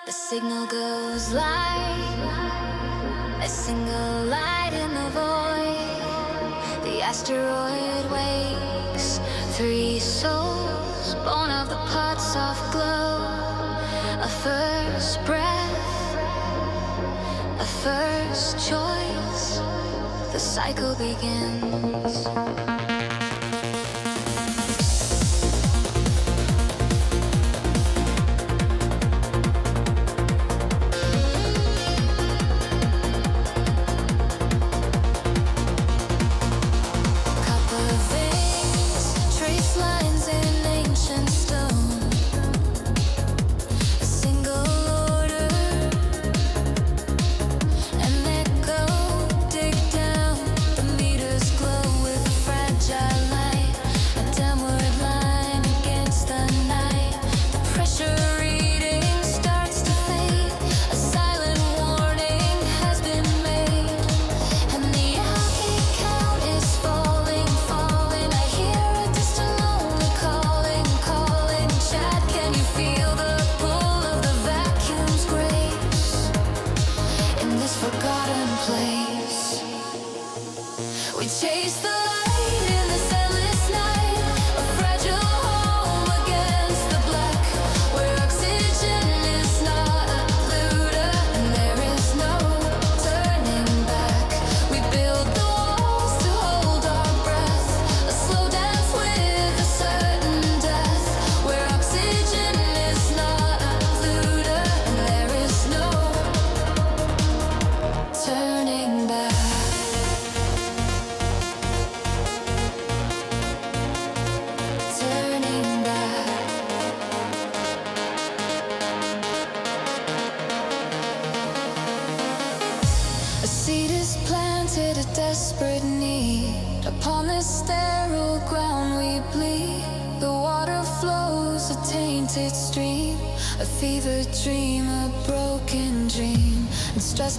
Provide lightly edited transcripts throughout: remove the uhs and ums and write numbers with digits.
The signal goes light, a single light in the void. The asteroid wakes, three souls born of the pot's soft glow. A first breath, a first choice. The cycle begins.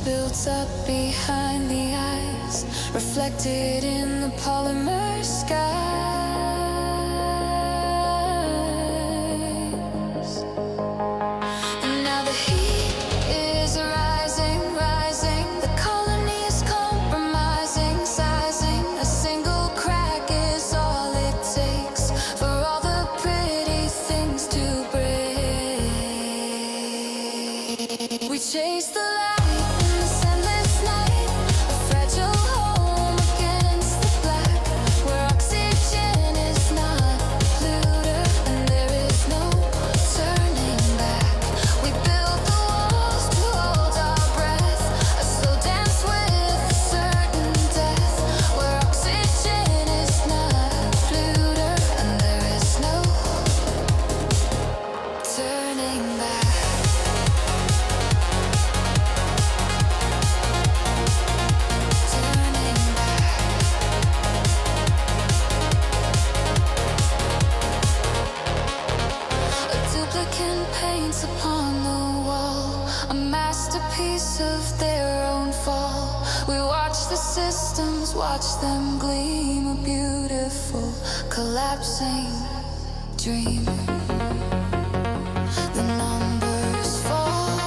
Builds up behind the eyes, reflected in the polymer skies. And now the heat is rising, rising. The colony is compromising, sizing. A single crack is all it takes for all the pretty things to break. We chase the light. Watch them gleam, a beautiful collapsing dream. The numbers fall,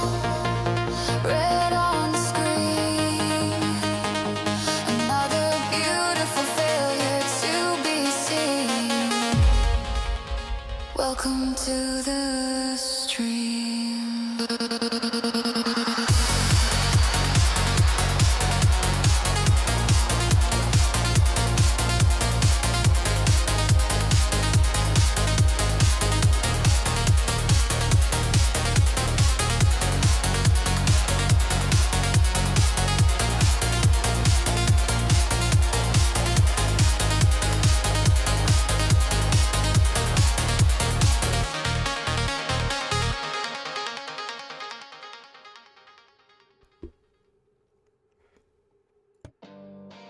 red on the screen. Another beautiful failure to be seen. Welcome to the stream.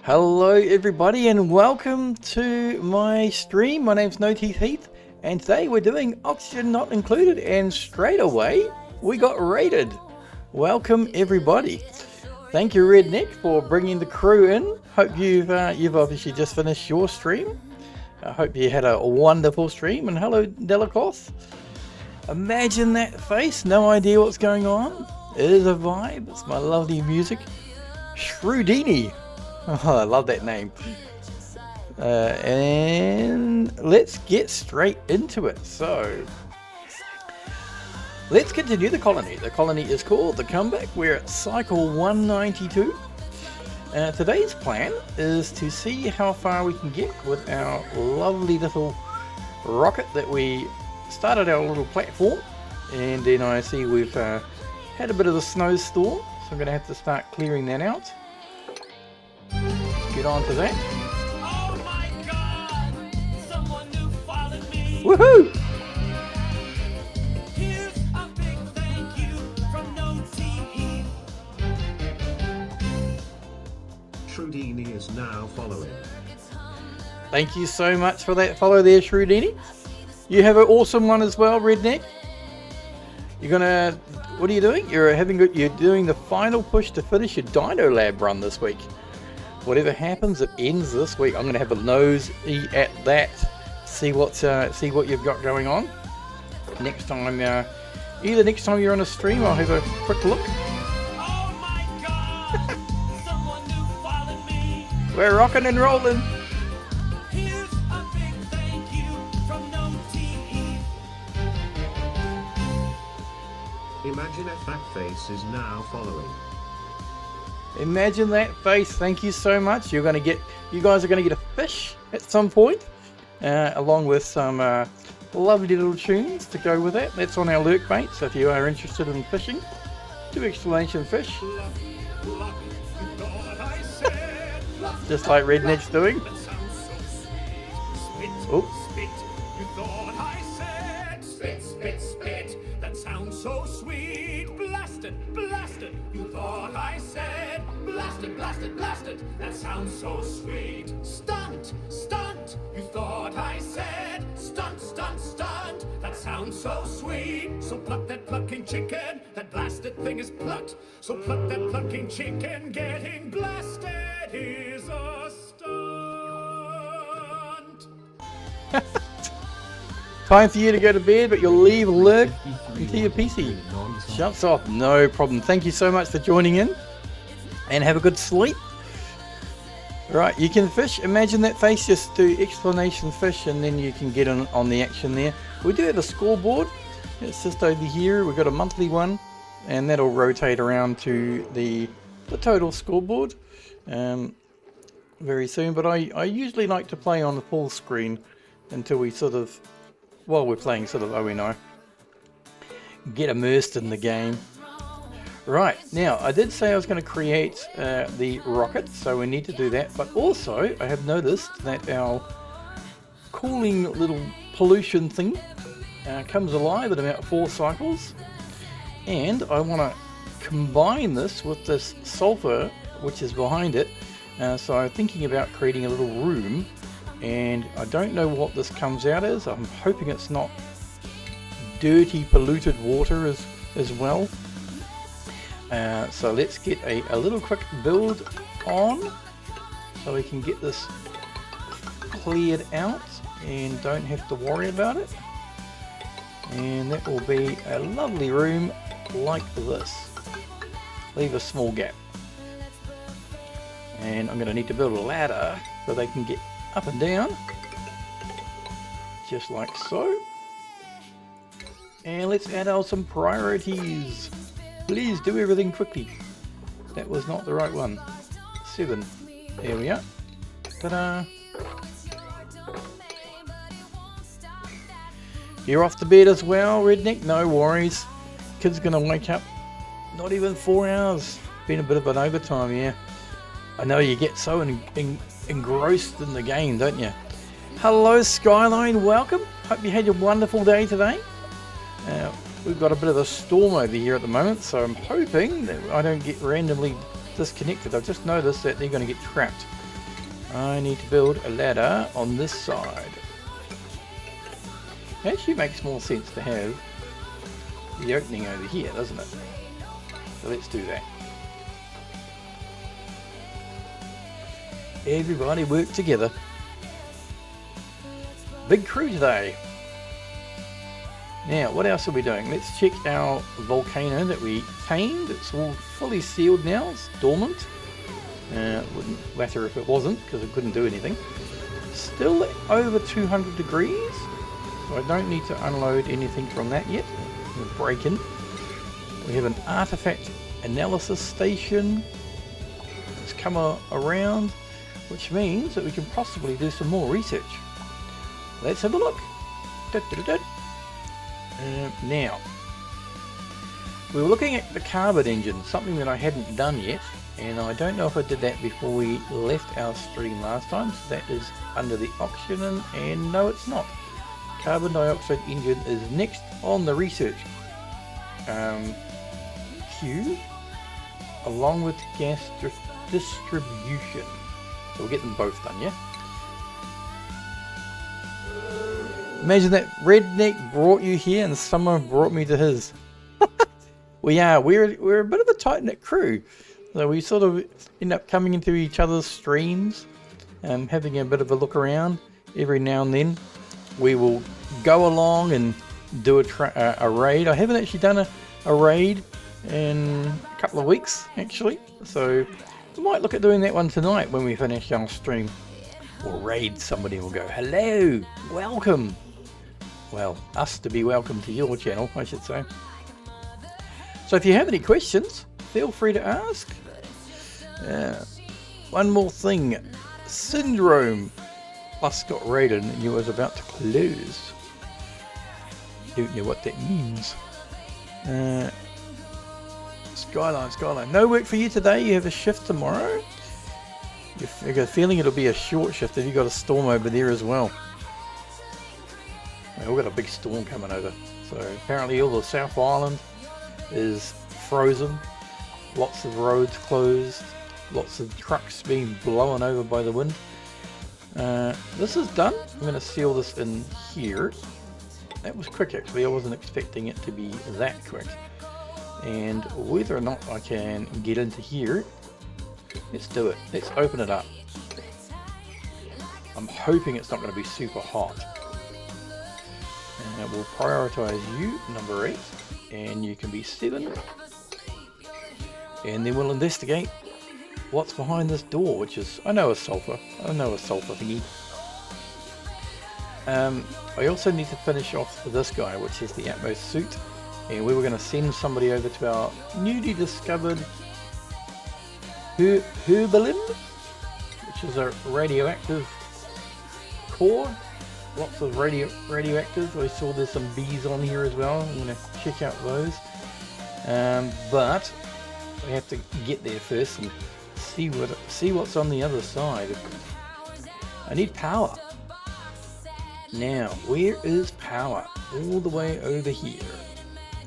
Hello everybody and welcome to my stream. My name's No Teeth Heath and today we're doing Oxygen Not Included and straight away we got raided. Welcome everybody. Thank you Redneck for bringing the crew in. Hope you've obviously just finished your stream. I hope you had a wonderful stream and hello Delacoth. Imagine that face, no idea what's going on. It is a vibe. It's my lovely music. Shroudini. Oh, I love that name. And let's get straight into it. So, let's continue the colony. The colony is called The Comeback. We're at cycle 192. Today's plan is to see how far we can get with our lovely little rocket that we started our little platform. And then I see we've had a bit of a snowstorm, so I'm going to have to start clearing that out. Get on to that. Oh my God! Someone new followed me. Woohoo! Here's a big thank you from No TE. Shroudini is now following. Thank you so much for that follow there, Shroudini. You have an awesome one as well, Redneck. You're gonna, what are you doing? You're doing the final push to finish your Dino Lab run this week. Whatever happens, it ends this week. I'm gonna have a nosy at that. See what you've got going on. Next time, either next time you're on a stream, I'll have a quick look. Oh my God! Someone new followed me. We're rocking and rolling. Here's a big thank you from No TE. Imagine if that face is now following. Imagine that face. Thank you so much. You guys are gonna get a fish at some point, along with some lovely little tunes to go with that. That's on our lurk bait. So if you are interested in fishing, 2 exclamation fish, just like Redneck's doing. Oh. Spit, you thought I said. Spit, spit, spit, that sounds so sweet. Blasted, blasted, you thought I said. Blasted, blasted, blasted, that sounds so sweet. Stunt, stunt, you thought I said. Stunt, stunt, stunt, that sounds so sweet. So pluck that plucking chicken, that blasted thing is plucked. So pluck that plucking chicken, getting blasted is a stunt. Time for you to go to bed, but you'll leave lurk until your PC shuts off. No problem. Thank you so much for joining in, and have a good sleep. Right, you can fish. Imagine that face. Just do explanation fish, and then you can get on the action there. We do have a scoreboard. It's just over here. We've got a monthly one, and that'll rotate around to the total scoreboard very soon. But I usually like to play on the full screen until we while we're playing ONO, get immersed in the game. Right, now I did say I was going to create the rocket, so we need to do that. But also, I have noticed that our cooling little pollution thing comes alive at about 4 cycles. And I want to combine this with this sulfur, which is behind it. So I'm thinking about creating a little room. And I don't know what this comes out as. I'm hoping it's not dirty, polluted water as well. So let's get a little quick build on, so we can get this cleared out and don't have to worry about it. And that will be a lovely room like this. Leave a small gap. And I'm going to need to build a ladder so they can get up and down, just like so. And let's add on some priorities. Please do everything quickly. That was not the right one. 7. There we are. Ta-da! You're off to bed as well, Redneck? No worries. Kid's gonna wake up not even 4 hours. Been a bit of an overtime, yeah. I know you get so engrossed in the game, don't you? Hello Skyline, welcome. Hope you had a wonderful day today. We've got a bit of a storm over here at the moment, so I'm hoping that I don't get randomly disconnected. I've just noticed that they're going to get trapped. I need to build a ladder on this side. It actually makes more sense to have the opening over here, doesn't it? So let's do that. Everybody work together. Big crew today. Now, what else are we doing? Let's check our volcano that we tamed. It's all fully sealed now. It's dormant. Wouldn't matter if it wasn't, because it couldn't do anything. Still over 200 degrees, so I don't need to unload anything from that yet. We'll break in. We have an artifact analysis station that's come around, which means that we can possibly do some more research. Let's have a look. Now, we were looking at the carbon engine, something that I hadn't done yet, and I don't know if I did that before we left our stream last time, so that is under the oxygen, and no, it's not. Carbon dioxide engine is next on the research queue, along with gas distribution. So we'll get them both done, yeah? Imagine that redneck brought you here and someone brought me to his. We're a bit of a tight-knit crew. So we sort of end up coming into each other's streams, having a bit of a look around. Every now and then we will go along and do a raid. I haven't actually done a raid in a couple of weeks, actually. So we might look at doing that one tonight when we finish our stream. We'll raid somebody and we'll go, hello, welcome. Well, us to be welcome to your channel, I should say. So if you have any questions, feel free to ask. One more thing. Syndrome Plus got raided and you was about to close. Don't know what that means. Skyline. No work for you today. You have a shift tomorrow. You've got a feeling it'll be a short shift if you've got a storm over there as well. We've got a big storm coming over. So apparently all the South Island is frozen. Lots of roads closed. Lots of trucks being blown over by the wind. This is done. I'm going to seal this in here. That was quick actually. I wasn't expecting it to be that quick. And whether or not I can get into here, let's do it. Let's open it up. I'm hoping it's not going to be super hot. And we'll prioritize you, number 8, and you can be 7. And then we'll investigate what's behind this door, which is, I know a sulfur thingy. I also need to finish off this guy, which is the Atmos suit, and we were going to send somebody over to our newly discovered Herbalin, which is a radioactive core. Lots of radioactive. I saw there's some bees on here as well. I'm going to check out those. But we have to get there first and see what's on the other side. I need power. Now, where is power? All the way over here.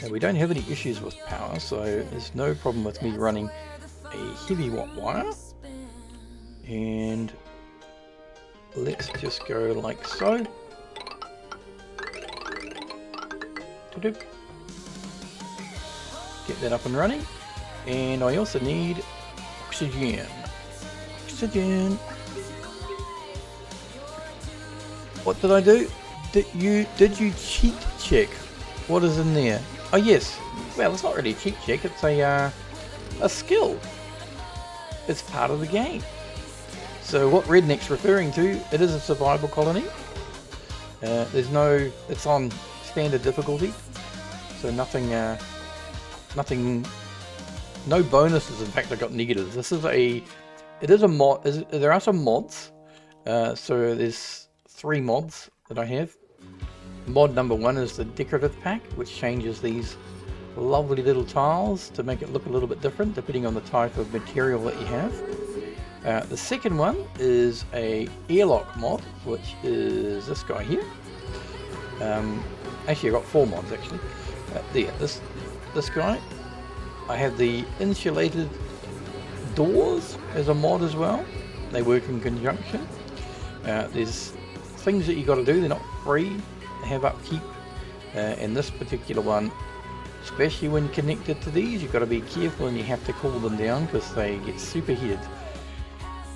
Now, we don't have any issues with power, so there's no problem with me running a heavy watt wire. And let's just go like so. Get that up and running. And I also need oxygen. What did I do? Did you cheat check? What is in there? Oh yes. Well, it's not really a cheat check. It's a skill. It's part of the game. So what Redneck's referring to, it is a survival colony. It's on standard difficulty. So no bonuses. In fact, I got negatives. It is a mod. There are some mods. So there's 3 mods that I have. Mod number 1 is the decorative pack, which changes these lovely little tiles to make it look a little bit different depending on the type of material that you have. The second one is a airlock mod, which is this guy here. Actually, I've got 4 mods actually. This guy. I have the insulated doors as a mod as well. They work in conjunction. There's things that you got to do. They're not free. They have upkeep. And this particular one, especially when connected to these, you've got to be careful and you have to cool them down because they get superheated.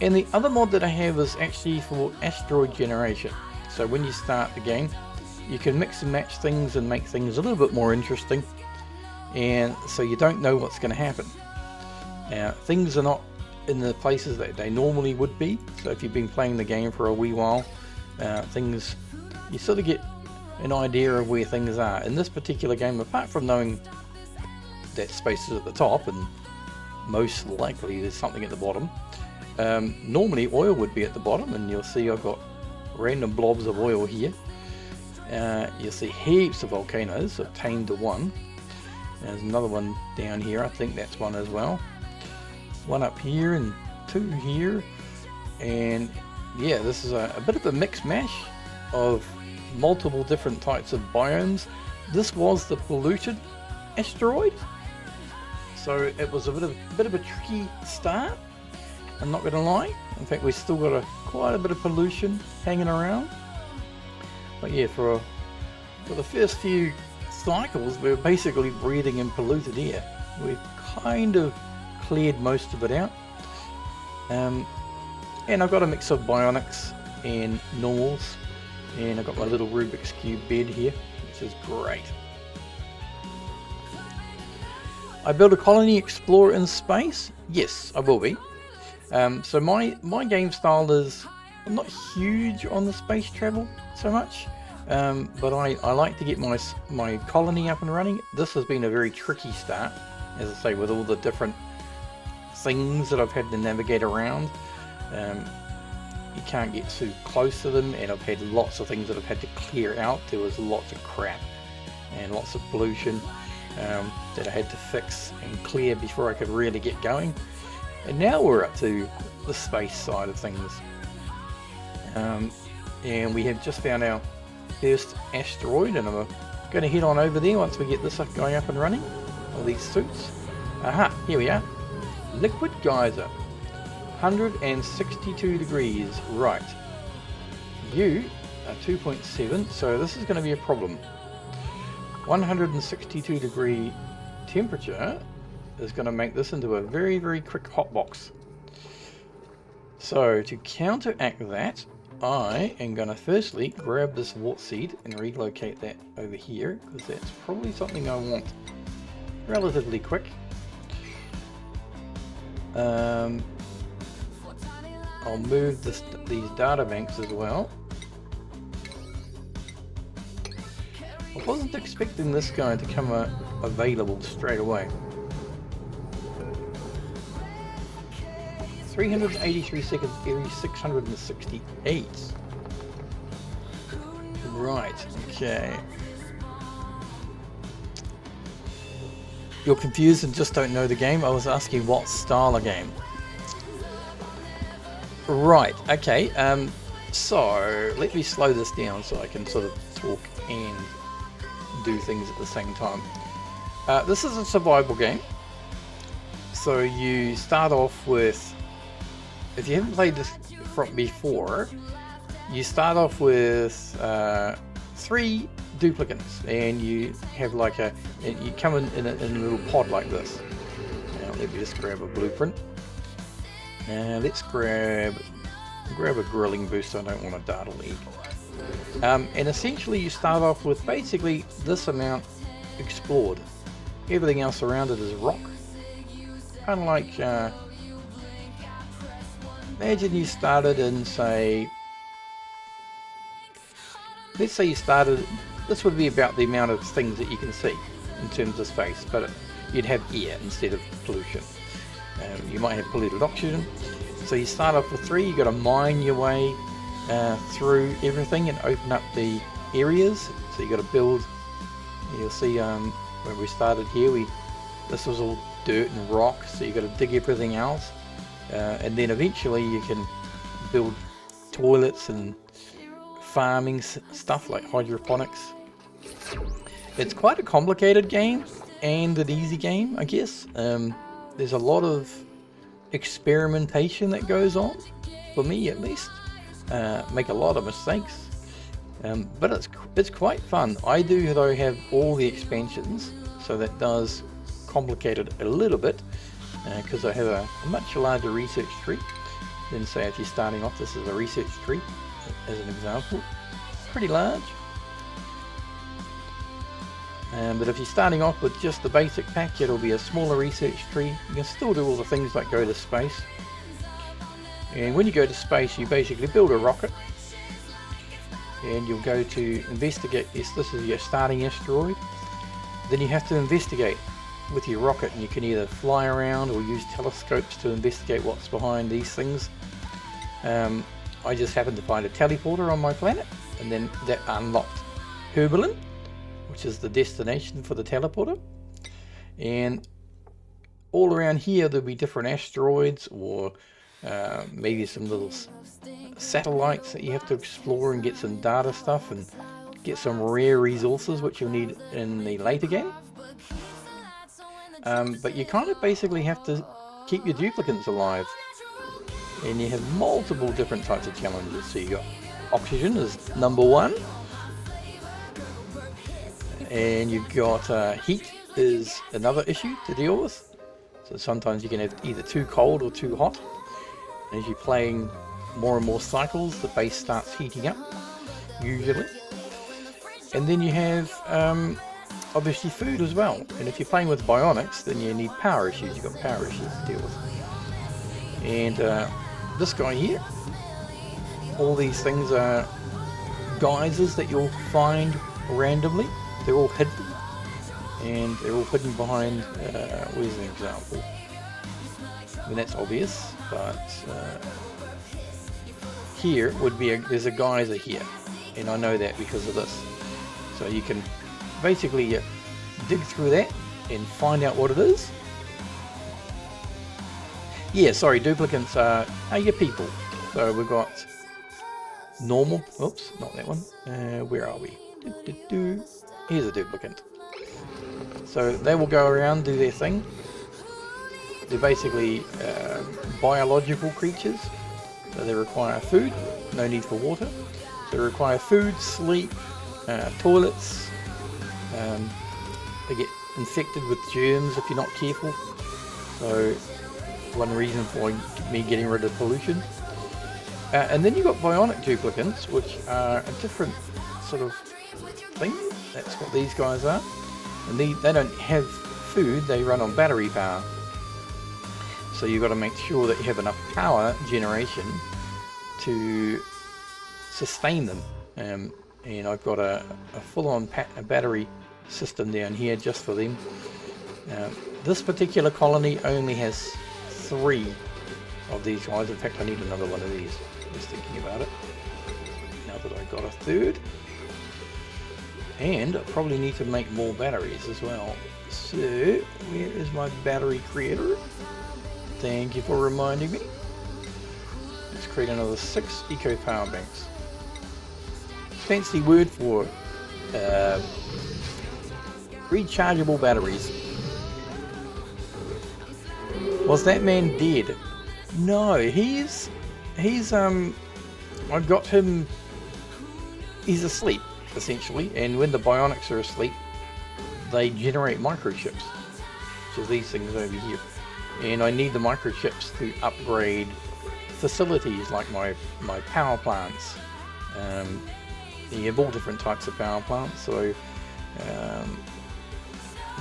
And the other mod that I have is actually for asteroid generation. So when you start the game, you can mix and match things and make things a little bit more interesting, and so you don't know what's going to happen. Now, things are not in the places that they normally would be, so if you've been playing the game for a wee while, things, you sort of get an idea of where things are. In this particular game, apart from knowing that space is at the top and most likely there's something at the bottom, normally oil would be at the bottom, and you'll see I've got random blobs of oil here. You'll see heaps of volcanoes. I've tamed one. There's another one down here, I think that's one as well. One up here and two here, and yeah, this is a bit of a mix mash of multiple different types of biomes. This was the polluted asteroid, so it was a bit of a tricky start, I'm not gonna lie. In fact, we still got quite a bit of pollution hanging around, but yeah, for the first few cycles we were basically breathing in polluted air. We've kind of cleared most of it out, and I've got a mix of bionics and normals, and I've got my little Rubik's Cube bed here, which is great. I built a colony explorer in space. Yes, I will be. So my game style is, I'm not huge on the space travel so much, but I like to get my colony up and running. This has been a very tricky start, as I say, with all the different things that I've had to navigate around. You can't get too close to them, and I've had lots of things that I've had to clear out. There was lots of crap and lots of pollution that I had to fix and clear before I could really get going. And now we're up to the space side of things, and we have just found our first asteroid, and I'm going to head on over there once we get this going up and running. All these suits. Aha, here we are. Liquid geyser, 162 degrees. Right, you are 2.7, so this is going to be a problem. 162 degree temperature is going to make this into a very, very quick hotbox. So to counteract that, I am going to firstly grab this wart seed and relocate that over here, because that's probably something I want relatively quick. I'll move these data banks as well. I wasn't expecting this guy to come available straight away. 383 seconds every 668. Right, okay. You're confused and just don't know the game? I was asking what style of game. Right, okay, so let me slow this down so I can sort of talk and do things at the same time. This is a survival game. So you start off with, if you haven't played this from before, you start off with 3 duplicates, and you have like you come in a little pod like this. Now let me just grab a blueprint. Now let's grab a grilling booster. I don't want a data leak. And essentially you start off with basically this amount explored. Everything else around it is rock. Kind of like, imagine you started in, say, let's say you started, this would be about the amount of things that you can see in terms of space, but you'd have air instead of pollution. You might have polluted oxygen. So you start off with 3, you got to mine your way through everything and open up the areas. So you got to build. You'll see when we started here, this was all dirt and rock, so you got to dig everything out, and then eventually you can build toilets and farming stuff like hydroponics. It's quite a complicated game and an easy game, I guess. There's a lot of experimentation that goes on, for me at least. Make a lot of mistakes, but it's quite fun. I do though have all the expansions, so that does complicate it a little bit, because I have a much larger research tree than, say, if you're starting off. This is a research tree as an example, pretty large. But if you're starting off with just the basic pack, it'll be a smaller research tree. You can still do all the things like go to space. And when you go to space, you basically build a rocket. And you'll go to investigate. Yes, this is your starting asteroid. Then you have to investigate with your rocket, and you can either fly around or use telescopes to investigate what's behind these things. I just happened to find a teleporter on my planet, and then that unlocked Herbalin, which is the destination for the teleporter. And all around here there'll be different asteroids, or maybe some little satellites that you have to explore and get some data stuff and get some rare resources which you'll need in the later game. But you kind of basically have to keep your duplicants alive, and you have multiple different types of challenges. So you got oxygen is number one, and you've got heat is another issue to deal with. So sometimes you can have either too cold or too hot. As you're playing more and more cycles, the base starts heating up, usually. And then you have obviously food as well. And if you're playing with bionics, then you need power issues. You've got power issues to deal with. And this guy here, all these things are guises that you'll find randomly. They're all hidden. And they're all hidden behind, where's an example? I mean, that's obvious, but here would be there's a geyser here, and I know that because of this. So you can basically dig through that and find out what it is. Yeah, sorry, duplicants are your people. So we've got normal, oops, not that one. Where are we? Here's a duplicant. So they will go around, do their thing. They're basically biological creatures. So they require food, no need for water. So they require food, sleep, toilets. They get infected with germs if you're not careful. So one reason for me getting rid of pollution. And then you've got bionic duplicants, which are a different sort of thing. That's what these guys are. And they don't have food, they run on battery power. So you've got to make sure that you have enough power generation to sustain them. And I've got a full-on battery system down here just for them. This particular colony only has 3 of these guys. In fact, I need another one of these. Just thinking about it. Now that I've got a third. And I probably need to make more batteries as well. So, where is my battery creator? Thank you for reminding me. Let's create another 6 eco power banks. Fancy word for rechargeable batteries. Was that man dead? No, he's I got him, he's asleep essentially, and when the bionics are asleep they generate microchips, which are these things over here, and I need the microchips to upgrade facilities like my power plants. You have all different types of power plants, so I'll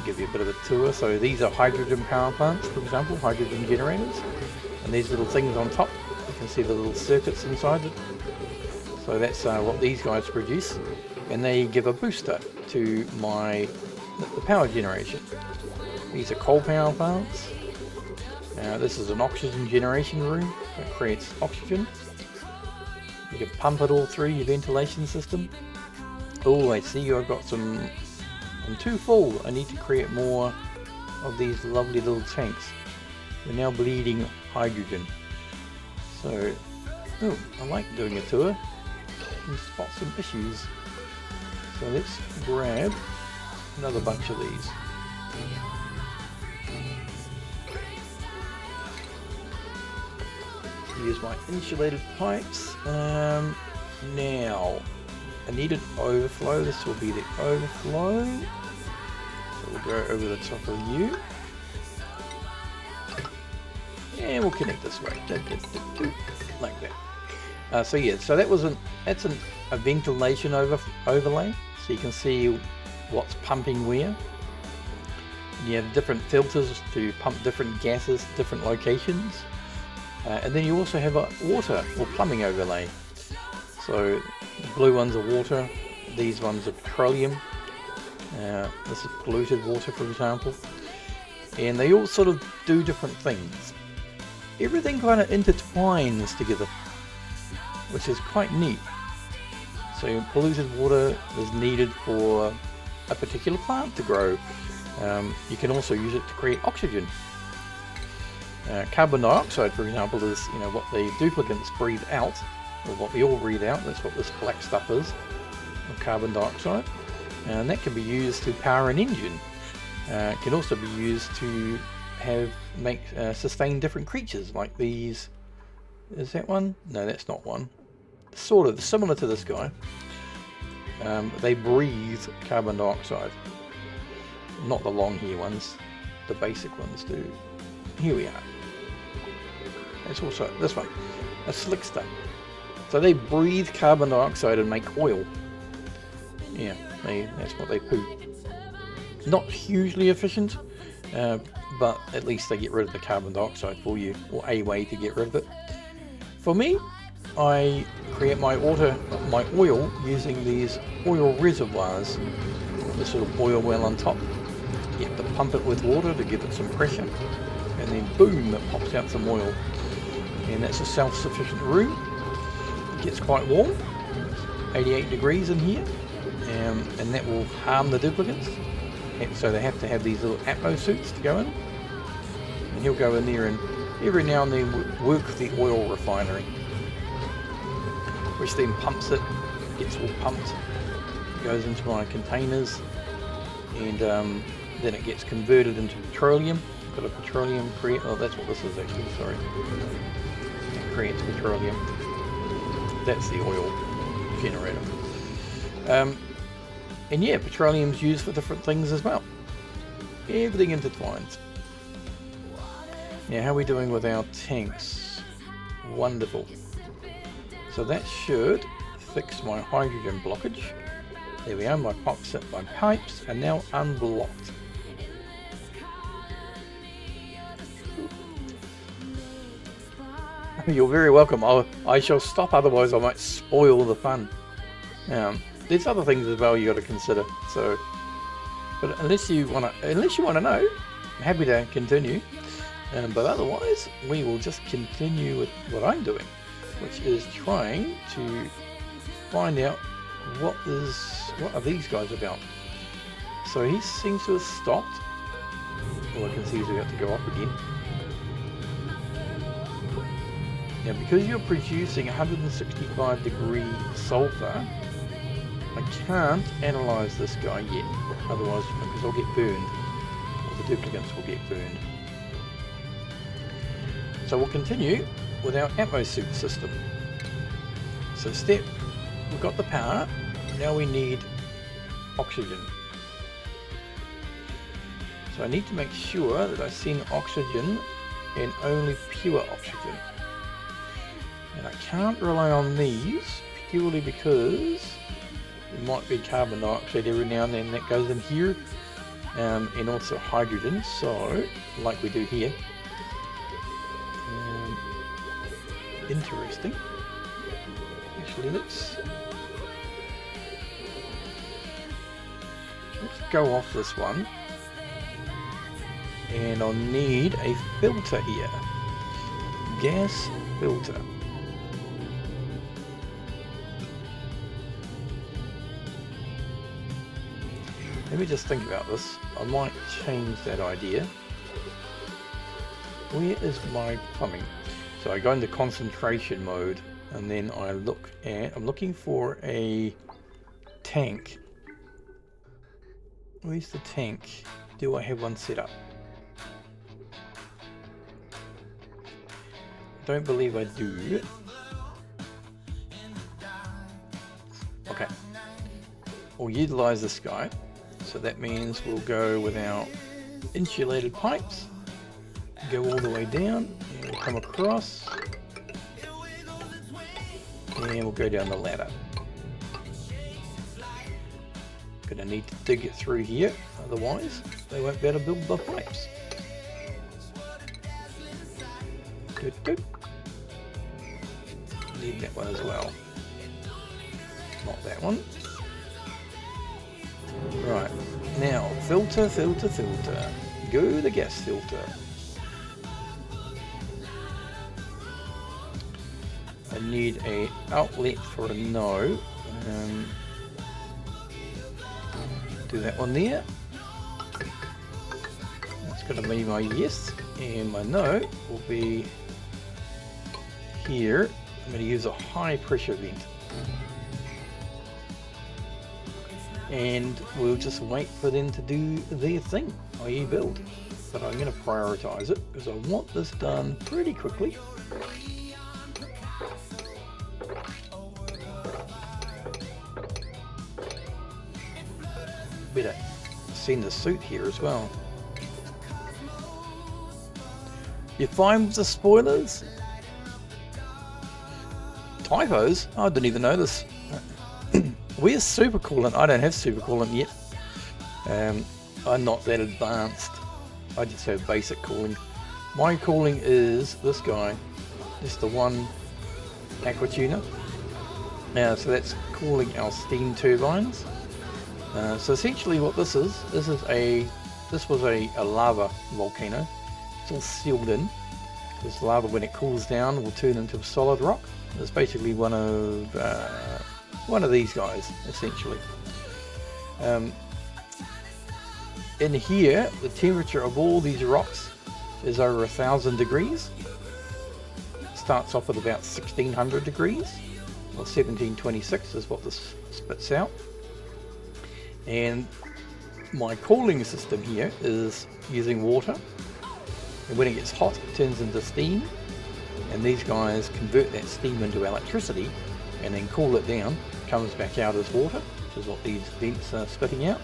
give you a bit of a tour. So these are hydrogen power plants, for example, hydrogen generators, and these little things on top, you can see the little circuits inside it. So that's what these guys produce, and they give a booster to the power generation. These are coal power plants. This is an oxygen generation room that creates oxygen. You can pump it all through your ventilation system. Oh, I see I've got some. I'm too full. I need to create more of these lovely little tanks. We're now bleeding hydrogen. So, oh, I like doing a tour. And spot some issues. So let's grab another bunch of these. Use my insulated pipes. Now, I need an overflow. This will be the overflow. So we'll go over the top of you. And we'll connect this way. Like that. So yeah, so that's a ventilation overlay. So you can see what's pumping where. You have different filters to pump different gases to different locations. And then you also have a water or plumbing overlay. So the blue ones are water, these ones are petroleum. This is polluted water, for example. And they all sort of do different things. Everything kind of intertwines together, which is quite neat. So polluted water is needed for a particular plant to grow. You can also use it to create oxygen. Carbon dioxide, for example, is what the duplicants breathe out, or what we all breathe out. That's what this black stuff is, carbon dioxide, and that can be used to power an engine. It can also be used to sustain different creatures, like these. Is that one? No, that's not one. Sort of similar to this guy. They breathe carbon dioxide. Not the long hair ones, the basic ones do. Here we are. It's also this one, a slickster. So they breathe carbon dioxide and make oil. Yeah, that's what they poo. Not hugely efficient, but at least they get rid of the carbon dioxide for you, or a way to get rid of it. For me, I create my oil using these oil reservoirs. This little boil well on top. You have to pump it with water to give it some pressure, and then boom, it pops out some oil. And that's a self-sufficient room. It gets quite warm, 88 degrees in here, and that will harm the duplicates. And so they have to have these little Atmo suits to go in. And he'll go in there and every now and then work the oil refinery, which then pumps it, gets all pumped, goes into my containers, and then it gets converted into petroleum. Got a petroleum oh, that's what this is actually, sorry. It creates petroleum. That's the oil generator. And yeah, petroleum's used for different things as well. Everything intertwines. Now, how are we doing with our tanks? Wonderful. So that should fix my hydrogen blockage. There we are, my pipes are now unblocked. You're very welcome. I shall stop, otherwise I might spoil the fun. There's other things as well you got to consider. So, but unless you want to know, I'm happy to continue. But otherwise, we will just continue with what I'm doing, which is trying to find out what are these guys about. So he seems to have stopped. All I can see is we have to go up again. Now, because you're producing 165 degree sulfur, I can't analyze this guy yet, otherwise because I'll get burned, or the duplicants will get burned. So we'll continue with our Atmosuit system. So we've got the power, now we need oxygen. So I need to make sure that I send oxygen and only pure oxygen. And I can't rely on these purely because there might be carbon dioxide every now and then that goes in here, and also hydrogen, so like we do here. Interesting. Actually, let's go off this one, and I'll need a filter here. Gas filter. Let me just think about this. I might change that idea. Where is my plumbing? So I go into concentration mode, and then I'm looking for a tank. Where's the tank? Do I have one set up? Don't believe I do. Okay. We'll utilize this guy. So that means we'll go with our insulated pipes, go all the way down, and we'll come across, and we'll go down the ladder. Gonna need to dig it through here, otherwise they won't be able to build the pipes. Doot. Need that one as well. Not that one. Right, now filter. Go the gas filter. I need a outlet for a no. Do that one there. That's going to be my yes, and my no will be here. I'm going to use a high pressure vent, and we'll just wait for them to do their thing, i.e. build. But I'm going to prioritize it because I want this done pretty quickly. Better send the suit here as well. You fine with the spoilers? Typos? I didn't even notice. Where's super coolant? I don't have super coolant yet. I'm not that advanced. I just have basic cooling. My cooling is this guy, just the one aqua tuner. So that's cooling our steam turbines. So essentially what this was a lava volcano. It's all sealed in. This lava, when it cools down, will turn into a solid rock. It's basically one of these guys, essentially. In here, the temperature of all these rocks is over 1,000 degrees. It starts off at about 1,600 degrees, or 1726 is what this spits out. And my cooling system here is using water, and when it gets hot it turns into steam, and these guys convert that steam into electricity and then cool it down. It comes back out as water, which is what these vents are spitting out.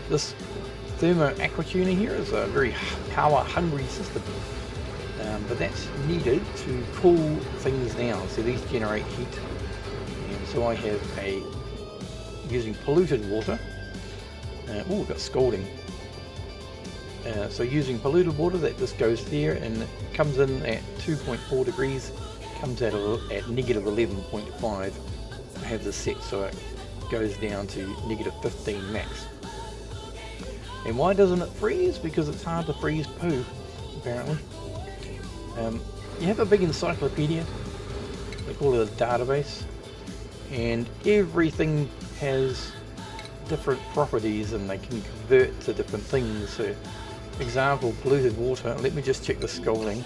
This thermo aqua tuner here is a very power hungry system, but that's needed to cool things down. So these generate heat, and so I have using polluted water. We've got scalding. So using polluted water, that just goes there and it comes in at 2.4 degrees, comes out at negative 11.5. I have this set so it goes down to negative 15 max. And why doesn't it freeze? Because it's hard to freeze poo, apparently. You have a big encyclopedia, they call it a database, and everything has different properties and they can convert to different things. So, example, polluted water. Let me just check the scalding.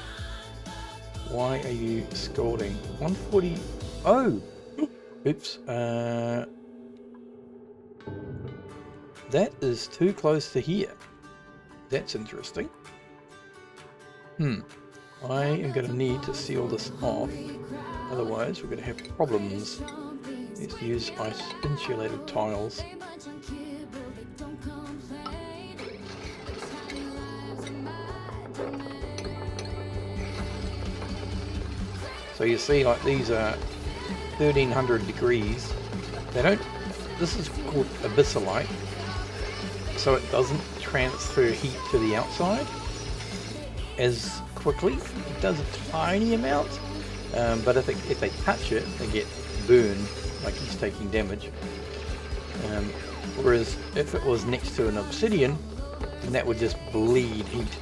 Why are you scalding? 140. Oh, oops. That is too close to here. That's interesting. I am going to need to seal this off, otherwise we're going to have problems. Let's use ice insulated tiles. So you see, like, these are 1300 degrees. They don't. This is called abyssalite, so it doesn't transfer heat to the outside as quickly. It does a tiny amount, but if they touch it, they get burned, like he's taking damage. Whereas if it was next to an obsidian, then that would just bleed heat.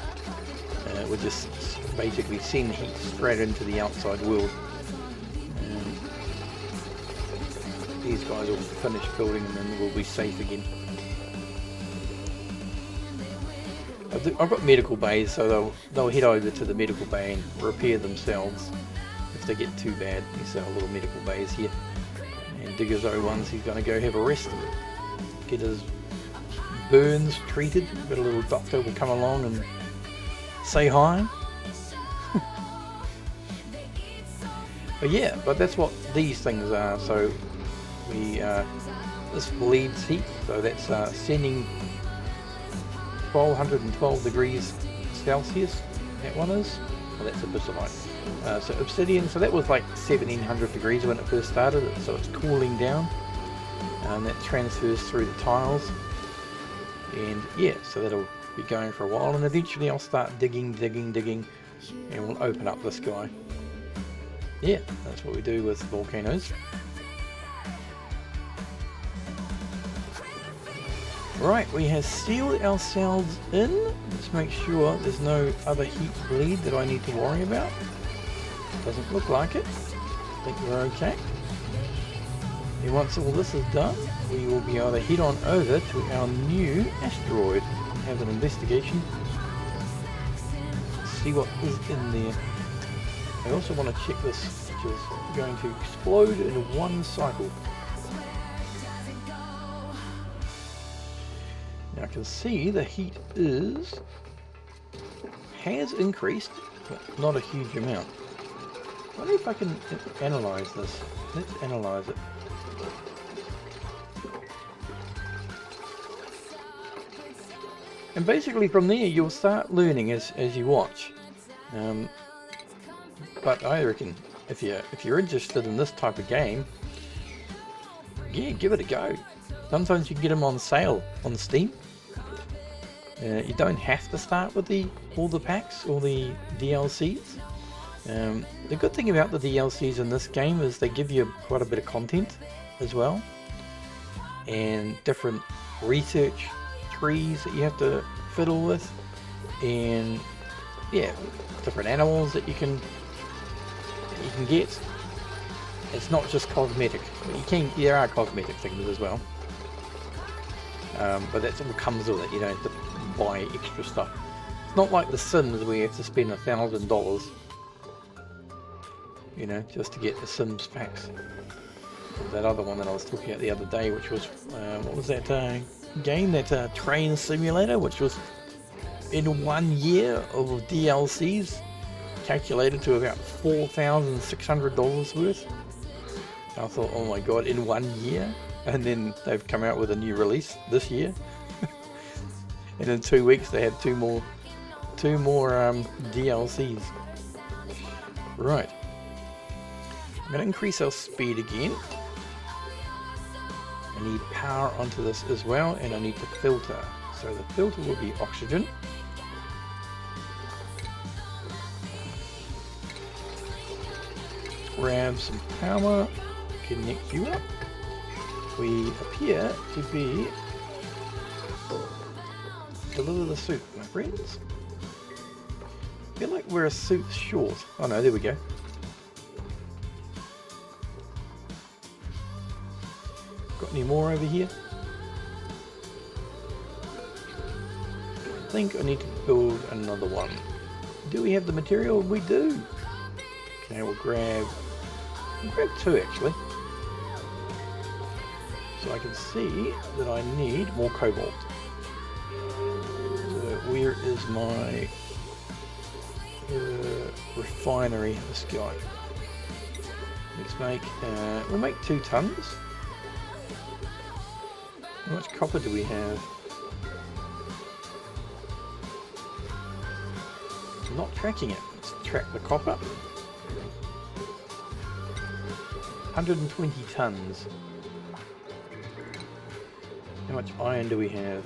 It would just basically send heat straight into the outside world. These guys will finish building and then we'll be safe again. I've got medical bays, so they'll head over to the medical bay and repair themselves if they get too bad. These are little medical bays here. And Digger's 01's, he's going to go have a rest, get his burns treated. But a little doctor will come along and say hi. But yeah, but that's what these things are. So we this bleeds heat, so that's sending 1212 degrees Celsius. That one is. Oh, that's abyssalite. So obsidian. So that was like 1700 degrees when it first started. So it's cooling down. and that transfers through the tiles. And yeah, so that'll be going for a while, and eventually I'll start digging, and we'll open up this guy. Yeah, that's what we do with volcanoes. Right, we have sealed ourselves in. Let's make sure there's no other heat bleed that I need to worry about. Doesn't look like it. I think we're okay. And once all this is done, we will be able to head on over to our new asteroid and have an investigation. See what is in there. I also want to check this, which is going to explode in one cycle. Now I can see the heat has increased, but not a huge amount. I wonder if I can analyze this. Let's analyze it. And basically from there you'll start learning as you watch. But I reckon if you're interested in this type of game, yeah, give it a go. Sometimes you can get them on sale on Steam. You don't have to start with all the packs or the DLCs. The good thing about the DLCs in this game is they give you quite a bit of content as well, and different research trees that you have to fiddle with, and yeah, different animals that you can get. It's not just cosmetic. There are cosmetic things as well, but that's all comes with it. You don't have to buy extra stuff. It's not like The Sims where you have to spend $1,000, you know, just to get the Sims packs. That other one that I was talking about the other day, which was what was that game, that train simulator, which was in 1 year of DLCs calculated to about $4,600 worth. I thought, oh my god, in 1 year? And then they've come out with a new release this year. And in 2 weeks they had two more DLCs. Right. I'm going to increase our speed again. I need power onto this as well, and I need to filter. So the filter will be oxygen. Grab some power, connect you up. We appear to be deliver the soup, my friends. I feel like we're a soup short. Oh no, there we go. Got any more over here? I think I need to build another one. Do we have the material? We do. Okay, we'll grab two actually. So I can see that I need more cobalt. So where is my refinery? This guy. Let's make, we'll make 2 tons. How much copper do we have? I'm not tracking it. Let's track the copper. 120 tons. How much iron do we have?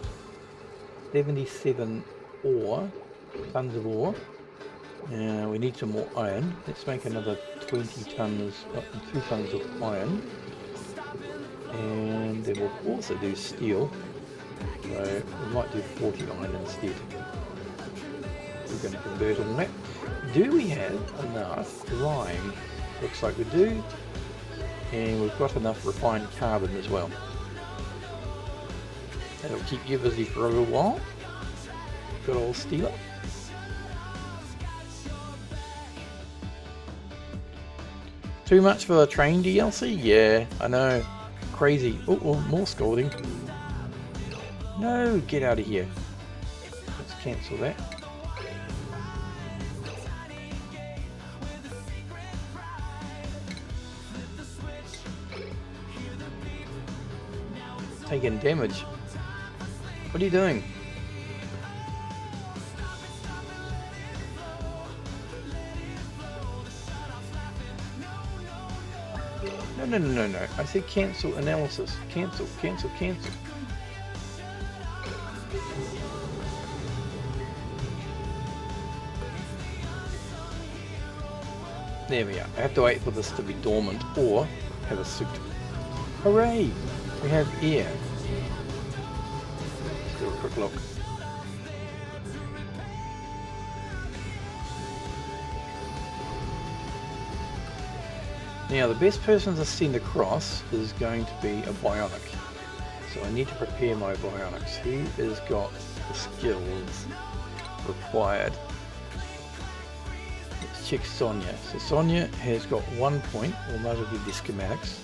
77 tons of ore. We need some more iron. Let's make another 20 tons, 2 tons of iron. And then we'll also do steel. So we might do 40 iron instead. We're going to convert all that. Do we have enough lime? Looks like we do. And we've got enough refined carbon as well. That'll keep you busy for a little while. Good old Steeler. Too much for the train DLC? Yeah, I know. Crazy. Oh, more scolding. No, get out of here. Let's cancel that. Taking damage. What are you doing? No, No. I said cancel analysis. Cancel. There we are. I have to wait for this to be dormant or have a suit. Hooray! We have air. Let's do a quick look. Now the best person to send across is going to be a bionic. So I need to prepare my bionics. Who has got the skills required? Let's check Sonia. So Sonia has got 1 point. We'll might as well give the schematics.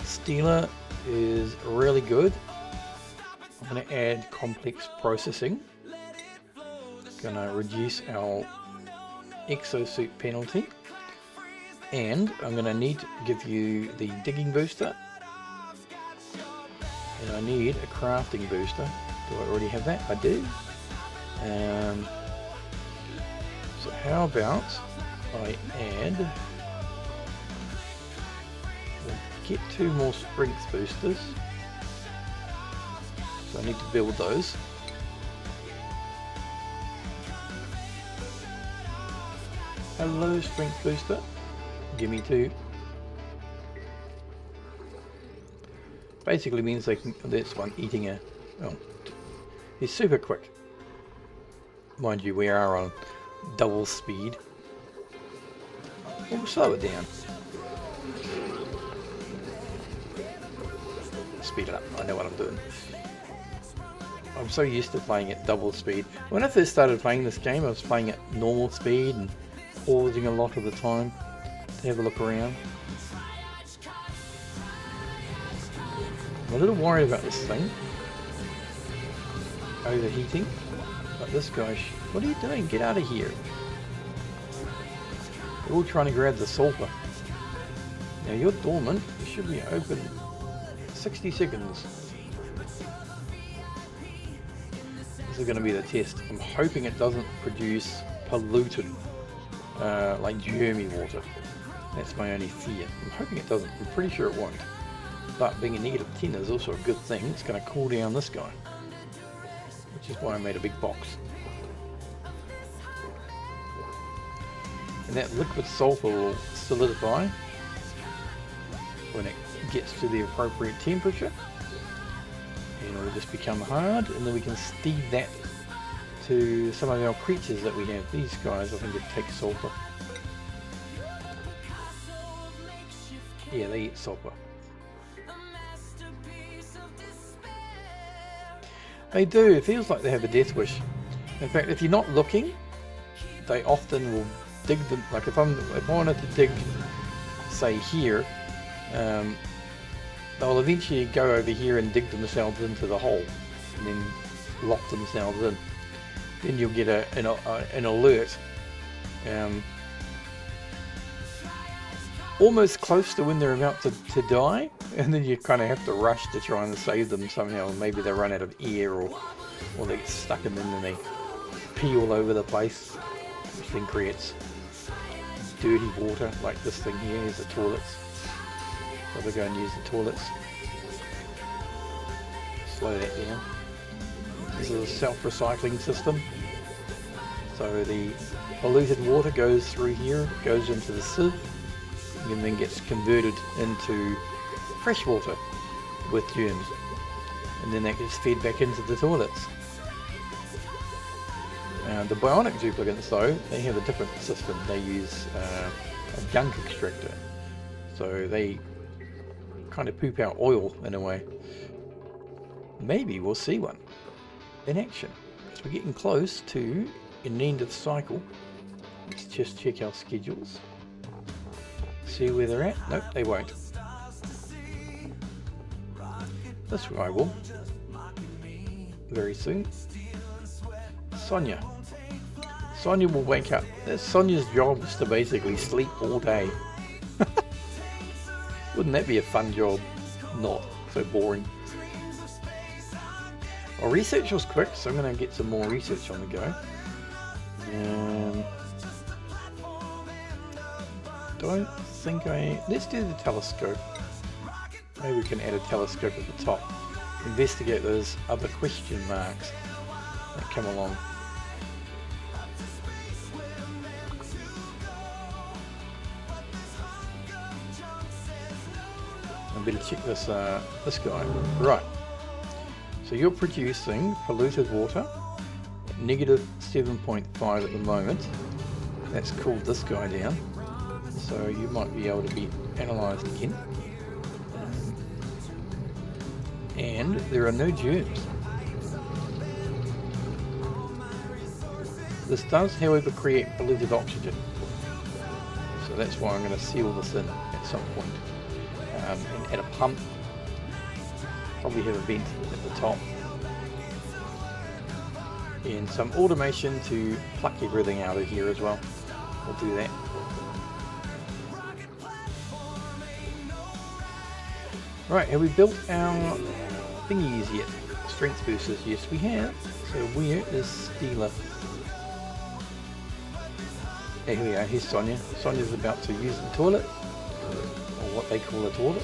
Steeler is really good. I'm going to add complex processing. Going to reduce our exosuit penalty. And I'm going to need to give you the digging booster. And I need a crafting booster. Do I already have that? I do. So how about I add... We'll get 2 more strength boosters. So I need to build those. Hello, strength booster. Give me 2. Basically means they can. That's one eating a. Oh, he's super quick. Mind you, we are on double speed. We'll slow it down. Speed it up. I know what I'm doing. I'm so used to playing at double speed. When I first started playing this game, I was playing at normal speed and pausing a lot of the time to have a look around. I'm a little worried about this thing overheating, but this guy, what are you doing? Get out of here. We're all trying to grab the sulfur. Now you're dormant, you should be open 60 seconds. This is going to be the test. I'm hoping it doesn't produce polluted like germy water. That's my only fear. I'm hoping it doesn't. I'm pretty sure it won't. But being a -10 is also a good thing. It's going to cool down this guy. Which is why I made a big box. And that liquid sulfur will solidify when it gets to the appropriate temperature. And it will just become hard. And then we can steed that to some of our creatures that we have. These guys, I think it takes sulfur. Yeah, they eat sulfur. They do. It feels like they have a death wish. In fact, if you're not looking, they often will dig them. Like if I wanted to dig, say here, they'll eventually go over here and dig themselves into the hole, and then lock themselves in. Then you'll get an alert. Almost close to when they're about to die, and then you kind of have to rush to try and save them somehow. Maybe they run out of air, or they get stuck in them and they pee all over the place, which then creates dirty water like this thing here. Here's the toilets. So we'll go and use the toilets. Slow that down. This is a self-recycling system. So the polluted water goes through here, goes into the sieve, and then gets converted into fresh water with germs, and then that gets fed back into the toilets. The bionic duplicates, though, they have a different system. They use a gunk extractor, so they kind of poop out oil in a way. Maybe we'll see one in action, because we're getting close to an end of the cycle. Let's just check our schedules. See where they're at? Nope, they won't. This guy will. Very soon. Sonia. Sonia will wake up. Sonia's job is to basically sleep all day. Wouldn't that be a fun job? Not so boring. Well, research was quick, so I'm going to get some more research on the go. Don't think let's do the telescope. Maybe we can add a telescope at the top. Investigate those other question marks that come along. I better check this guy. Right. So you're producing polluted water, negative 7.5 at the moment. That's cooled this guy down. So you might be able to be analysed again. And there are no germs. This does, however, create polluted oxygen. So that's why I'm going to seal this in at some point. And add a pump. Probably have a vent at the top. And some automation to pluck everything out of here as well. We'll do that. Right, have we built our thingies yet? Strength boosters, yes we have. So where is Steela? Hey, here we are, here's Sonia. Sonia's about to use the toilet, or what they call a toilet.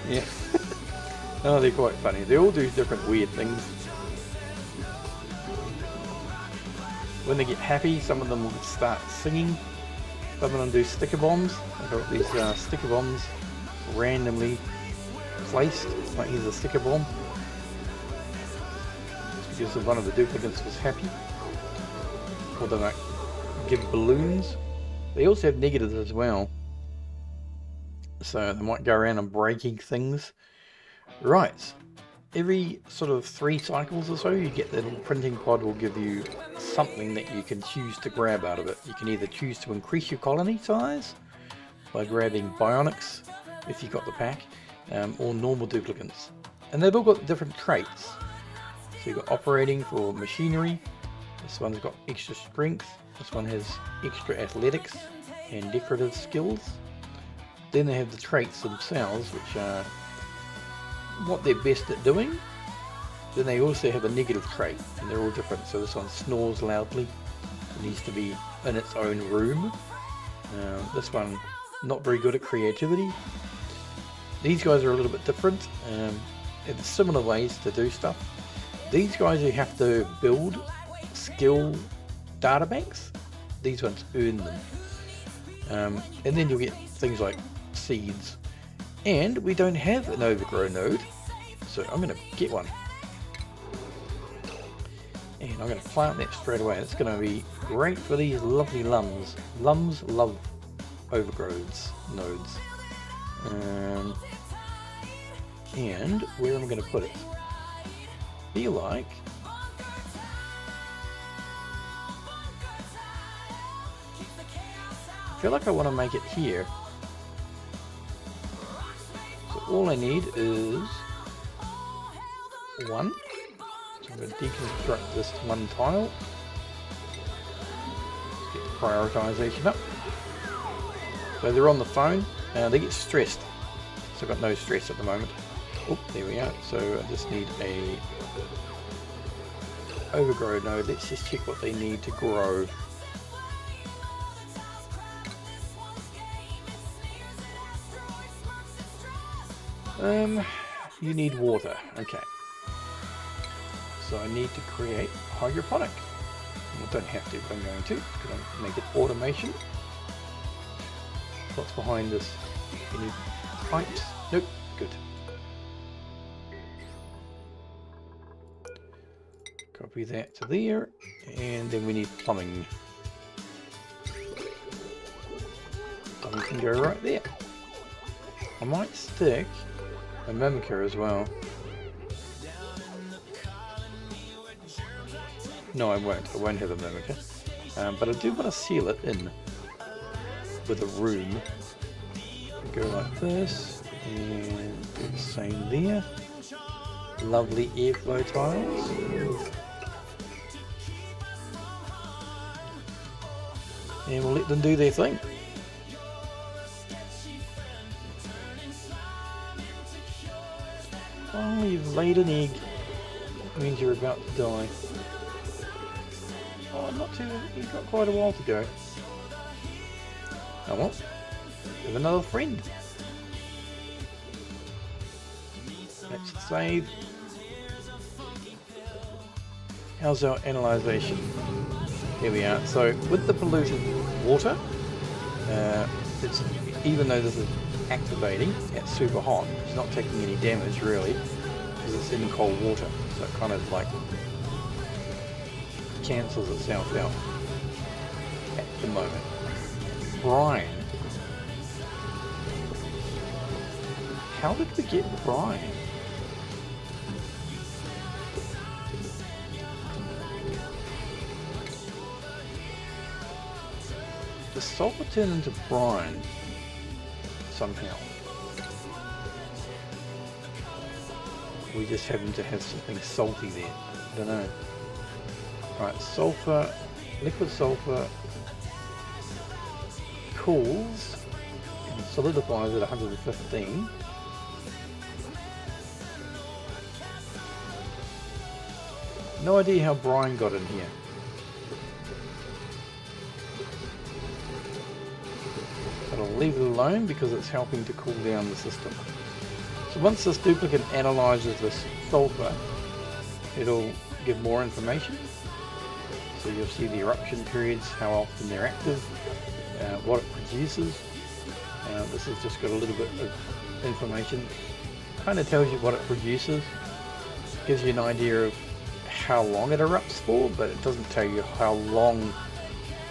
Yeah. Oh, they're quite funny. They all do different weird things. When they get happy, some of them will start singing. Some of them do sticker bombs. I've got these sticker bombs randomly placed. Like here's a sticker bomb. It's because one of the duplicates was happy. Or they might give balloons. They also have negatives as well. So they might go around and breaking things. Right, every sort of 3 cycles or so you get the little printing pod will give you something that you can choose to grab out of it. You can either choose to increase your colony size by grabbing bionics if you got the pack, or normal duplicates. And they've all got different traits. So you've got operating for machinery. This one's got extra strength. This one has extra athletics and decorative skills. Then they have the traits themselves, which are what they're best at doing. Then they also have a negative trait, and they're all different. So this one snores loudly. It needs to be in its own room. This one, not very good at creativity. These guys are a little bit different. In similar ways to do stuff. These guys you have to build skill data banks. These ones earn them. And then you'll get things like seeds. And we don't have an overgrow node, so I'm going to get one. And I'm going to plant that straight away. It's going to be great for these lovely lums. Lums love overgrowths nodes. And where am I going to put it? I feel like I want to make it here. So all I need is 1. So I'm going to deconstruct this 1 tile. Let's get the prioritization up. So they're on the phone. They get stressed. So I've got no stress at the moment. Oh, there we are. So I just need a overgrow node. Let's just check what they need to grow. You need water. Okay. So I need to create hydroponic. I don't have to, but I'm going to. Because I make it automation. What's behind this? You need pipes? Nope. Good. Copy that to there. And then we need plumbing. Plumbing can go right there. I might stick a mimicker as well. No, I won't. I won't have a mimicker. But I do want to seal it in with a room. Go like this, and do the same there. lovely airflow tiles. And we'll let them do their thing. Oh, you've laid an egg. Means you're about to die. Oh, not too. You've got quite a while to go. Oh well. Have another friend. Let's save. How's our analyzation? Here we are. So with the polluted water, it's, even though this is activating at super hot, it's not taking any damage really, because it's in cold water. So it kind of like cancels itself out at the moment. Brine. How did we get brine? The sulfur turned into brine somehow. We just happen to have something salty there. I don't know. Right, sulfur, liquid sulfur cools and solidifies at 115. No idea how brine got in here. But I'll leave it alone because it's helping to cool down the system. So once this duplicate analyzes this sulfur, it'll give more information. So you'll see the eruption periods, how often they're active, what it produces. This has just got a little bit of information. Kind of tells you what it produces. Gives you an idea of how long it erupts for, but it doesn't tell you how long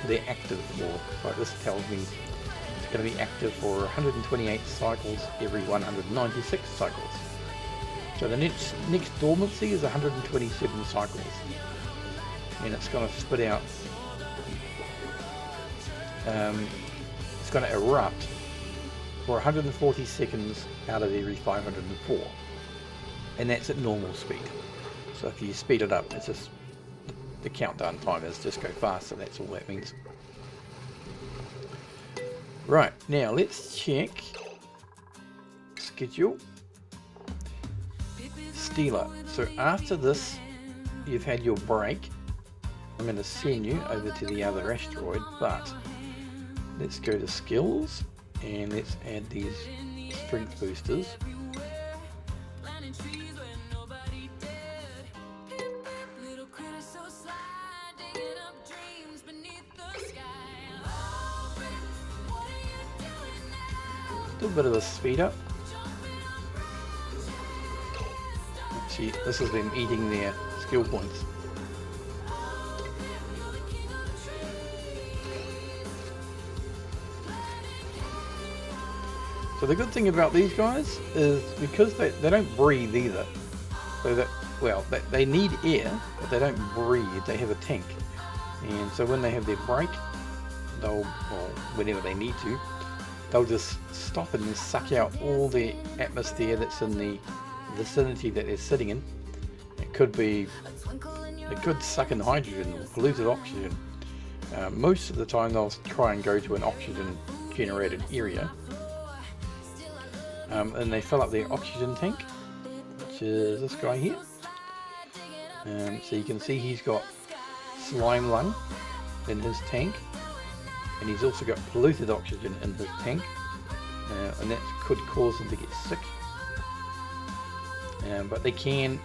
they're active for. Like this tells me it's going to be active for 128 cycles every 196 cycles. So the next dormancy is 127 cycles. And it's going to spit out, it's going to erupt for 140 seconds out of every 504. And that's at normal speed. So if you speed it up, it's just the countdown timers just go faster, that's all that means. Right, now let's check schedule. Stealer. So after this, you've had your break. I'm going to send you over to the other asteroid, but let's go to skills and let's add these strength boosters. A bit of a speed up. See, this is them eating their skill points. So the good thing about these guys is because they don't breathe either. So that, well, they need air, but they don't breathe. They have a tank, and so when they have their break, they'll, well, whenever they need to, they'll just stop and suck out all the atmosphere that's in the vicinity that they're sitting in. It could be, it could suck in hydrogen or polluted oxygen. Most of the time they'll try and go to an oxygen generated area. And they fill up their oxygen tank, which is this guy here. So you can see he's got slime lung in his tank. And he's also got polluted oxygen in his tank, and that could cause them to get sick. But they can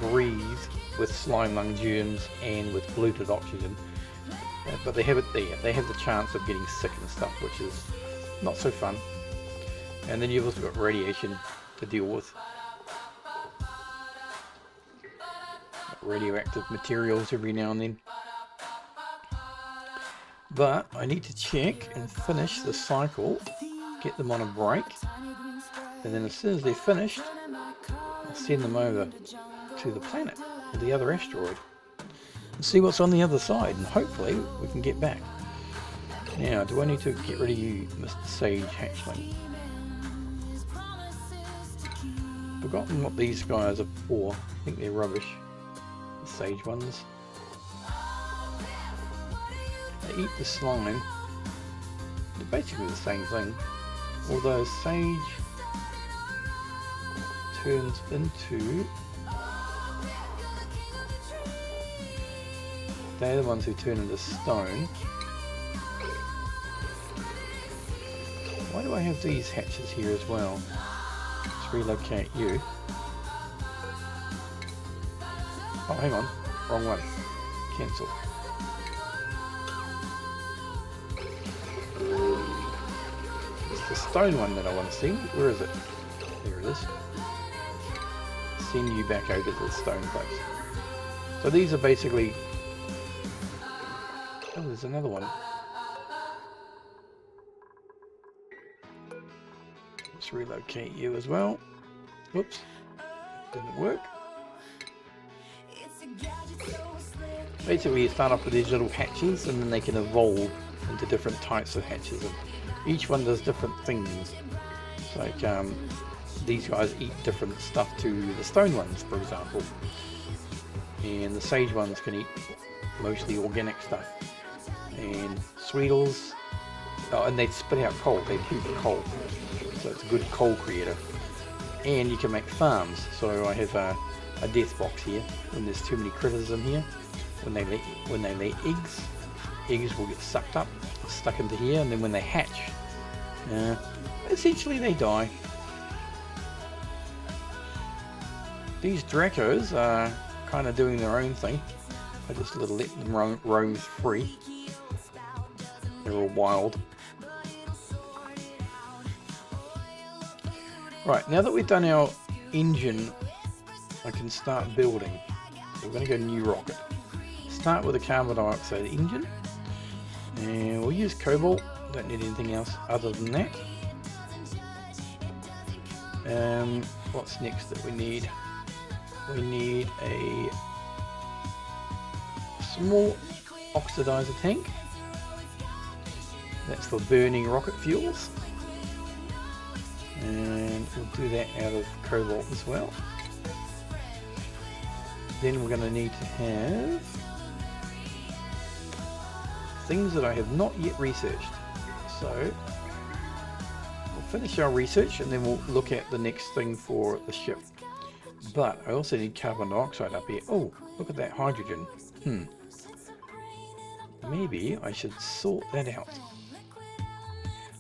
breathe with slime lung germs and with polluted oxygen, but they have it there. They have the chance of getting sick and stuff, which is not so fun. And then you've also got radiation to deal with. Radioactive materials every now and then. But I need to check and finish the cycle, get them on a break, and then as soon as they're finished, I'll send them over to the planet, or the other asteroid, and see what's on the other side, and hopefully we can get back. Now, do I need to get rid of you, Mr. Sage Hatchling? Forgotten what these guys are for. I think they're rubbish. The sage ones. They eat the slime. They're basically the same thing. Although sage turns into... They're the ones who turn into stone. Why do I have these hatches here as well? Let's relocate you. Oh, hang on. Wrong one. Cancel. It's the stone one that I want to see. Where is it? There it is. Send you back over to the stone place. So these are basically... Oh, there's another one. Let's relocate you as well. Whoops. Didn't work. Basically you start off with these little hatches and then they can evolve into different types of hatches. And each one does different things. It's like these guys eat different stuff to the stone ones, for example. And the sage ones can eat mostly organic stuff. And Sweetles, oh, and they spit out coal, they poop coal. So it's a good coal creator. And you can make farms. So I have a death box here. When there's too many critters in here, when they lay eggs will get sucked up, stuck into here, and then when they hatch, essentially they die. These Dracos are kind of doing their own thing. I just let them roam free. They're all wild. Right, now that we've done our engine, I can start building. So we're going to go new rocket. Start with a carbon dioxide engine. And we'll use cobalt. Don't need anything else other than that. What's next that we need? We need a small oxidizer tank. That's for burning rocket fuels. And we'll do that out of cobalt as well. Then we're going to need to have things that I have not yet researched. So we'll finish our research and then we'll look at the next thing for the ship. But I also need carbon dioxide up here. Oh, look at that hydrogen. Maybe I should sort that out.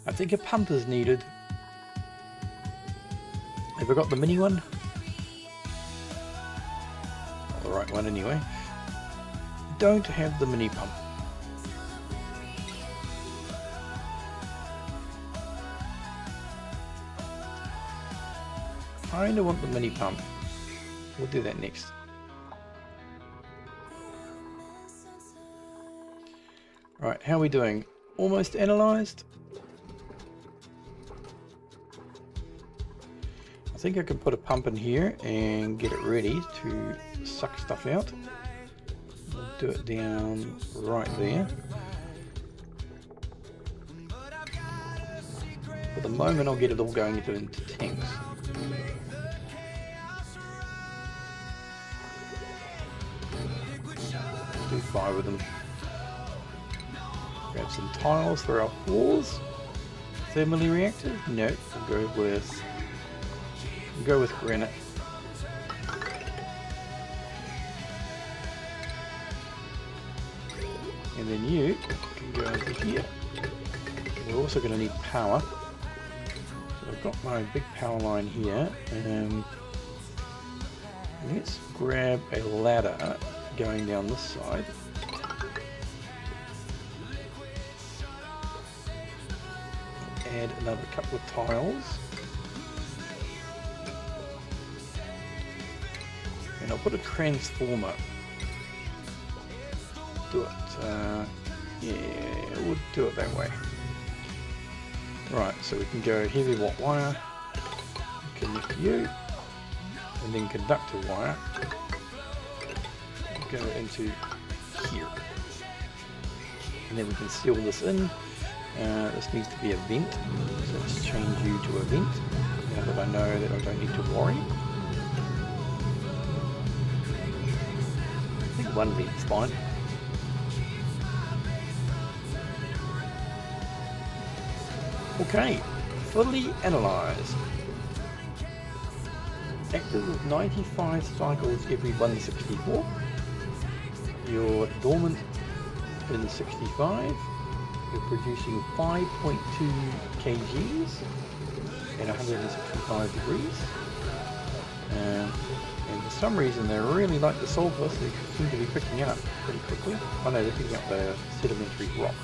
I think a pump is needed. Have I got the mini one? Not the right one anyway. Don't have the mini pump. Kinda want the mini pump. We'll do that next. Right, how are we doing? Almost analysed? I think I can put a pump in here and get it ready to suck stuff out. We'll do it down right there. For the moment I'll get it all going into tanks. Do 5 of them. Grab some tiles for our floors. Thermally reactive? No, we'll go with granite. And then you can go over here. We're also going to need power. So I've got my big power line here. Let's grab a ladder going down this side. Add another couple of tiles. And I'll put a transformer. Do it, yeah, we'll do it that way. Right, so we can go heavy watt wire, connect you, and then conductor wire, go into here. And then we can seal this in. This needs to be a vent, so let's change you to a vent, now that I know that I don't need to worry. one vent's fine. Okay, fully analysed. Active with 95 cycles every 164. You're dormant in 65. You're producing 5.2 kgs at 165 degrees. And for some reason they really like the sulfur, so they seem to be picking up pretty quickly. Oh no, they're picking up the sedimentary rock.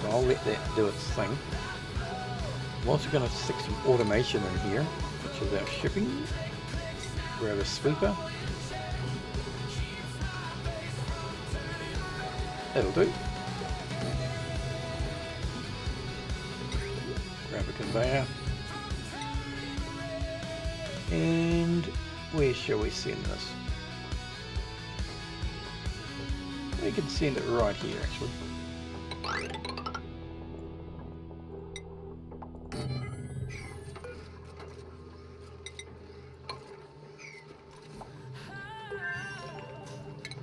So I'll let that do its thing. I'm also going to stick some automation in here, which is our shipping. Grab a sweeper. That'll do. Grab a conveyor. And where shall we send this? We can send it right here actually.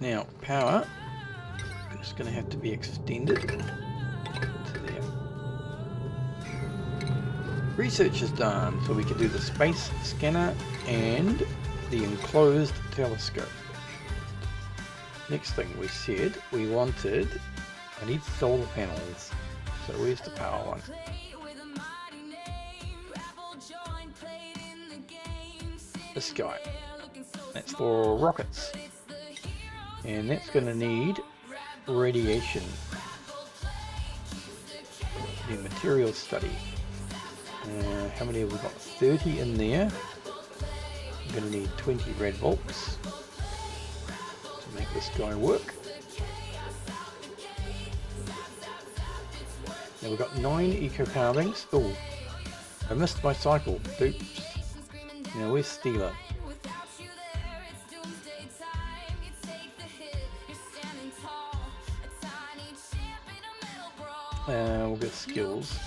Now, power is going to have to be extended to there. Research is done, so we can do the space scanner and the enclosed telescope. Next thing we said we wanted, I need solar panels. So where's the power one? This guy. That's for rockets. And that's going to need radiation. The material study. How many have we got? 30 in there. I'm going to need 20 rad volts to make this guy work. Now we've got 9 eco power banks. Oh, I missed my cycle. Oops. Now where's Steeler? We'll get skills.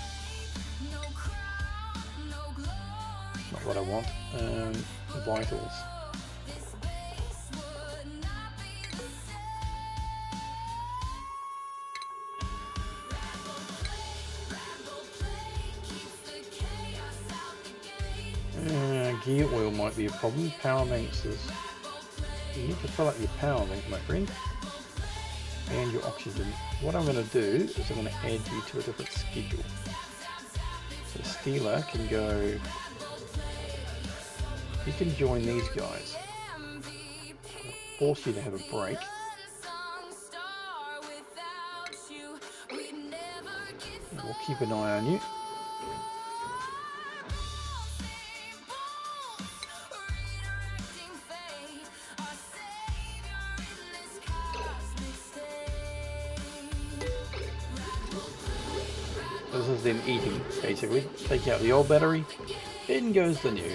Not what I want. Vitals. Gear oil might be a problem. Power banks is... You need to fill up your power bank, my friend. And your oxygen. What I'm going to do is I'm going to add you to a different schedule. So Steeler can go... You can join these guys. Force you to have a break. We'll keep an eye on you. This is them eating, basically. Take out the old battery, in goes the new.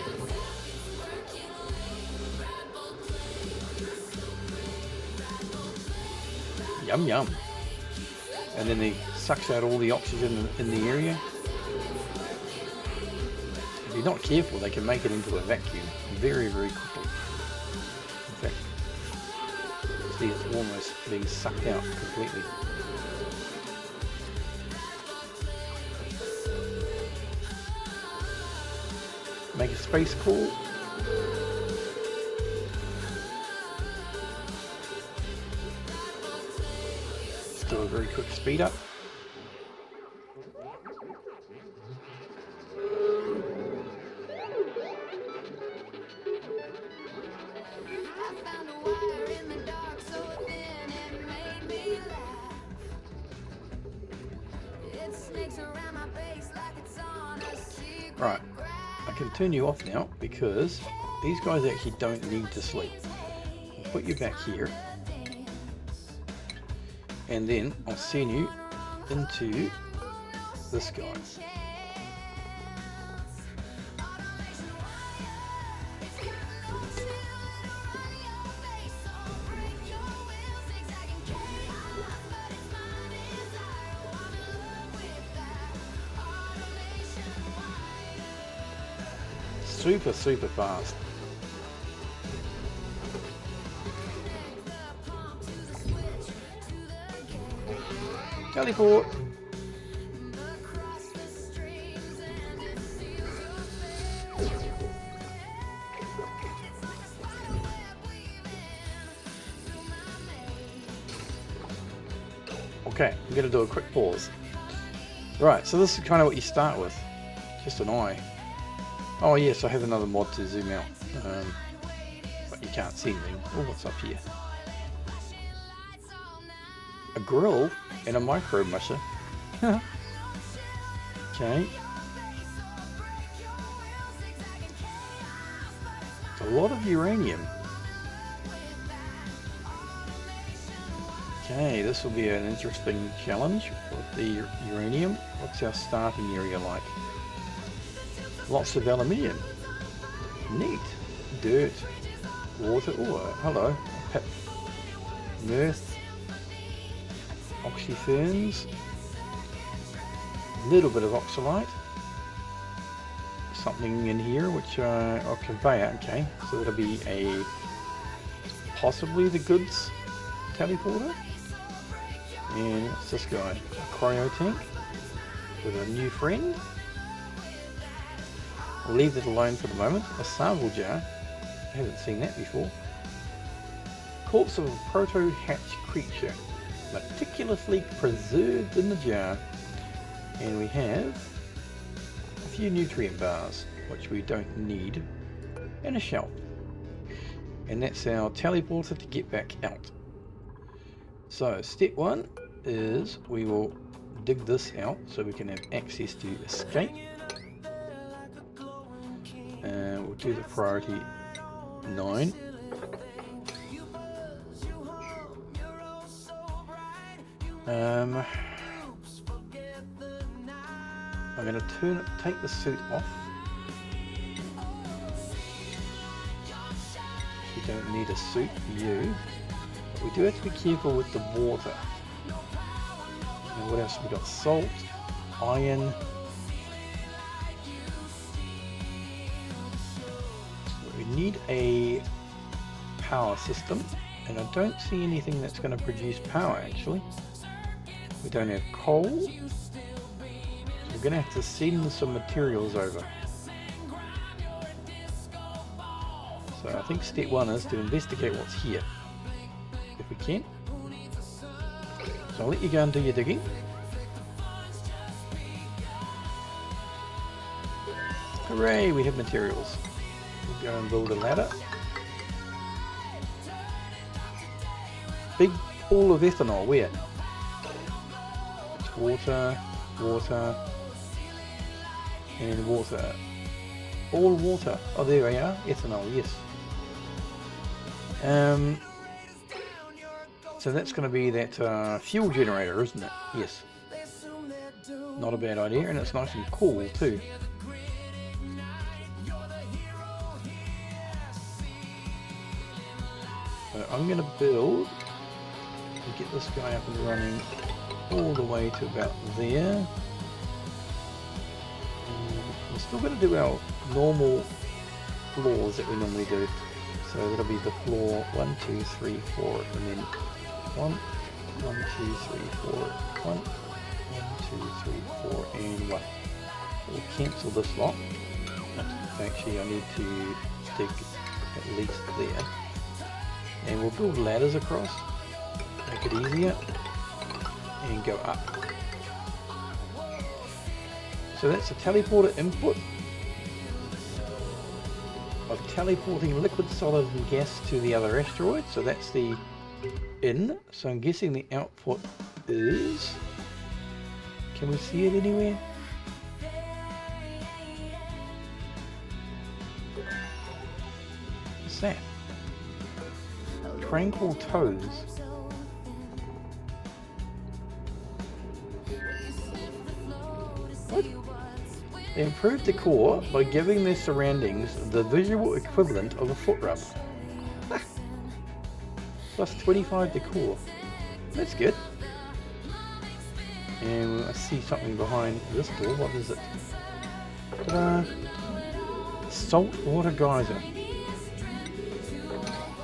Yum yum. And then he sucks out all the oxygen in the area. If you're not careful, they can make it into a vacuum very, very quickly. In fact, see, it's almost being sucked out completely. Make a space call. Let's do a very quick speed up. Right, I can turn you off now because these guys actually don't need to sleep. I'll put you back here and then I'll send you into this guy. Super fast. Teleport. Okay, I'm going to do a quick pause. Right, so this is kind of what you start with. Just an eye. Oh yes, I have another mod to zoom out. But you can't see anything. Oh, what's up here? A grill and a micro musher. Okay. It's a lot of uranium. Okay, this will be an interesting challenge with the uranium. What's our starting area like? Lots of aluminium. Neat. Dirt. Water. Oh, hello. Pip. Mirth. Oxyferns. A little bit of oxalite. Something in here which I'll conveyor. Okay, so that'll be a possibly the goods teleporter. And what's this guy? A cryo tank with a new friend. I'll leave that alone for the moment. A sample jar. I haven't seen that before. Corpse of a proto-hatch creature. Meticulously preserved in the jar. And we have a few nutrient bars, which we don't need. And a shelf. And that's our teleporter to get back out. So step one is we will dig this out so we can have access to escape. We'll do the priority 9. I'm going to take the suit off. You don't need a suit for you. But we do have to be careful with the water. And what else have we got? Salt, iron. We need a power system, and I don't see anything that's going to produce power actually. We don't have coal, so we're going to have to send some materials over. So I think step one is to investigate what's here, if we can. So I'll let you go and do your digging. Hooray, we have materials. We'll go and build a ladder. Big pool of ethanol, where? It's water, water, and water. All water. Oh, there we are. Ethanol, yes. So that's going to be that fuel generator, isn't it? Yes. Not a bad idea, and it's nice and cool too. So I'm going to build and get this guy up and running all the way to about there. We're still going to do our normal floors that we normally do. So that'll be the floor 1, 2, 3, 4, and then 1, 1, 2, 3, 4, 1, 1, 2, 3, 4, and 1. We'll cancel this lot. Actually, I need to dig at least there. And we'll build ladders across, make it easier, and go up. So that's a teleporter input of teleporting liquid, solid, and gas to the other asteroid. So that's the in. So I'm guessing the output is... Can we see it anywhere? What's that? Tranquil toes. What? They improved the core by giving their surroundings the visual equivalent of a foot rub. Plus 25 to core. That's good. And I see something behind this door. What is it? Ta-da! Saltwater geyser.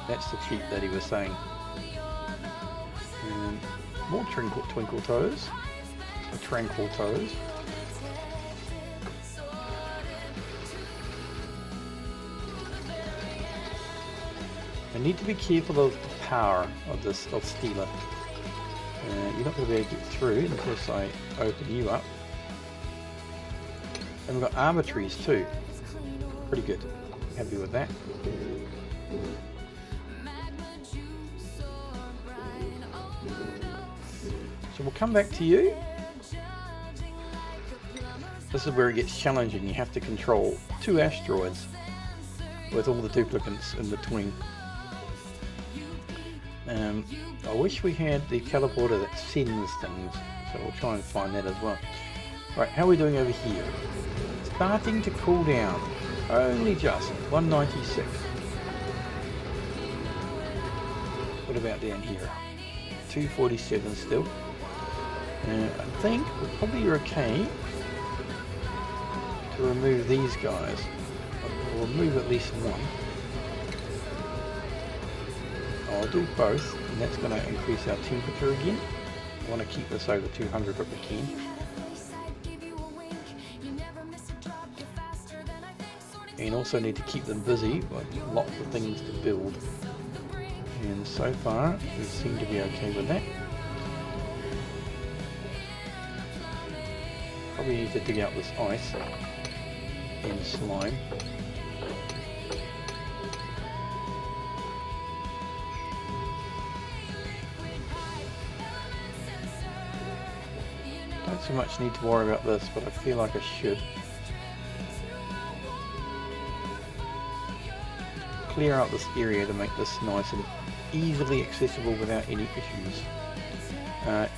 That's the cheat that he was saying. And more twinkle toes, or tranquil toes. I need to be careful of the power of this Stealer. You're not going to be able to get through unless I open you up. And we've got arbitraries too. Pretty good. Happy with that. So we'll come back to you. This is where it gets challenging. You have to control 2 asteroids with all the duplicates in between. I wish we had the teleporter that sends things, so we'll try and find that as well. Right, how are we doing over here? Starting to cool down. Only just 196. What about down here? 247 still. I think we're probably okay to remove these guys. We'll remove at least one. I'll do both, and that's going to increase our temperature again. I want to keep this over 200 if we can. And also need to keep them busy with lots of things to build. And so far, we seem to be okay with that. Probably need to dig out this ice and slime. Don't so much need to worry about this, but I feel like I should. Clear out this area to make this nice and easily accessible without any issues.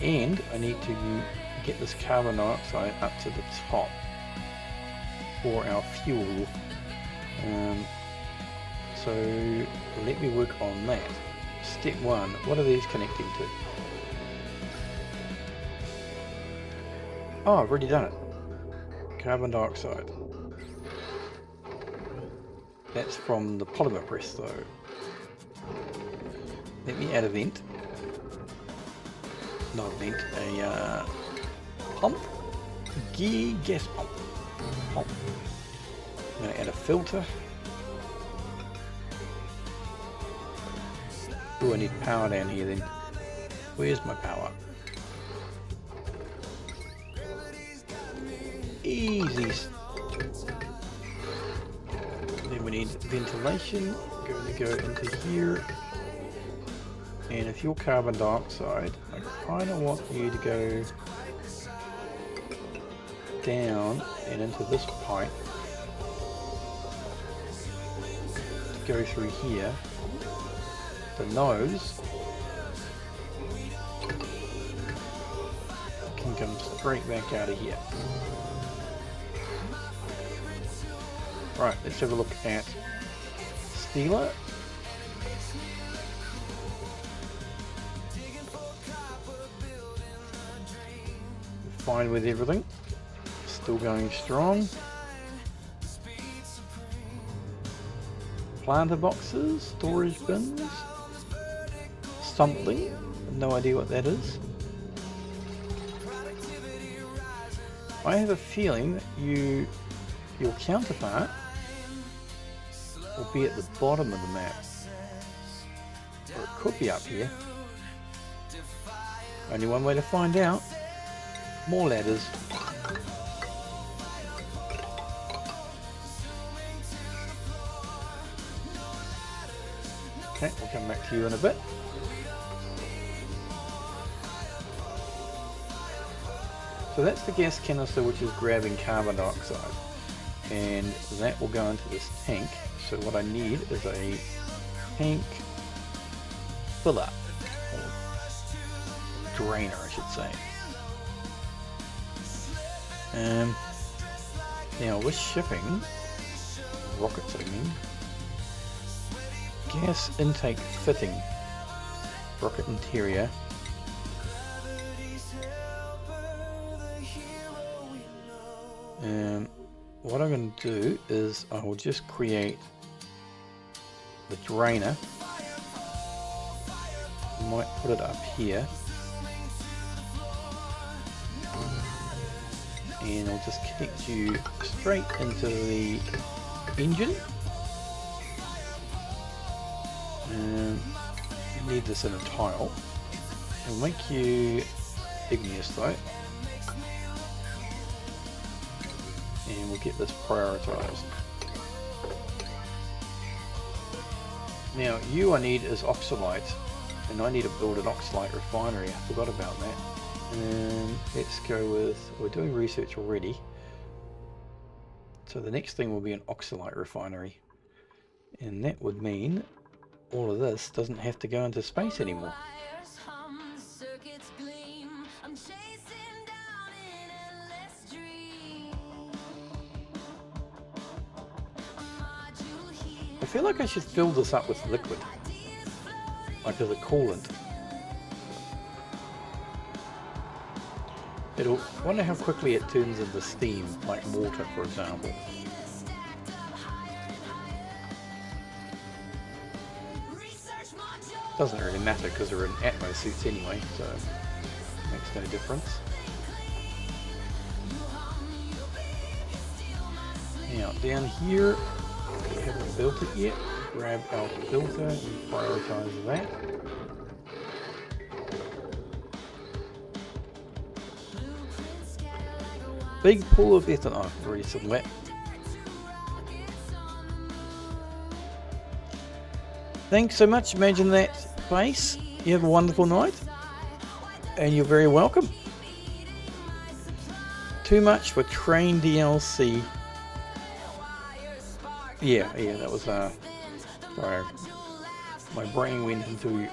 And I need to get this carbon dioxide up to the top for our fuel. So let me work on that. Step 1, what are these connecting to? Oh, I've already done it. Carbon dioxide. That's from the polymer press though. Let me add a vent. Not a vent, a pump. Gas pump. I'm going to add a filter. Oh, I need power down here then. Where's my power? Easy. Then we need ventilation. Going to go into here. And if you're carbon dioxide, I kind of want you to go down and into this pipe. Go through here. The nose can come straight back out of here. Right, let's have a look at Stealer. Fine with everything. Still going strong. Planter boxes, storage bins. Something. No idea what that is. I have a feeling that your counterpart will be at the bottom of the map. Or it could be up here. Only one way to find out. More ladders. Okay, we'll come back to you in a bit. So that's the gas canister which is grabbing carbon dioxide, and that will go into this tank. So what I need is a tank filler, or drainer I should say. Now with shipping, rockets I mean, gas intake fitting, rocket interior. What I'm going to do is I will just create the drainer. I might put it up here. and I'll just connect you straight into the engine. And you need this in a tile. It'll make you igneous though. And we'll get this prioritized. Now, you I need is oxalite, and I need to build an oxalite refinery. I forgot about that. And let's go with, we're doing research already. So the next thing will be an oxalite refinery. And that would mean all of this doesn't have to go into space anymore. Wires hum, circuits gleam. I'm chasing down an endless dream. A module here, I feel like I should fill this up with liquid, ideas flow. like as a coolant. It'll wonder how quickly it turns into steam, like water, for example. Stacked up higher and higher. Research module. Doesn't really matter because they're in Atmo suits anyway, so makes no difference. Now down here, we haven't built it yet. Grab our filter and prioritize that. Big pool of ethanol. I've already said that. Thanks so much. Imagine that face. You have a wonderful night, and you're very welcome. Too much for Train DLC. Yeah, that was sorry. My brain went into a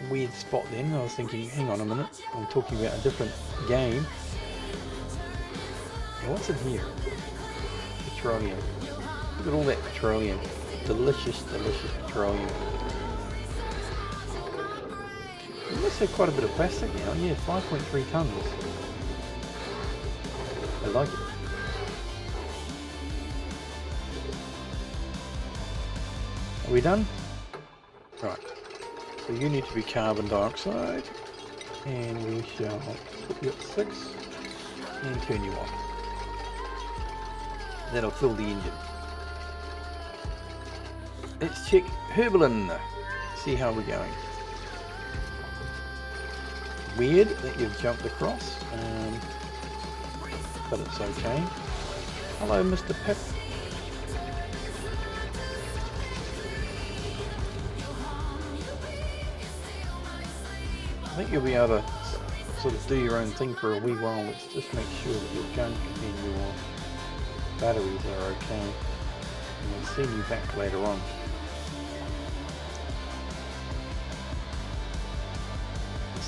weird spot then. I was thinking, hang on a minute, I'm talking about a different game. Now, what's in here? Petroleum. Look at all that petroleum. Delicious, delicious petroleum. It must have quite a bit of plastic now. Yeah, 5.3 tons. I like it. Are we done? Right. So you need to be carbon dioxide. And we shall put you at 6 and turn you on. That'll fill the engine. Let's check Herbalin. See how we're going. Weird that you've jumped across, but it's okay. Hello, Mr. Pip. I think you'll be able to sort of do your own thing for a wee while. Let's just make sure that your junk and your batteries are okay. And we'll see you back later on.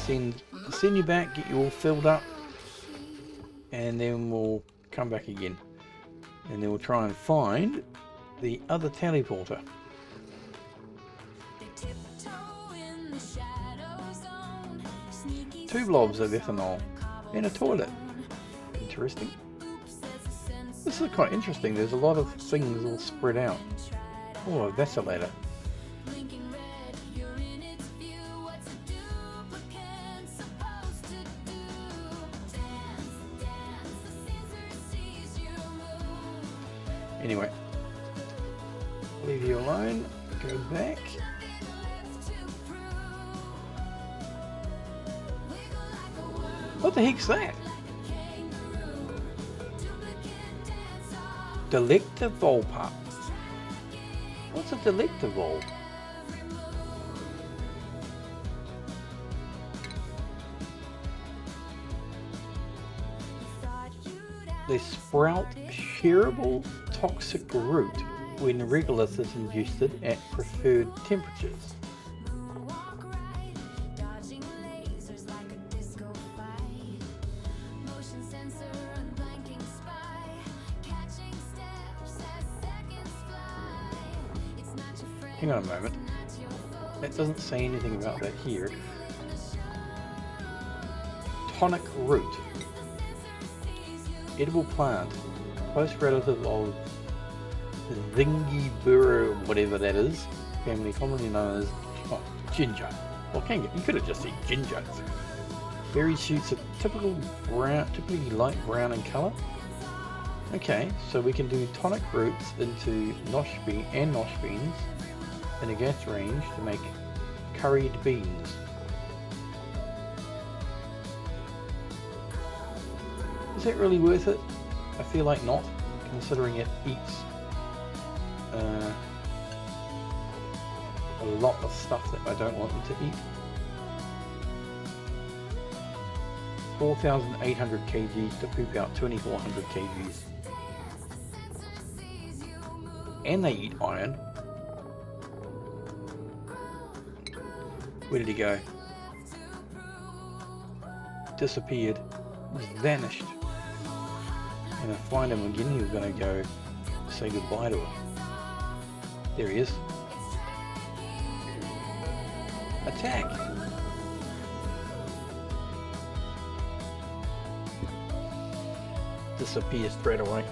Send you back, get you all filled up, and then we'll come back again. And then we'll try and find the other teleporter. They tiptoe in the shadow zone. Sneaky 2 blobs of ethanol and a toilet. Interesting. This is quite interesting. There's a lot of things all spread out. Oh, a vacillator. blinking red. You're in its view. What's a duplicate supposed to do? Dance, dance. The sensor sees you move. Anyway, leave you alone. Go back. What the heck's that? Delectavol pump. What's a delectavol? They sprout shareable toxic root when regolith is induced at preferred temperatures. Hang on a moment. That doesn't say anything about that here. Tonic root. Edible plant. Close relative of Zingibera, whatever that is. Family commonly known as ginger. Well, you could have just said ginger. Berry shoots are typically light brown in colour. Okay, so we can do tonic roots into nosh beans in a gas range to make curried beans. Is that really worth it? I feel like not, considering it eats a lot of stuff that I don't want them to eat. 4,800 kgs to poop out 2,400 kgs. And they eat iron. Where did he go? Disappeared. Just vanished. And I find him again, he was going to go say goodbye to her. There he is. Attack! Disappear straight away.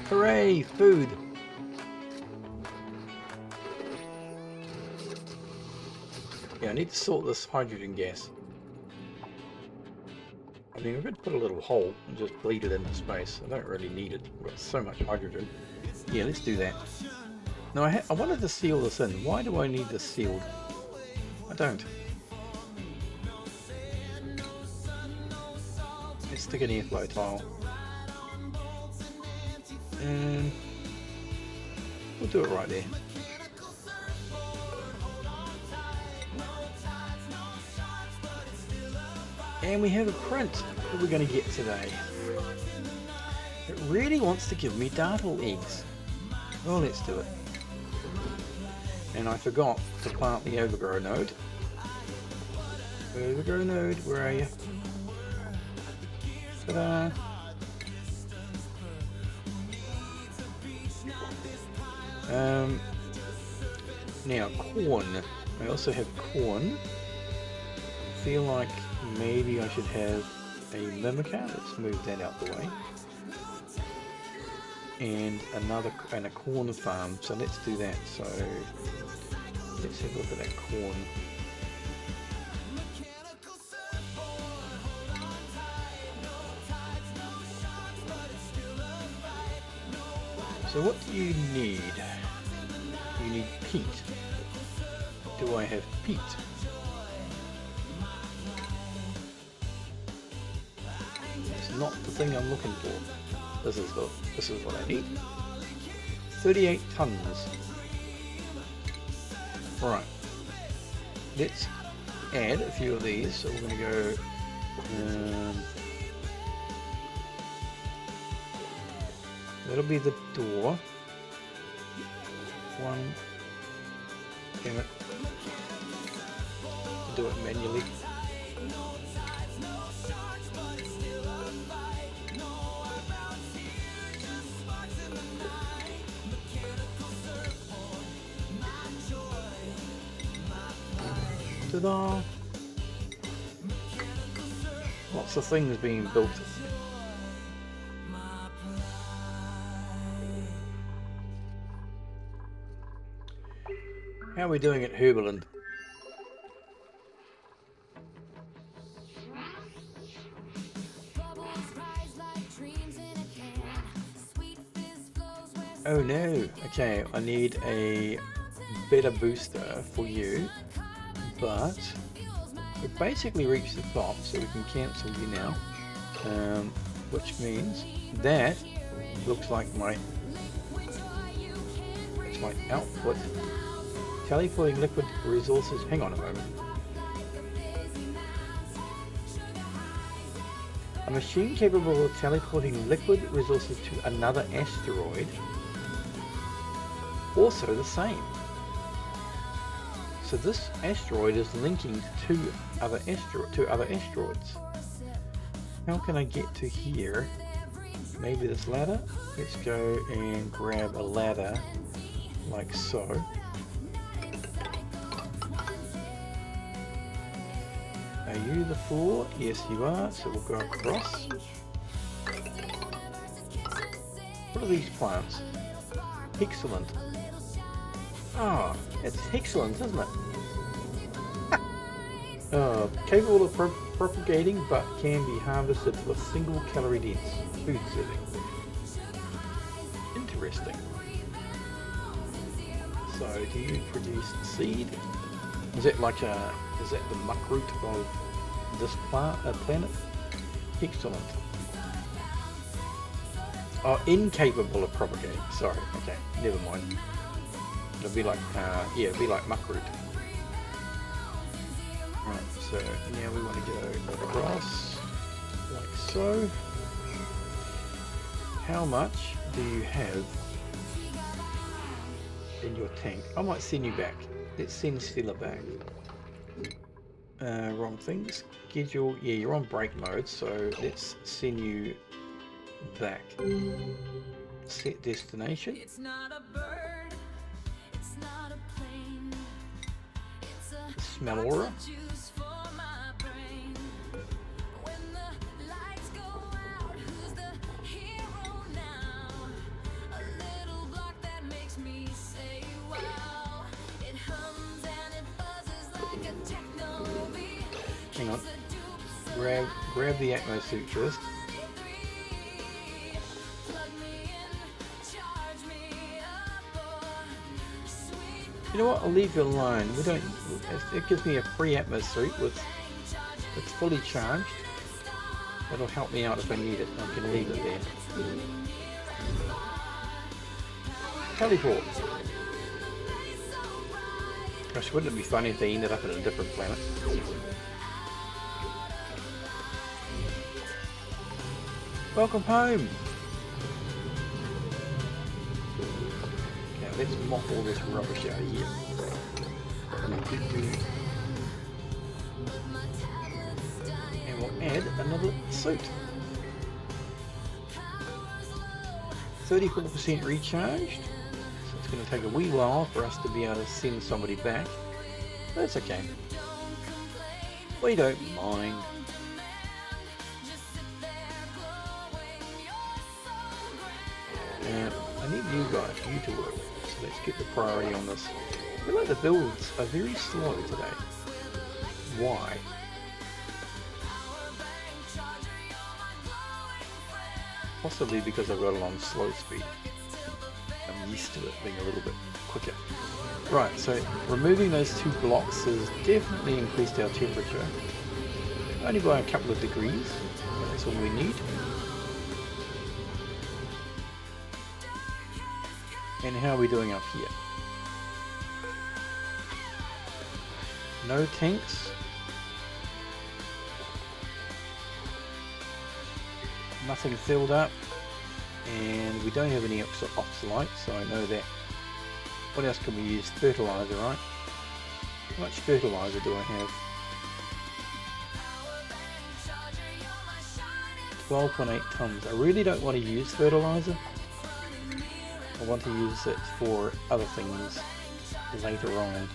Hooray! Food! Yeah, I need to sort this hydrogen gas. I mean, I could put a little hole and just bleed it into space. I don't really need it. I've got so much hydrogen. Yeah, let's do that. Now, I wanted to seal this in. Why do I need this sealed? I don't. Let's stick an airflow tile. And we'll do it right there. And we have a print that we're going to get today. It really wants to give me dartle eggs. Well, let's do it. And I forgot to plant the overgrow node. Overgrow node, where are you? Ta-da! Now corn. I also have corn. I feel like maybe I should have a mimica. Let's move that out the way. And a corn farm. So let's do that. So let's have a look at that corn. So what do you need? You need peat. Do I have peat? It's not the thing I'm looking for. This is what I need. 38 tons. Right. Let's add a few of these. So we're going to go. That'll be the door. One. Damn it. Do it manually. Ta-da! Lots of things being built. How are we doing at Herbaland? Oh no, okay, I need a better booster for you, but we've basically reached the top, so we can cancel you now, which means that looks like my output. Teleporting liquid resources. Hang on a moment. A machine capable of teleporting liquid resources to another asteroid. Also the same. So this asteroid is linking to other asteroids. How can I get to here? Maybe this ladder? Let's go and grab a ladder like so. Are you the 4? Yes, you are. So we'll go across. What are these plants? Excellent. Ah, it's excellent, isn't it? Capable of propagating, but can be harvested for single calorie dense food serving. Interesting. So, do you produce seed? Is that like is that the muck root of this planet? Excellent. Oh, incapable of propagating. Sorry. Okay, never mind. It'll be like, yeah, it'll be like muck root. Right, so now we want to go across, like so. How much do you have in your tank? I might send you back. Let's send Stella back. Wrong thing. Schedule. Yeah, you're on break mode, so let's send you back. Set destination. It's not a bird, it's not a plane, it's a Smell aura. juice for my brain. When the lights go out, who's the hero now? A little block that makes me say wow. It hums and it buzzes like a techno beat. Hang on. The dupes Grab the Atmo suit first. plug me in, charge me up, or sweet You know what? I'll leave you alone. We don't. It gives me a free Atmo suit with. It's fully charged. That'll help me out if I need it. I can leave it there. Teleport. Gosh, wouldn't it be funny if they ended up in a different planet? Welcome home. Now let's mop all this rubbish out of here. And we'll add another suit. 34% recharged. So it's going to take a wee while for us to be able to send somebody back. But that's okay. We don't mind. I need you to work. So let's get the priority on this. I feel like the builds are very slow today. Why? Possibly because I've got it on slow speed. I'm used to it being a little bit quicker. Right, so removing those 2 blocks has definitely increased our temperature. Only by a couple of degrees. That's all we need. And how are we doing up here? No tanks. Nothing filled up. And we don't have any oxalite, so I know that. What else can we use? Fertilizer, right? How much fertilizer do I have? 12.8 tons. I really don't want to use fertilizer. I want to use it for other things later on.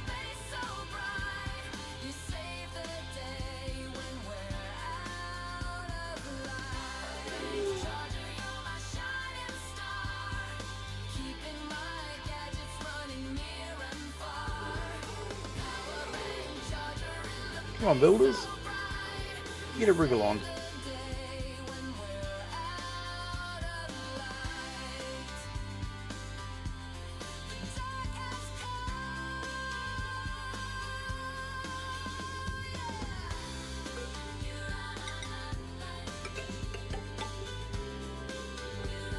Come on, builders. Get a wriggle on.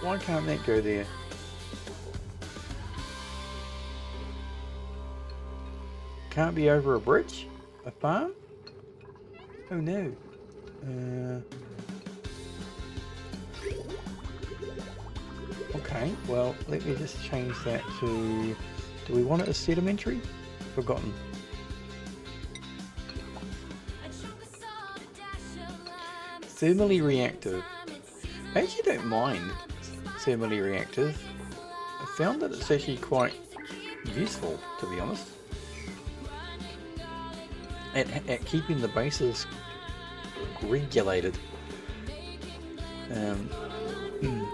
Why can't that go there? Can't be over a bridge? A farm? Oh no. Okay, well, let me just change that to... Do we want it as sedimentary? Forgotten. Thermally reactive. I actually don't mind thermally reactive. I found that it's actually quite useful, to be honest. at keeping the bases regulated.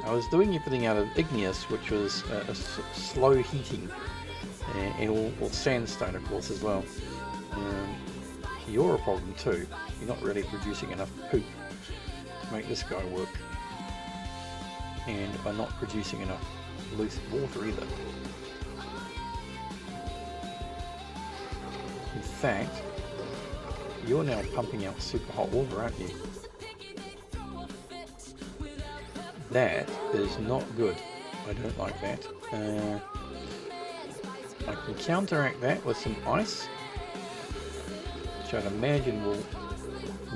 I was doing everything out of igneous, which was slow heating, and all sandstone, of course, as well. You're a problem too. You're not really producing enough poop to make this guy work, and are not producing enough loose water either. In fact, you're now pumping out super hot water, aren't you? That is not good. I don't like that. I can counteract that with some ice, which I'd imagine will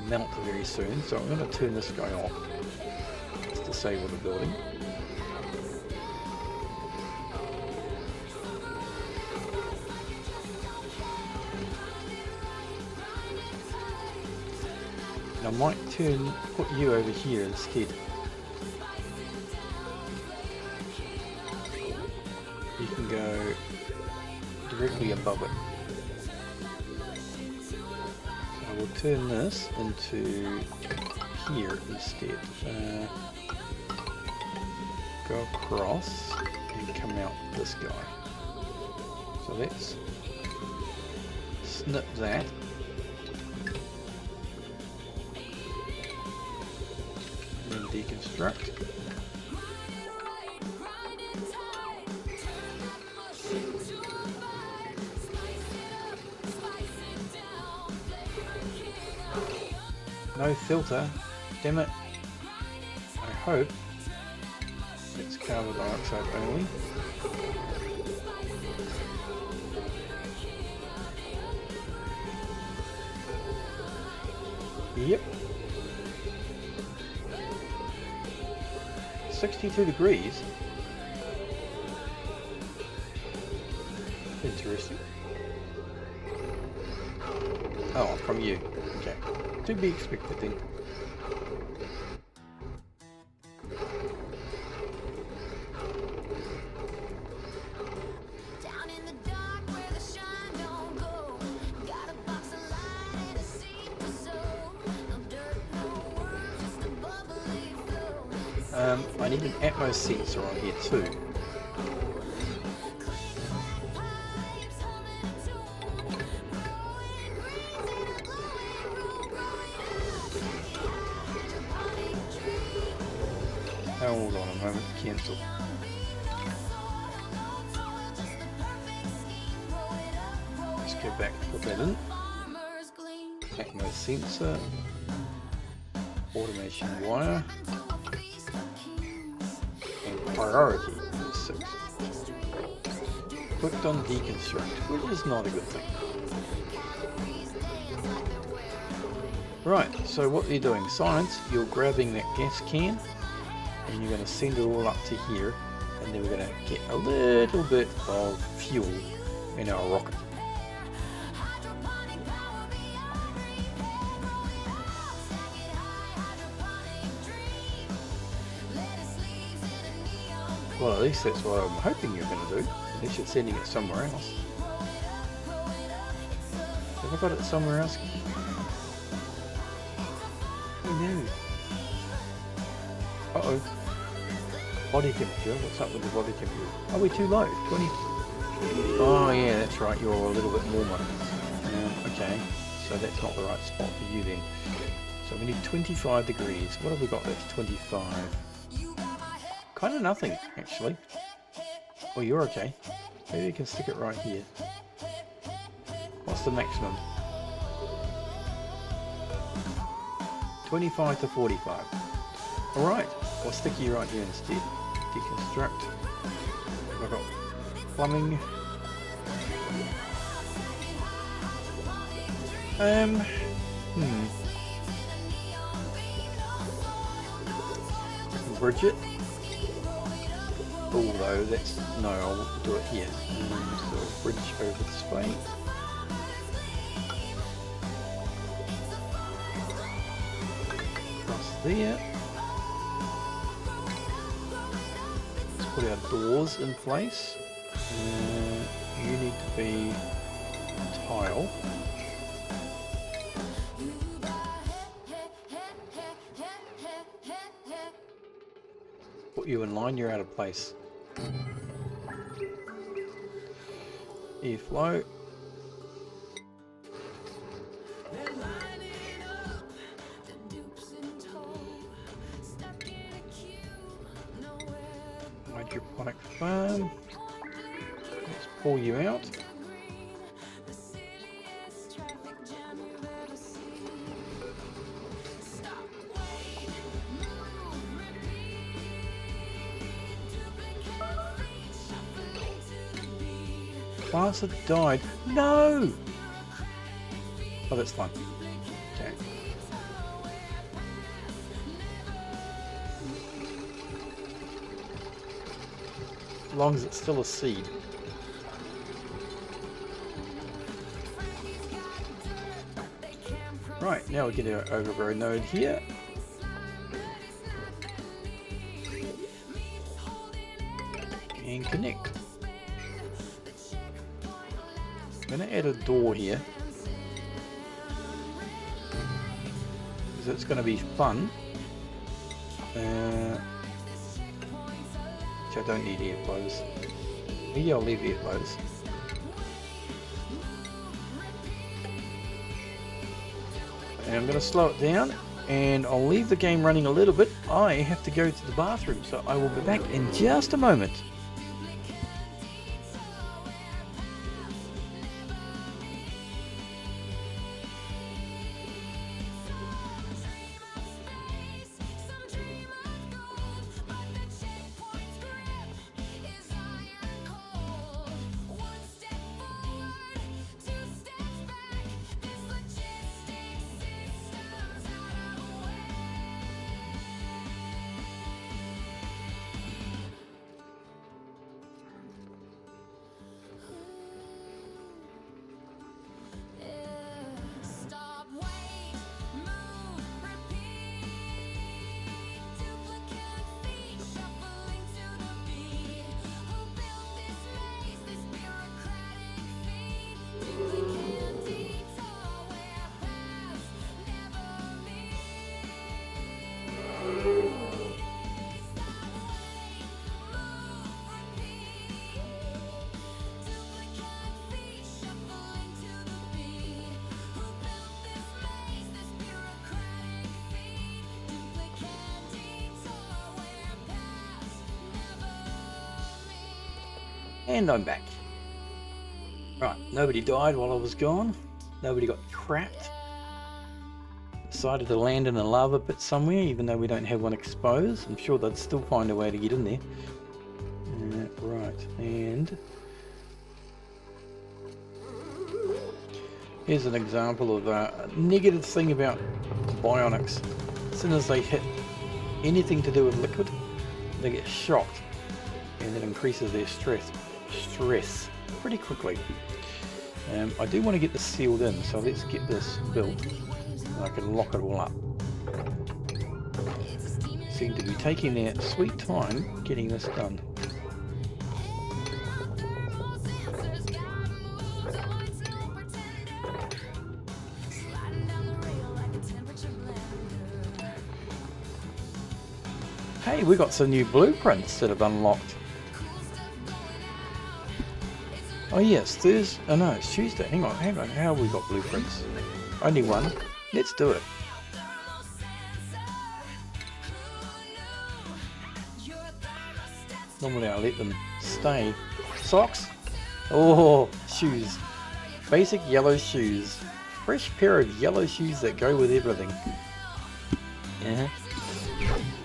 melt very soon. So I'm going to turn this guy off, just to disable the building. And I might put you over here instead. You can go directly above it. So I will turn this into here instead. Go across and come out this guy. So let's snip that. And then deconstruct. No filter, damn it. I hope it's carbon dioxide only. Yep. 62 degrees. Interesting. Oh, from you. Okay. To be expected then. Down in the dark where the shine don't go. Got a box of light and a seed to sow. No dirt, no worms, just a bubbly flow. I need an Atmos sensor on here too. Pipes humming a tune. Growing greens in a glowing room. Growing up, hydroponic tree. Hold on a moment, cancel. Let's go back, put that in. Farmer's gleam. Atmos sensor, automation wire, and priority is 6. Clicked on deconstruct, which is not a good thing. Right, so what you're doing, science, you're grabbing that gas can and you're going to send it all up to here, and then we're going to get a little bit of fuel in our rocket. Well, at least that's what I'm hoping you're going to do, unless you're sending it somewhere else. Have I got it somewhere else? Oh no. Uh-oh. Body temperature, what's up with the body temperature? Are we too low? 20? Oh yeah, that's right, you're a little bit warmer. Okay, so that's not the right spot for you then. So we need 25 degrees. What have we got that's 25? Kind of nothing, actually. Oh, you're okay. Maybe you can stick it right here. What's the maximum? 25 to 45. Alright, I'll stick you right here instead. Deconstruct. I've got plumbing. Bridge it. Although that's, no, I'll do it here. So I'll bridge over this way. Across there. Let's put our doors in place. You need to be tile. Put you in line, you're out of place. Airflow. Hydroponic farm. Let's pull you out. Plants have died. No! Oh, that's fun. Okay. As long as it's still a seed. Right, now we get our overgrow node here. And connect. I'm going to add a door here. Because it's going to be fun. Which I don't need airflows. Maybe I'll leave airflows. And I'm going to slow it down. And I'll leave the game running a little bit. I have to go to the bathroom. So I will be back in just a moment. And I'm back. Right, nobody died while I was gone. Nobody got trapped. Decided to land in a lava pit somewhere, even though we don't have one exposed. I'm sure they'd still find a way to get in there. Right, and here's an example of a negative thing about bionics. As soon as they hit anything to do with liquid, they get shocked, and it increases their stress pretty quickly. I do want to get this sealed in, so let's get this built and I can lock it all up. Seem to be taking their sweet time getting this done. Hey, we got some new blueprints that have unlocked. Oh yes, Thursday. Oh no, it's Tuesday. Hang on. How have we got blueprints? Only one. Let's do it. Normally I let them stay. Socks? Oh, shoes. Basic yellow shoes. Fresh pair of yellow shoes that go with everything.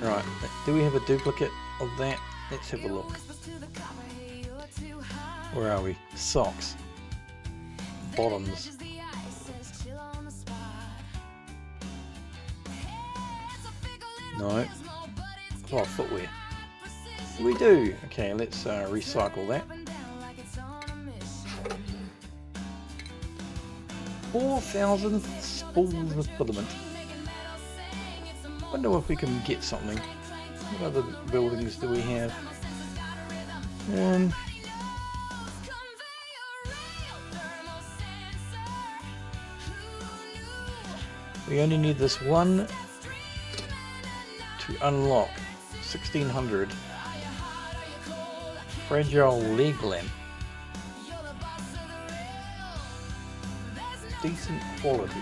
Right, do we have a duplicate of that? Let's have a look. Where are we? Socks. Bottoms. No. Oh, footwear. We do. Okay, let's recycle that. 4,000 spools of filament. Wonder if we can get something. What other buildings do we have? We only need this one to unlock. 1600. Fragile leg lamp. Decent quality.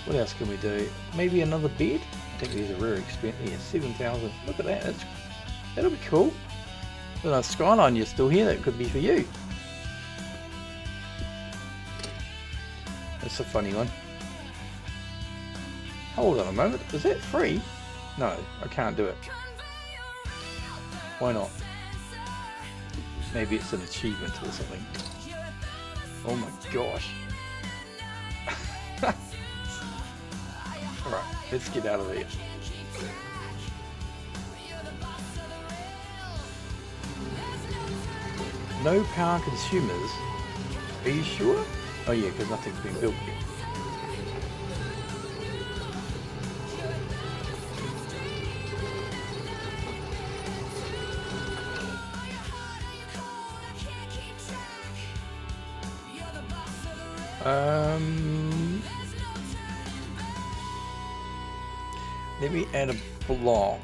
What else can we do? Maybe another bed? I think these are very expensive. Yeah, 7,000. Look at that. That'll be cool. There's a Skyline, you're still here. That could be for you. That's a funny one. Hold on a moment. Is that free? No, I can't do it. Why not? Maybe it's an achievement or something. Oh my gosh. Alright, let's get out of there. No power consumers. Are you sure? Oh yeah, because nothing's been built yet. Let me add a block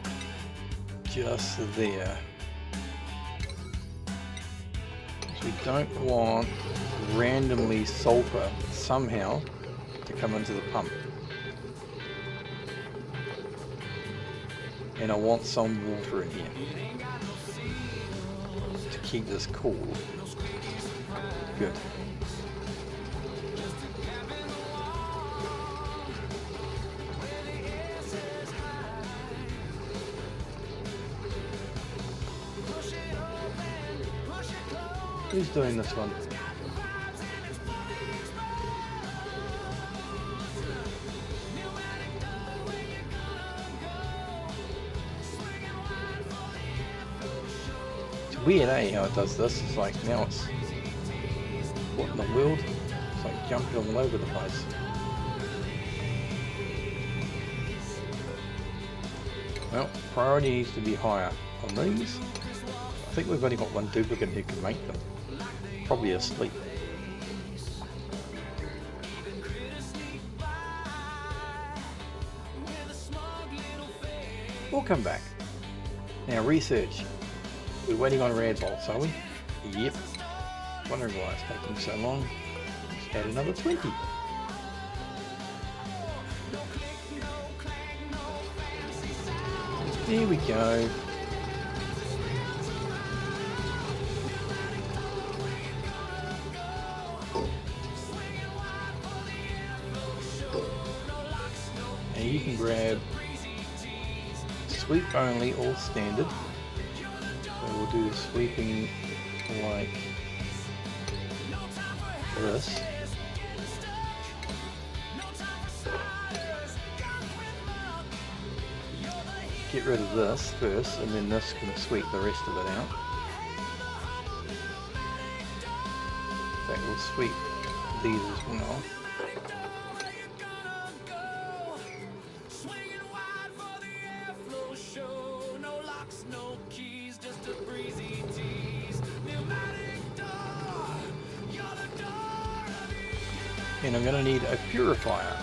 just there. We don't want randomly sulfur somehow to come into the pump. And I want some water in here to keep this cool. Good. Who's doing this one? It's weird, eh, how it does this. It's like, now it's... what in the world? It's like jumping all over the place. Well, priority needs to be higher on these. I think we've only got one duplicate who can make them. Probably asleep. We'll come back. Now research. We're waiting on rad bolts, are we? Yep. Wondering why it's taking so long. Let's add another 20. There we go. And you can grab sweep only, all standard. So we'll do the sweeping like this. Get rid of this first, and then this can sweep the rest of it out. That will sweep these as well. And I'm going to need a purifier.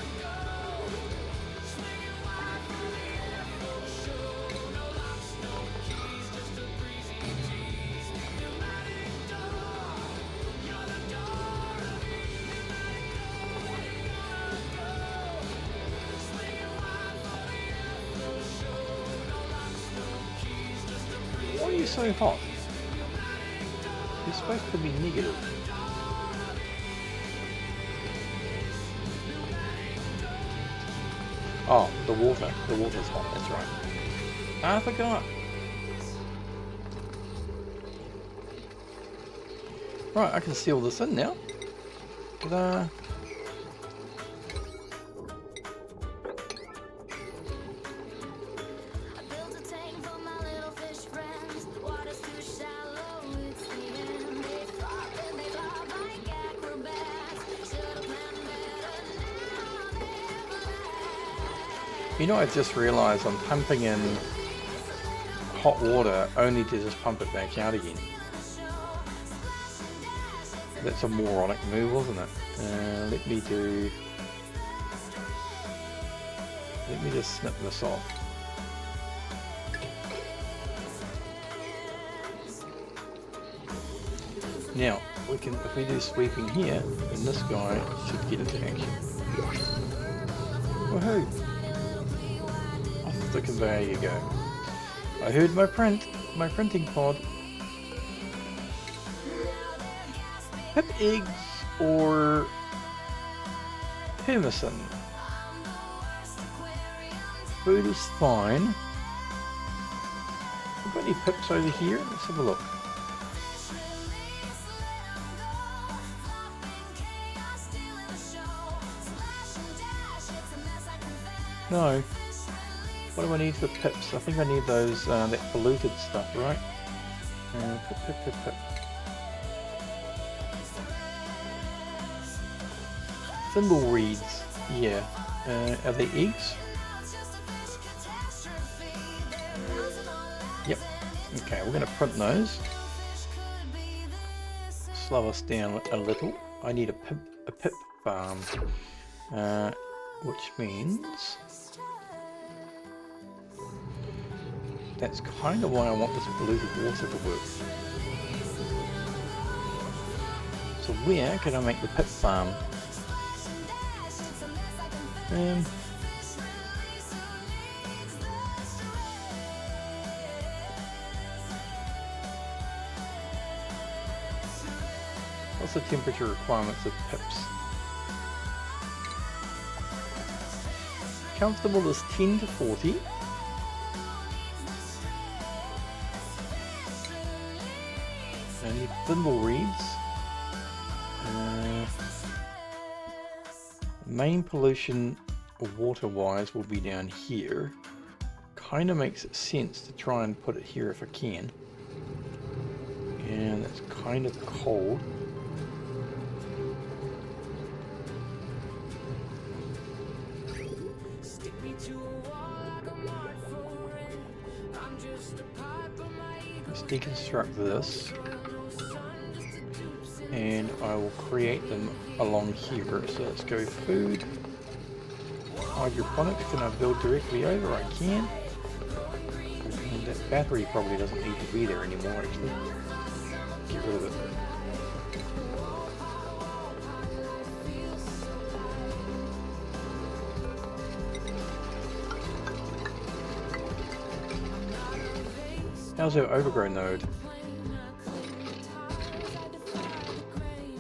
Why are you so hot? You're supposed to be negative. Oh, the water's hot, that's right. I forgot. Right, I can seal this in now. Ta-da. You know, I just realised I'm pumping in hot water only to just pump it back out again. That's a moronic move, wasn't it? Let me do Let me just snip this off. Now, if we do sweeping here, then this guy should get into action. Woohoo! Off the conveyor you go. I heard my printing pod. Pip eggs or permison? Food is fine. We've got any pips over here? Let's have a look. No. What do I need for pips? I think I need those, that polluted stuff, right? Pip. Thimble reeds. Yeah. Are they eggs? Yep. Okay, we're going to print those. Slow us down a little. I need a pip farm. Which means that's kind of why I want this polluted water to work. So where can I make the pip farm? What's the temperature requirements of pips? Comfortable is 10 to 40. I need thimble reeds. Main pollution water-wise will be down here. Kind of makes sense to try and put it here if I can. And it's kind of cold. Let's deconstruct this, and I will create them along here. So let's go food, hydroponics. Can I build directly over? I can. And that battery probably doesn't need to be there anymore, actually. Get rid of it. How's our overgrow node?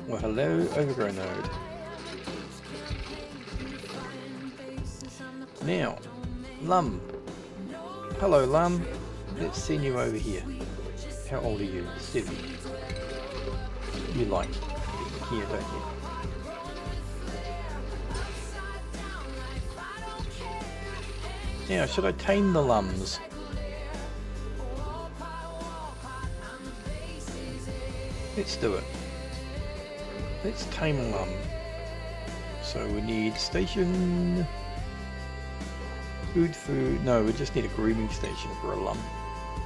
Well, hello, overgrow node. Now, Lum. Hello, Lum. Let's send you over here. How old are you? 7. You like here, don't you? Now, should I tame the Lums? Let's do it. Let's tame a Lum. So we need station, good food. No, we just need a grooming station for a Lum.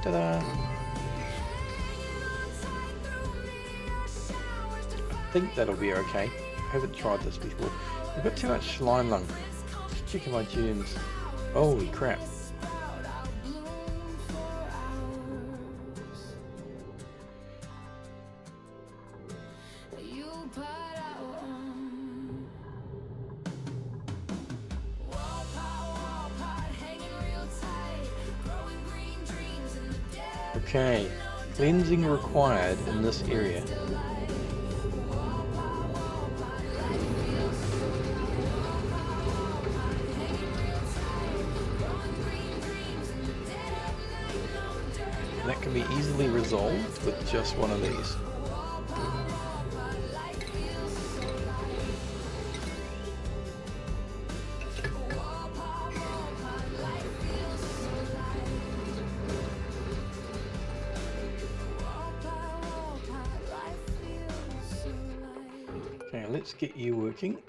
Ta-da! I think that'll be okay. I haven't tried this before. We've got too much slime lung. Just checking my germs. Holy crap. Okay, cleansing required in this area. That can be easily resolved with just one of these. Okay, let's get you working.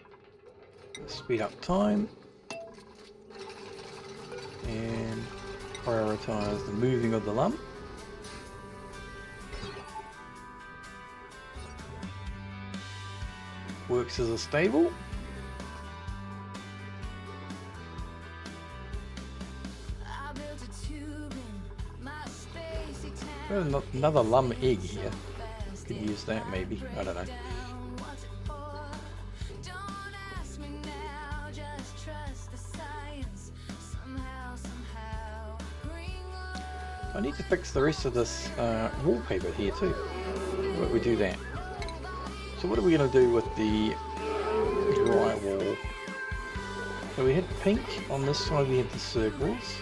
Speed up time. And prioritize the moving of the lump. Works as a stable. Got another lum egg here. Could use that maybe. I don't know. Don't ask me now, just trust the science. Somehow, bring I need to fix the rest of this wallpaper here too. How about we do that? So what are we going to do with the drywall? So we had pink on this side, we had the circles.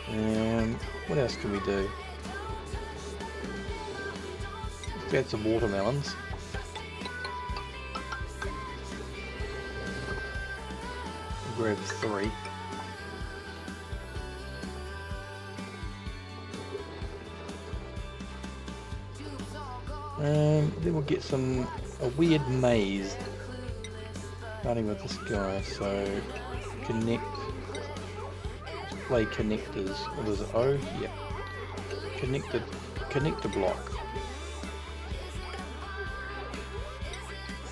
And what else can we do? Let's add some watermelons. Grab 3. Then we'll get a weird maze starting with this guy. So connect, let's play connectors. What is it? O? Yeah. Connector block.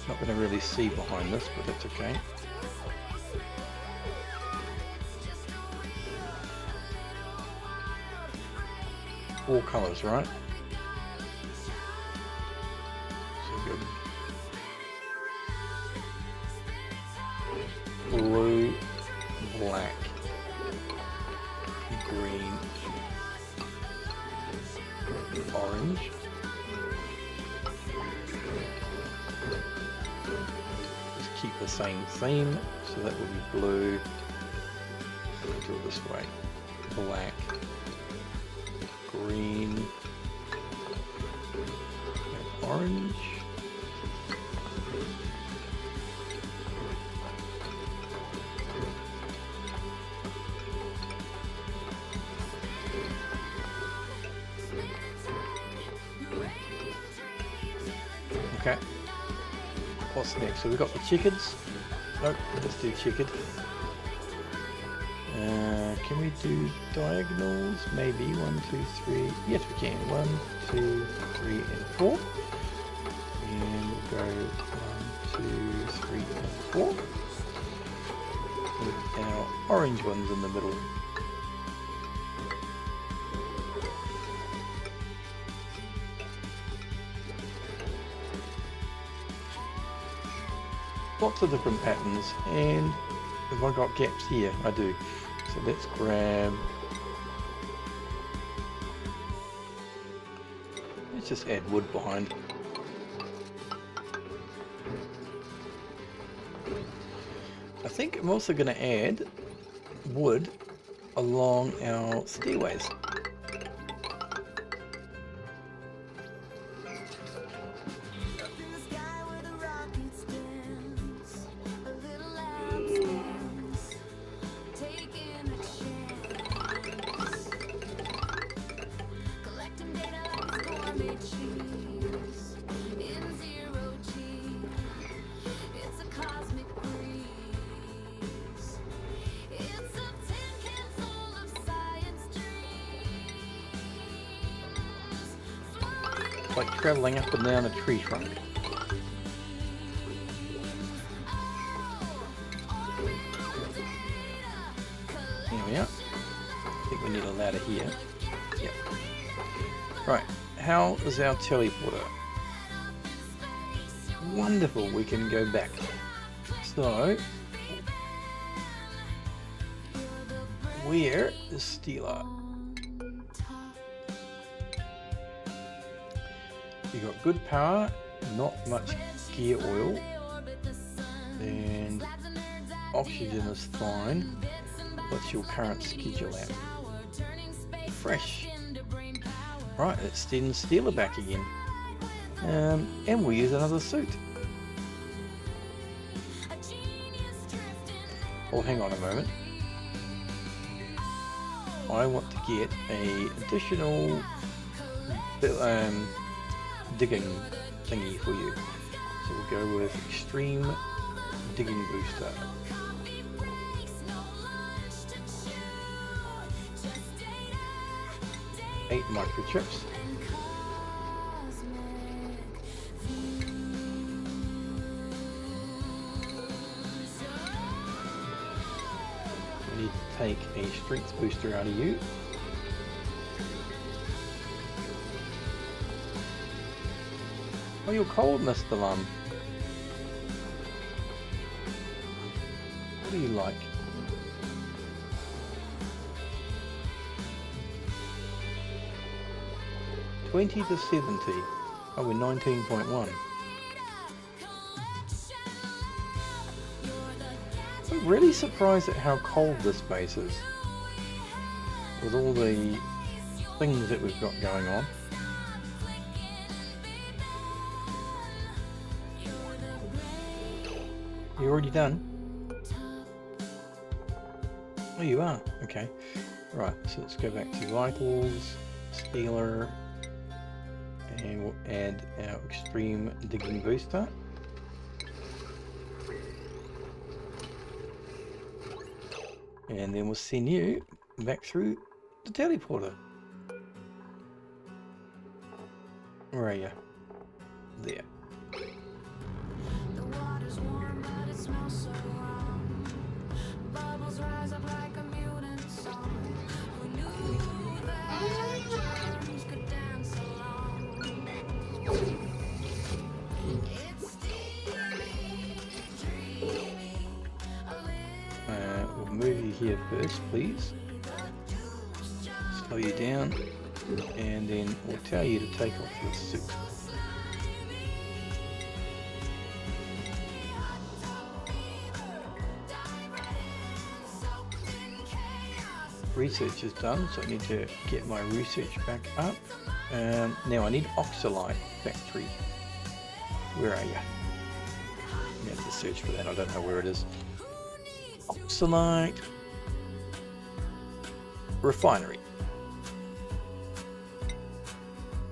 Not going to really see behind this, but that's okay. Four colours, right? So good. Blue, black, green, orange. Just keep the same theme, so that will be blue. Do it this way. Black, green, and orange. Okay. What's next? So we've got the chickens. Nope, let's do checkered. Can we do diagonals? Maybe 1, 2, 3. Yes, we can. 1, 2, 3, and 4. And we'll go 1, 2, 3, and 4. With our orange ones in the middle. Lots of different patterns, and have I got gaps here? I do. So let's grab, let's just add wood behind. I think I'm also going to add wood along our stairways. Like travelling up and down a tree trunk. There we are. I think we need a ladder here. Yep. Right, how is our teleporter? Wonderful, we can go back. So, where is Steela? You got good power, not much gear oil, and oxygen is fine. What's your current schedule at? Fresh. Right, let's send Steela back again. And we'll use another suit. Oh, hang on a moment. I want to get a additional digging thingy for you. So we'll go with extreme digging booster. 8 microchips. We need to take a strength booster out of you. you're cold, Mr. Lum. What do you like? $20 to 70. Oh, we're 19.1. I'm really surprised at how cold this base is, with all the things that we've got going on. You already done? Oh, you are? Okay. Right, so let's go back to Vitals, Stealer, and we'll add our Extreme Digging Booster. And then we'll send you back through the teleporter. Where are you? There. The water's warm, but it smells so wrong. Bubbles rise up like a mutant song. Who knew that germs could dance along? It's steamy, dreamy. We'll move you here first, please. Slow you down, and then we'll tell you to take off your suit. Research is done, so I need to get my research back up. Now I need Oxalite Factory. Where are you? I have to search for that, I don't know where it is. Oxalite Refinery.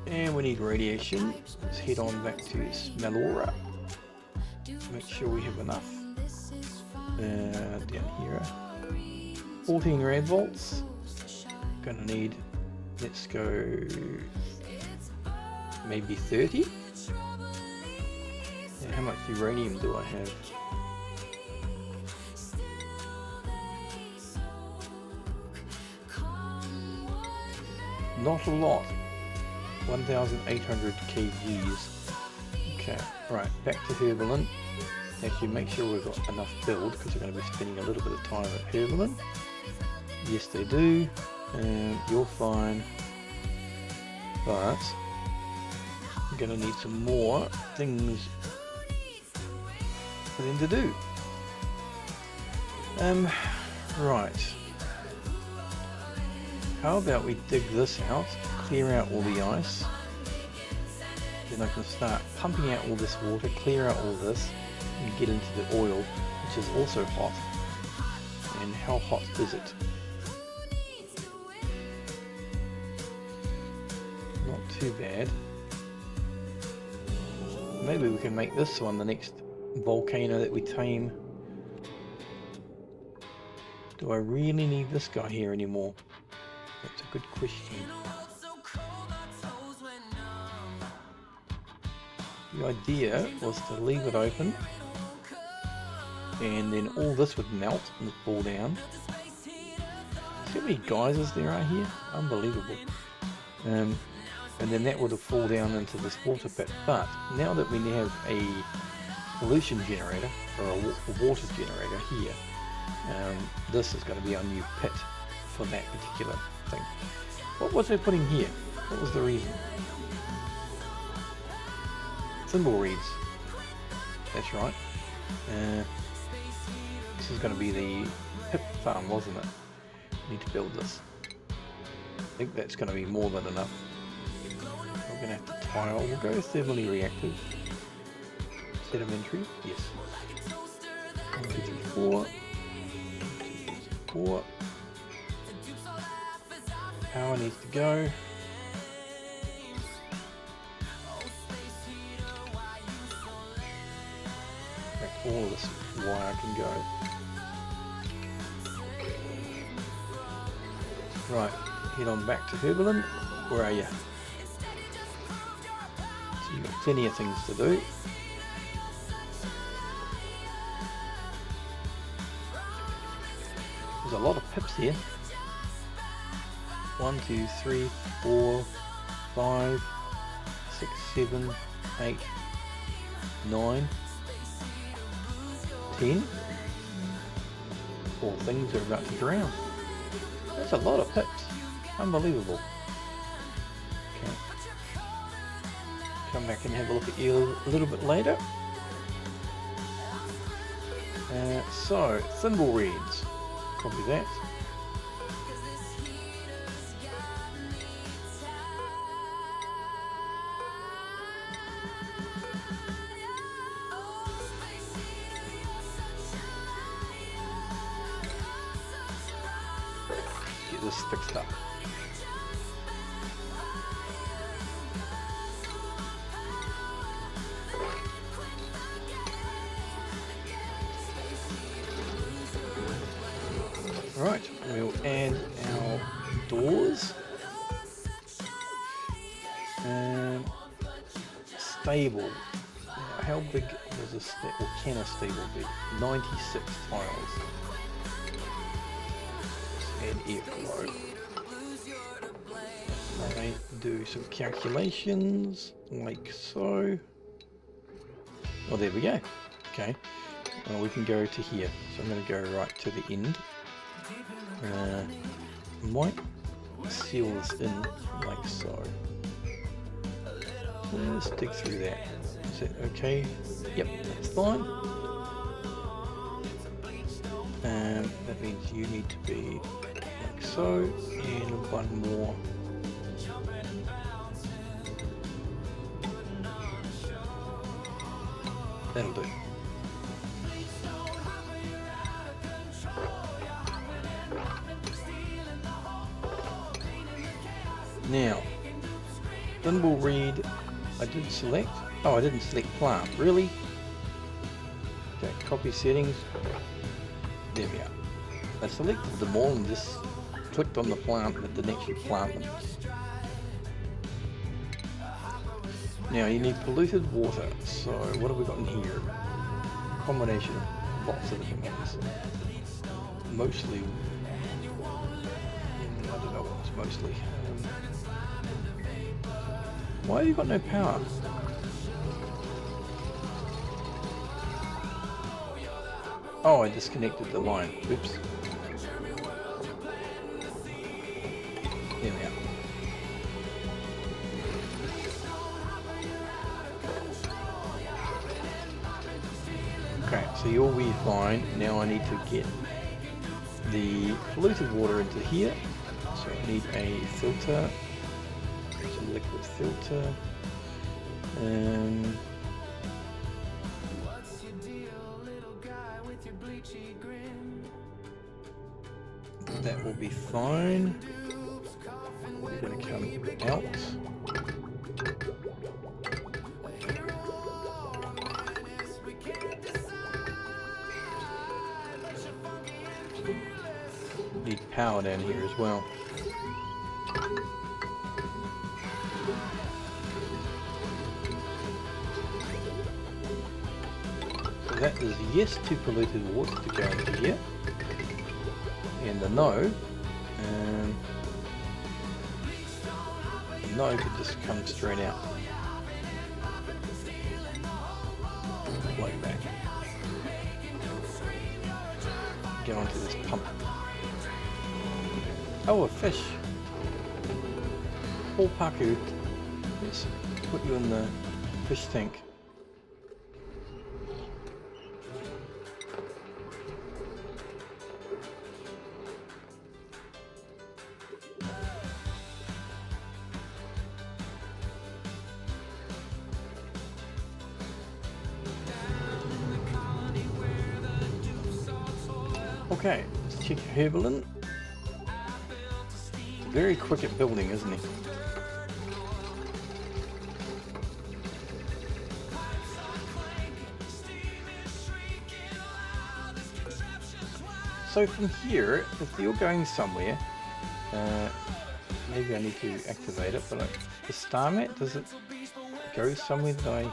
And we need radiation. Let's head on back to Smelora. Make sure we have enough. Down here. 14 rad volts. Gonna need, let's go maybe 30. And how much uranium do I have? Not a lot. 1,800 kgs. Okay, right, back to Herbalin. Actually, make sure we've got enough build, because we're going to be spending a little bit of time at Herbalin. Yes, they do. You're fine. But I'm going to need some more things for them to do. Right. How about we dig this out, clear out all the ice, then I can start pumping out all this water, clear out all this, and get into the oil, which is also hot. And how hot is it? Not too bad. Maybe we can make this one the next volcano that we tame. Do I really need this guy here anymore? That's a good question. The idea was to leave it open, and then all this would melt and fall down. See how many geysers there are here? Unbelievable. And then that would have fallen down into this water pit. But now that we have a pollution generator, or a water generator here, this is going to be our new pit for that particular thing. What was I putting here? What was the reason? Thimble reeds. That's right. This is going to be the pip farm, wasn't it? I need to build this. I think that's going to be more than enough. We're going to have to tile. We'll go thermally reactive. Sedimentary. Yes. 1, 2, 3, 4. 4. Power needs to go. All of this wire can go. Right, head on back to Herbalin. Where are you? So you've got plenty of things to do. There's a lot of pips here. 1, 2, 3, 4, 5, 6, 7, 8, 9, 10. All things are about to drown. That's a lot of pips. Unbelievable. Okay. Come back and have a look at you a little bit later. So, thimble reeds. Copy that. Get this fixed up. Right, we'll add our doors. Stable. Now, how big does or can a stable be? 96 tiles. Let's add airflow. I do some calculations like so. Oh, there we go. Okay, well, we can go to here. So I'm going to go right to the end. Might seal this in like so. Let's dig through that. Is that okay? Yep, that's fine. That means you need to be like so, and one more. That'll do. Now, thimble reed, I did select. Oh, I didn't select plant. Really? Okay, copy settings. There we are. I selected them all and just clicked on the plant that didn't actually plant them. Now, you need polluted water. So, what have we got in here? Combination of lots of different ones. Mostly. I don't know what it's mostly. Why have you got no power? Oh, I disconnected the line. Oops. There we are. Okay, so you'll be fine. Now I need to get the polluted water into here. So I need a filter. Some liquid filter. That will be fine. We're going to come out. Need power down here as well. So that is yes to polluted water to go into here. And the no could just come straight out like that. Get onto this pump. Oh, a fish. Paul Paku. Let's put you in the fish tank. Okay, let's check Herbalin. Very quick at building, isn't he? So from here, if you're going somewhere, maybe I need to activate it, but the star mat, does it go somewhere that I...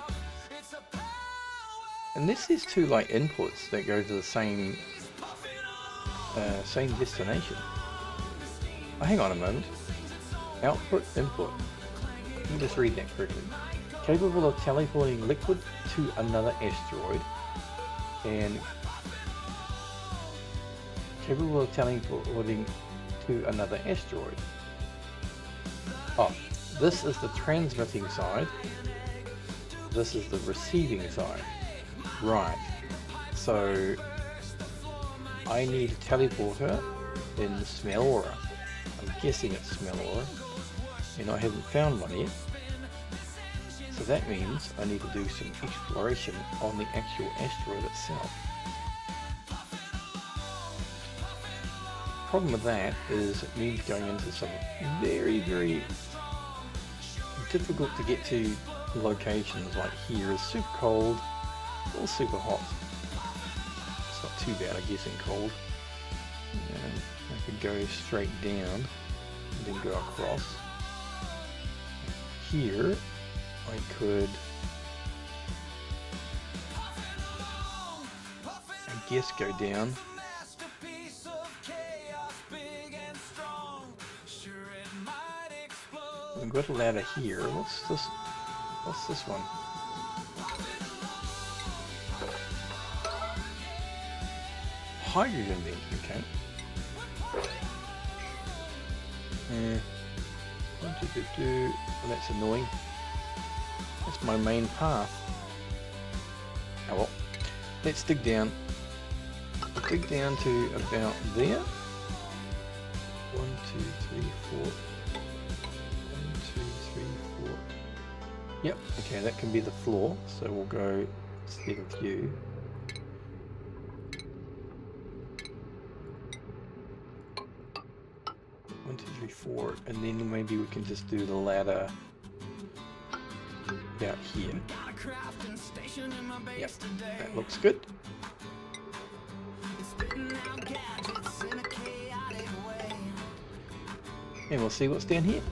Unless there's two like inputs that go to the same destination. Oh, hang on a moment. Output, input. Let me just read that correctly. capable of teleporting liquid to another asteroid, and capable of teleporting to another asteroid. Oh, this is the transmitting side. This is the receiving side. Right. So I need a teleporter in Smelora. I'm guessing it's Smelora, and I haven't found one yet. So that means I need to do some exploration on the actual asteroid itself. Problem with that is it means going into some very, very difficult to get to locations. Like here is super cold or super hot. It's not too bad, I guess, in cold. And I could go straight down and then go across. Here I could, I guess, go down. We've got a ladder here. What's this? What's this one? Hydrogen vent. Okay. Well, that's annoying. That's my main path. Oh well. Let's dig down. Dig down to about there. 1, 2, 3, 4. 1, 2, 3, 4. Yep, okay, that can be the floor, so we'll go instead of you. One, two, three, 4, and then maybe we can just do the ladder about here. Yep, that looks good. And we'll see what's down here.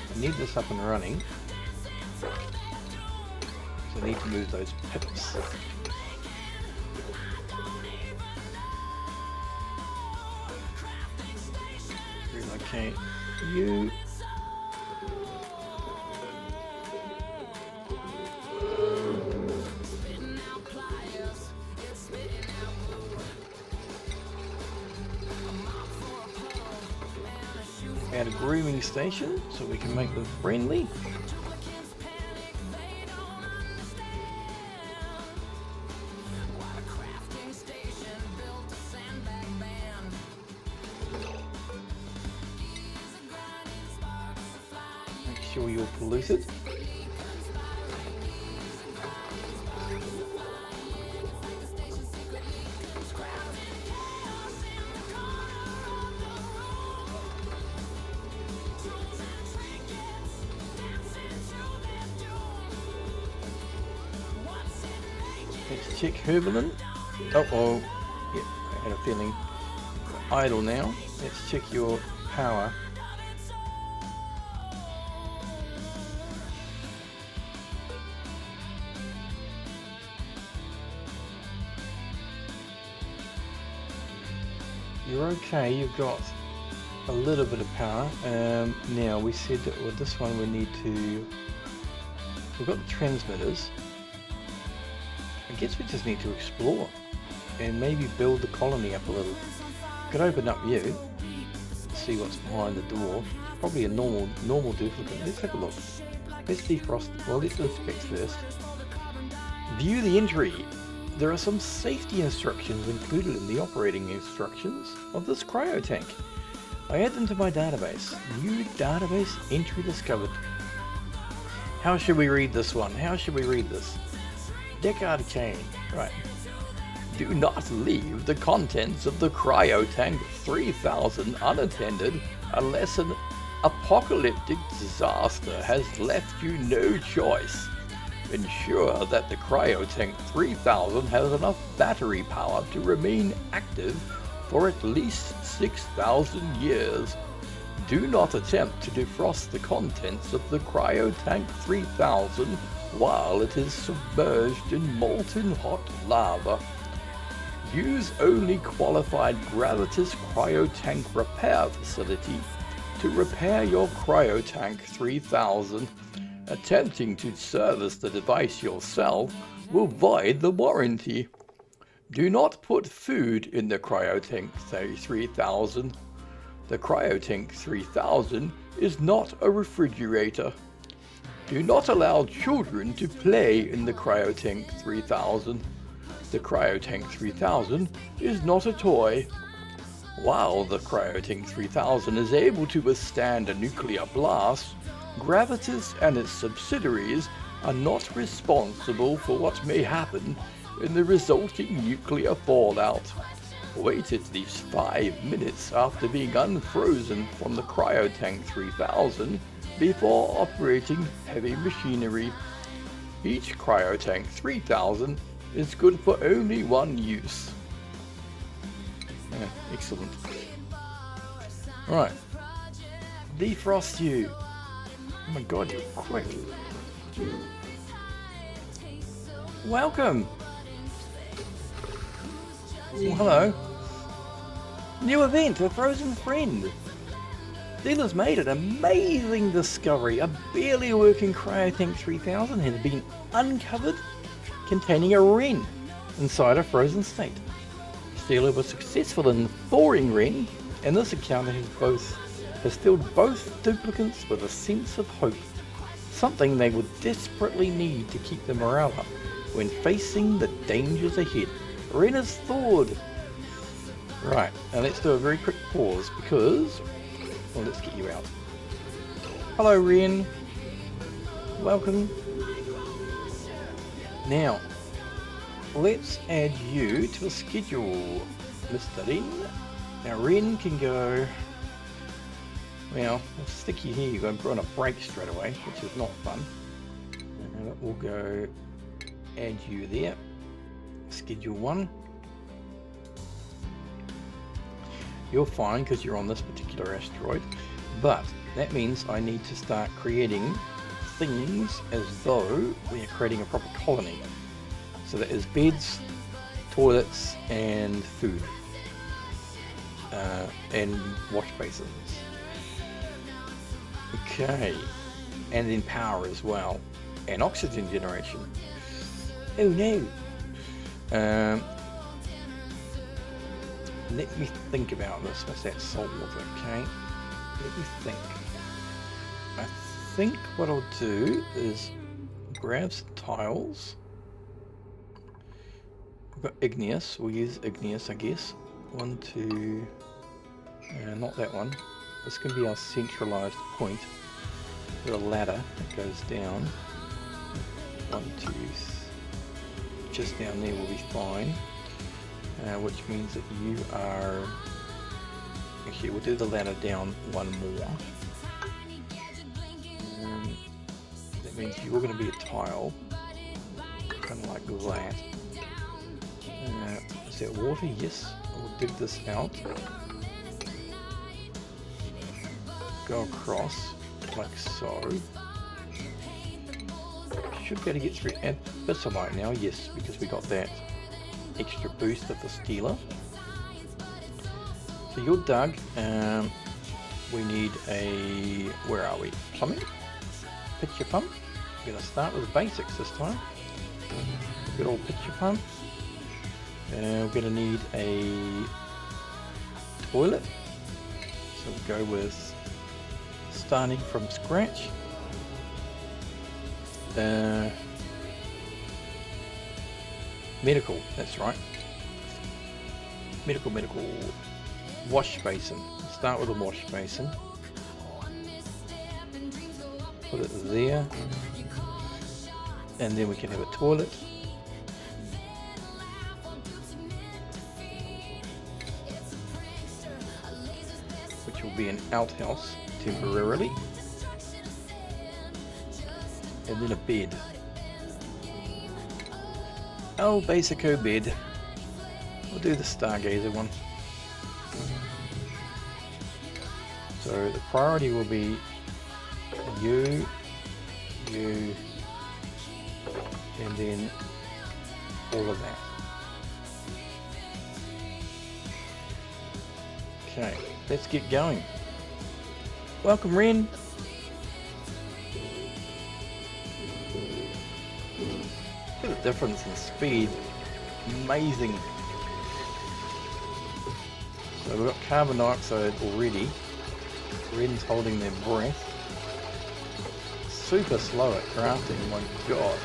I need this up and running. So I need to move those pips. Relocate you. Add a grooming station so we can make them friendly. Make sure you're polluted. Let's check Herbalin. Oh, yeah, I had a feeling. Idle now. Let's check your power. You're okay, you've got a little bit of power. Now we said that with this one we need to, we've got the transmitters. I guess we just need to explore and maybe build the colony up a little. Could open up you, see what's behind the door. It's probably a normal duplicate. Let's have a look. Let's defrost. Well, let's inspect first. View the entry. There are some safety instructions included in the operating instructions of this cryo tank. I add them to my database. New database entry discovered. How should we read this one? How should we read this? Deckard Cain. Right. Do not leave the contents of the cryo tank 3000 unattended unless an apocalyptic disaster has left you no choice. Ensure that the cryo tank 3000 has enough battery power to remain active for at least 6,000 years. Do not attempt to defrost the contents of the Cryotank 3000 while it is submerged in molten hot lava. Use only qualified Gravitas Cryotank repair facility to repair your Cryotank 3000. Attempting to service the device yourself will void the warranty. Do not put food in the Cryotank 3000. The Cryotank 3000 is not a refrigerator. Do not allow children to play in the Cryotank 3000. The Cryotank 3000 is not a toy. While the Cryotank 3000 is able to withstand a nuclear blast, Gravitas and its subsidiaries are not responsible for what may happen in the resulting nuclear fallout. Wait at least 5 minutes after being unfrozen from the Cryotank 3000 before operating heavy machinery. Each Cryotank 3000 is good for only one use. Yeah, excellent. Right. Defrost you. Oh my god, you're quick. Welcome. Well, hello. New event, a frozen friend. Dealers made an amazing discovery. A barely working Cryotank 3000 has been uncovered containing a Wren inside a frozen state. Dealer was successful in thawing Wren, and this encounter has filled both duplicants with a sense of hope, something they would desperately need to keep their morale up when facing the dangers ahead. Wren is thawed. Right, now let's do a very quick pause because, well, let's get you out. Hello Wren, welcome. Now, let's add you to a schedule, Mr. Wren. Now Wren can go, well, we'll stick you here, you're going to put on a break straight away, which is not fun. And we'll go add you there, schedule 1. You're fine because you're on this particular asteroid, but that means I need to start creating things as though we are creating a proper colony. So that is beds, toilets, and food, and wash basins. Okay, and then power as well, and oxygen generation. Oh no! Let me think about this. What's that salt water? Okay, let me think. I think what I'll do is grab some tiles. We've got igneous. We'll use igneous, I guess. 1, 2. Not that one. This can be our centralized point. With a ladder that goes down. 1, 2. Just down there will be fine. Which means that you are. Actually, we'll do the ladder down 1 more. That means you're going to be a tile, kind of like that. Is that water? Yes. We'll dig this out. Go across like so. Should be able to get through Abyssalite now. Yes, because we got that extra boost of the Stealer. So you're dug. We need a, where are we? Plumbing? Pitcher pump. We're going to start with the basics this time. Good old pitcher pump. We're going to need a toilet. So we'll go with starting from scratch. Medical, that's right. Medical. Wash basin. Start with a wash basin. Put it there. And then we can have a toilet. Which will be an outhouse temporarily. And then a bed. Oh, basico bed. We'll do the Stargazer one. So the priority will be you, and then all of that. Okay, let's get going. Welcome, Ren. Look at the difference in speed. Amazing. So we've got carbon dioxide already. Ren's holding their breath. Super slow at crafting, my god.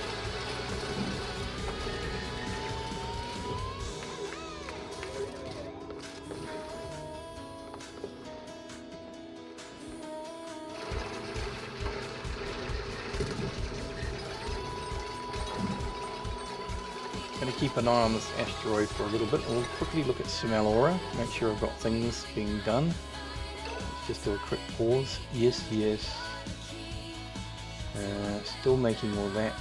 Going to keep an eye on this asteroid for a little bit. We'll quickly look at Sumalora, make sure I've got things being done. Let's just do a quick pause. Yes, yes. Still making all that.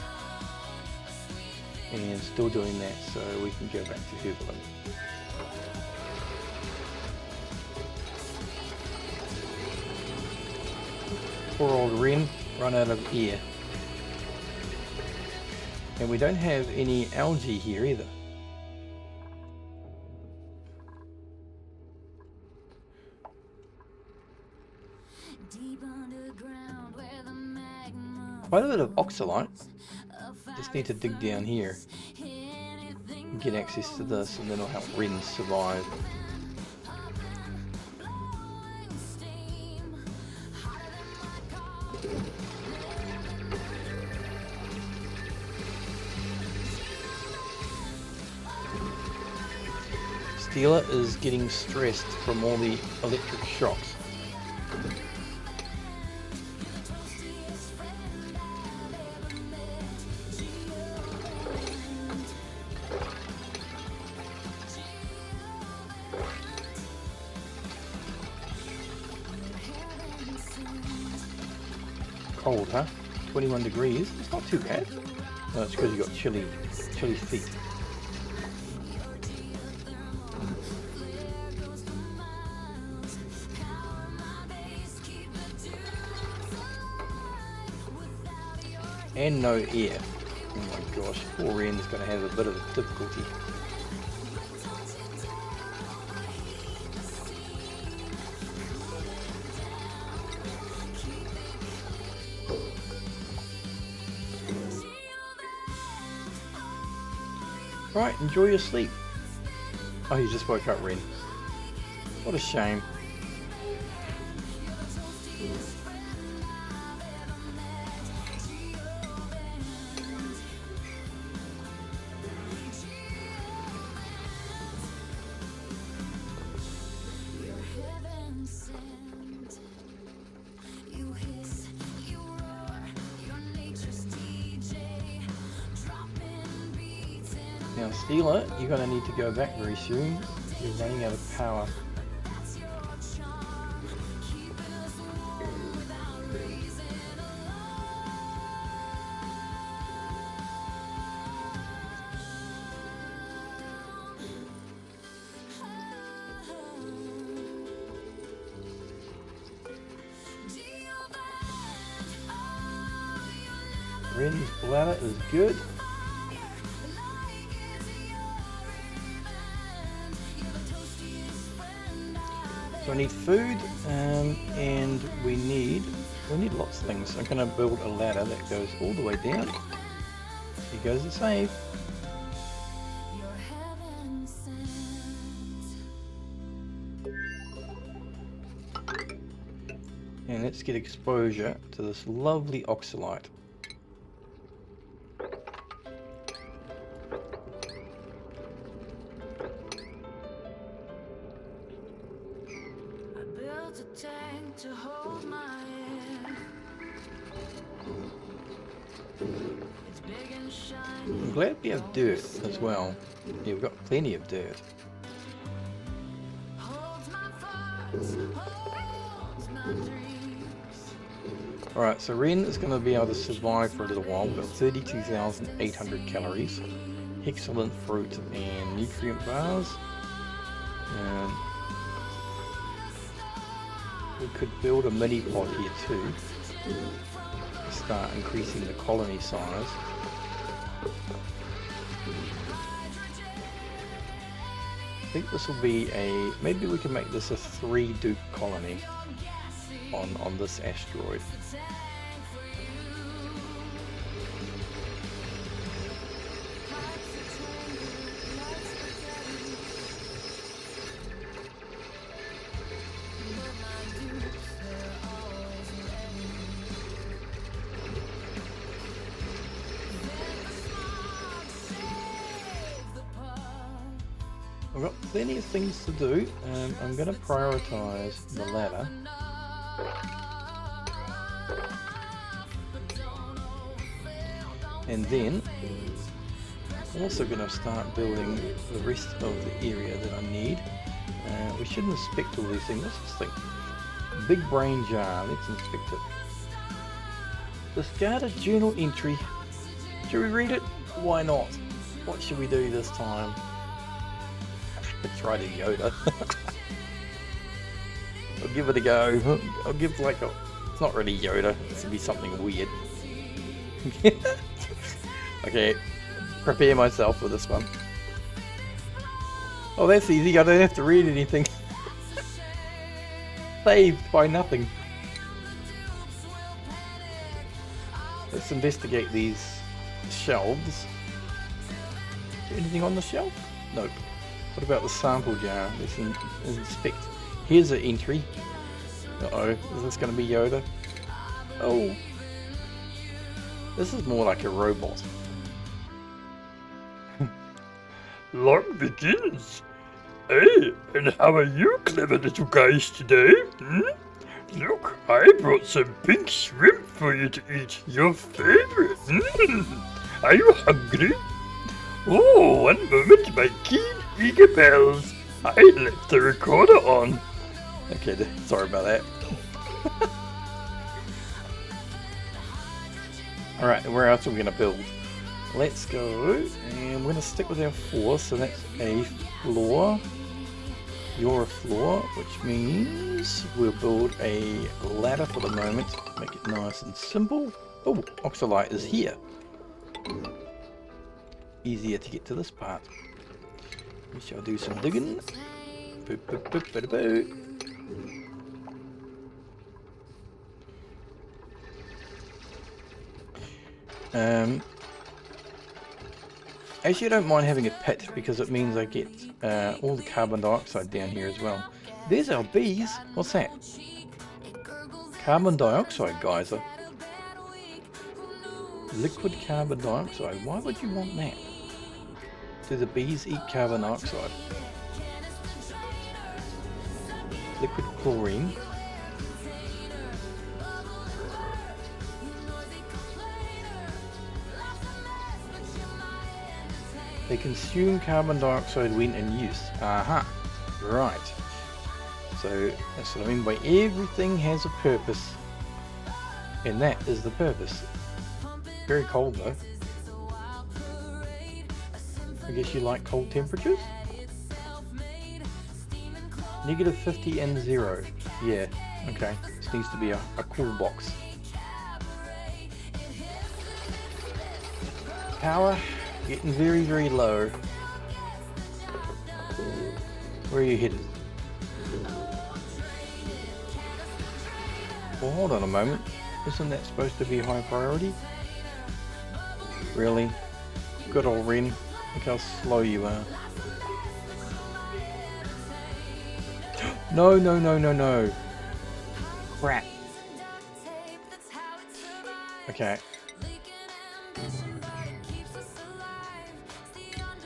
And still doing that, so we can go back to Herbalin. Poor old Ren, run out of air. And we don't have any algae here either. Quite a bit of oxalite. Just need to dig down here and get access to this, and then it'll help Ren survive. Steeler is getting stressed from all the electric shocks. Cold, huh? 21 degrees. It's not too bad. No, it's because you got chilly feet. And no air. Oh my gosh, poor Ren's going to have a bit of a difficulty. Right, enjoy your sleep. Oh, you just woke up, Ren. What a shame. Now Steeler, you're going to need to go back very soon. You're running out of power. Ren's bladder is good. So I need food, and we need lots of things. I'm going to build a ladder that goes all the way down. Here goes the save. And let's get exposure to this lovely oxalite. To hold my air. It's big and shiny. I'm glad we have dirt as well. Yeah, we've got plenty of dirt. Holds my thoughts, holds my dreams. Alright, so Ren is going to be able to survive for a little while. We've got 32,800 calories, excellent fruit and nutrient bars. we could build a mini pod here too. Start increasing the colony size. I think this will be maybe we can make this a 3 Duke colony on this asteroid. I've got plenty of things to do. I'm going to prioritize the ladder. And then I'm also going to start building the rest of the area that I need. We should inspect all these things. Let's just think. Big brain jar. Let's inspect it. Discarded journal entry. Should we read it? Why not? What should we do this time? Let's write a Yoda. I'll give it a go. I'll give like a... It's not really Yoda. It's gonna be something weird. Okay, prepare myself for this one. Oh, that's easy. I don't have to read anything. Saved by nothing. Let's investigate these shelves. Is there anything on the shelf? Nope. What about the sample jar? Let's inspect. Here's an entry. Uh-oh, is this going to be Yoda? Oh. This is more like a robot. Long begins. Hey, and how are you clever little guys today? Look, I brought some pink shrimp for you to eat. Your favorite. Are you hungry? Oh, one moment, my keen eager bells. I left the recorder on. Okay, sorry about that. Alright, where else are we going to build? Let's go, and we're going to stick with our 4, so that's a floor. You're a floor, which means we'll build a ladder for the moment, make it nice and simple. Oh, Oxalite is here. Easier to get to this part. We shall do some digging. Boop, boop, boop, boop, boop. Actually, I don't mind having a pit because it means I get all the carbon dioxide down here as well. There's our bees. What's that? Carbon dioxide geyser. Liquid carbon dioxide. Why would you want that? Do the bees eat carbon dioxide? Liquid chlorine. They consume carbon dioxide when in use. Aha, right. So that's what I mean by everything has a purpose. And that is the purpose. Very cold though. I guess you like cold temperatures? -50 and 0. Yeah, okay. This needs to be a cool box. Power getting very, very low. Where are you headed? Well, hold on a moment. Isn't that supposed to be high priority? Really? Good old Ren. Look how slow you are. No, no, no, no, no. Crap. Okay.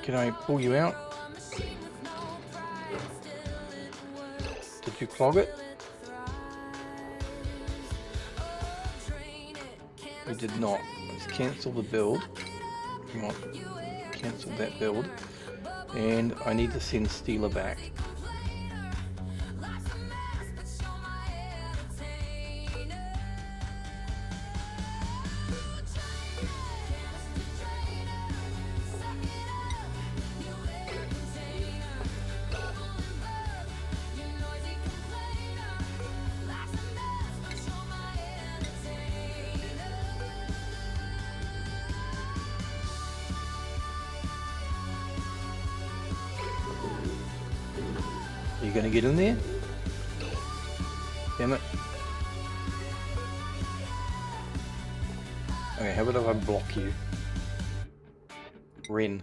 Can I pull you out? Did you clog it? We did not. Let's cancel the build. Come on. Cancel that build. And I need to send Steela back. You gonna get in there? Damn it. Okay, how about if I block you? Ren.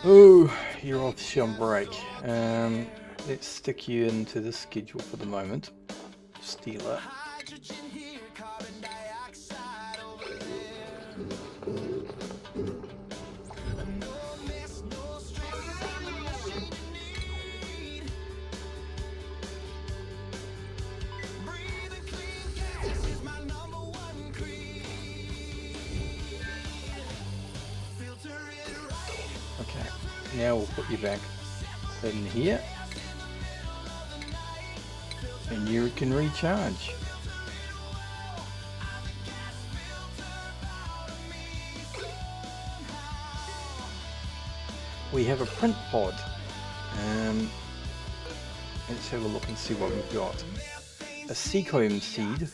Oh, you're obviously on break. Let's stick you into this schedule for the moment. Stealer. Okay, now we'll put you back in here. And you can recharge. We have a print pod. Let's have a look and see what we've got. A seacoam seed.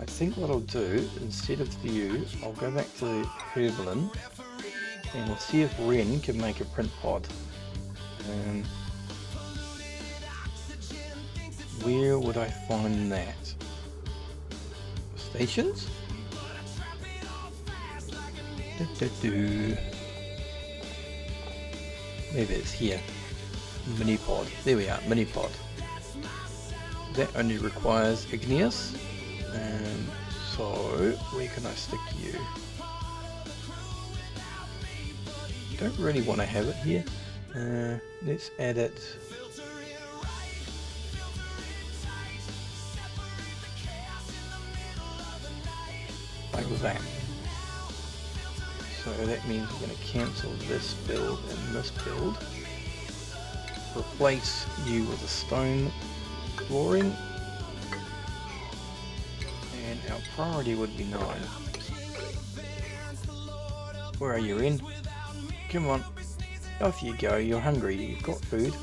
I think what I'll do, instead of you, I'll go back to Herblin and we'll see if Ren can make a print pod. Where would I find that? Stations? Maybe it's here. Mini pod. There we are, mini pod. That only requires Igneous. So where can I stick you? Don't really want to have it here. Let's add it. Like that. So that means we're going to cancel this build and this build. Replace you with a stone flooring. And our priority would be 9. Where are you, Ren? Come on. Off you go. You're hungry. You've got food.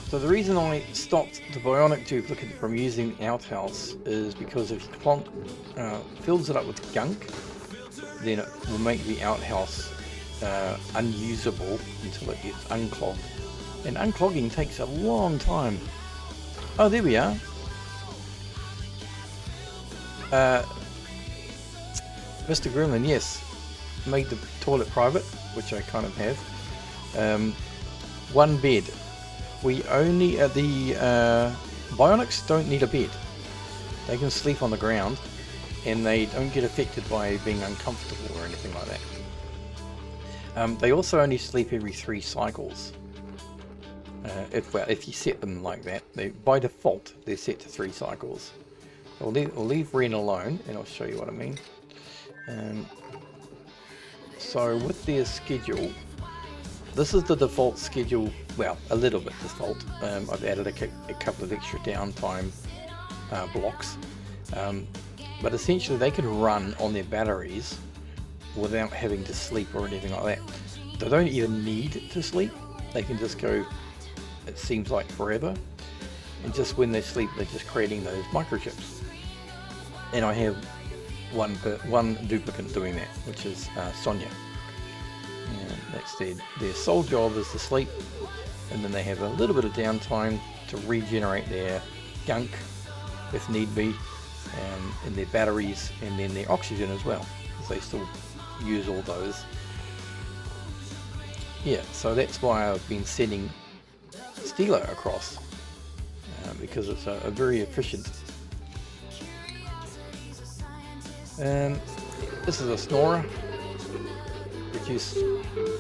So the reason I stopped the bionic duplicate from using outhouse is because if Clonk fills it up with gunk, then it will make the outhouse unusable until it gets unclogged. And unclogging takes a long time. Oh, there we are. Mr. Gremlin, yes, made the toilet private, which I kind of have. 1 bed. We only, the Bionics don't need a bed. They can sleep on the ground and they don't get affected by being uncomfortable or anything like that. They also only sleep every 3 cycles. If you set them like that, by default they're set to 3 cycles. So we'll leave Ren alone and I'll show you what I mean. So with their schedule, this is the default schedule, well, a little bit default. I've added a couple of extra downtime blocks, but essentially they can run on their batteries without having to sleep or anything like that. They don't even need to sleep. They can just go, it seems like forever, and just when they sleep they're just creating those microchips. And I have one duplicate doing that, which is Sonia. And that's their sole job is to sleep, and then they have a little bit of downtime to regenerate their gunk if need be, and their batteries, and then their oxygen as well, because they still use all those. Yeah, so that's why I've been sending Stealer across, because it's a very efficient. This is a snorer. Produce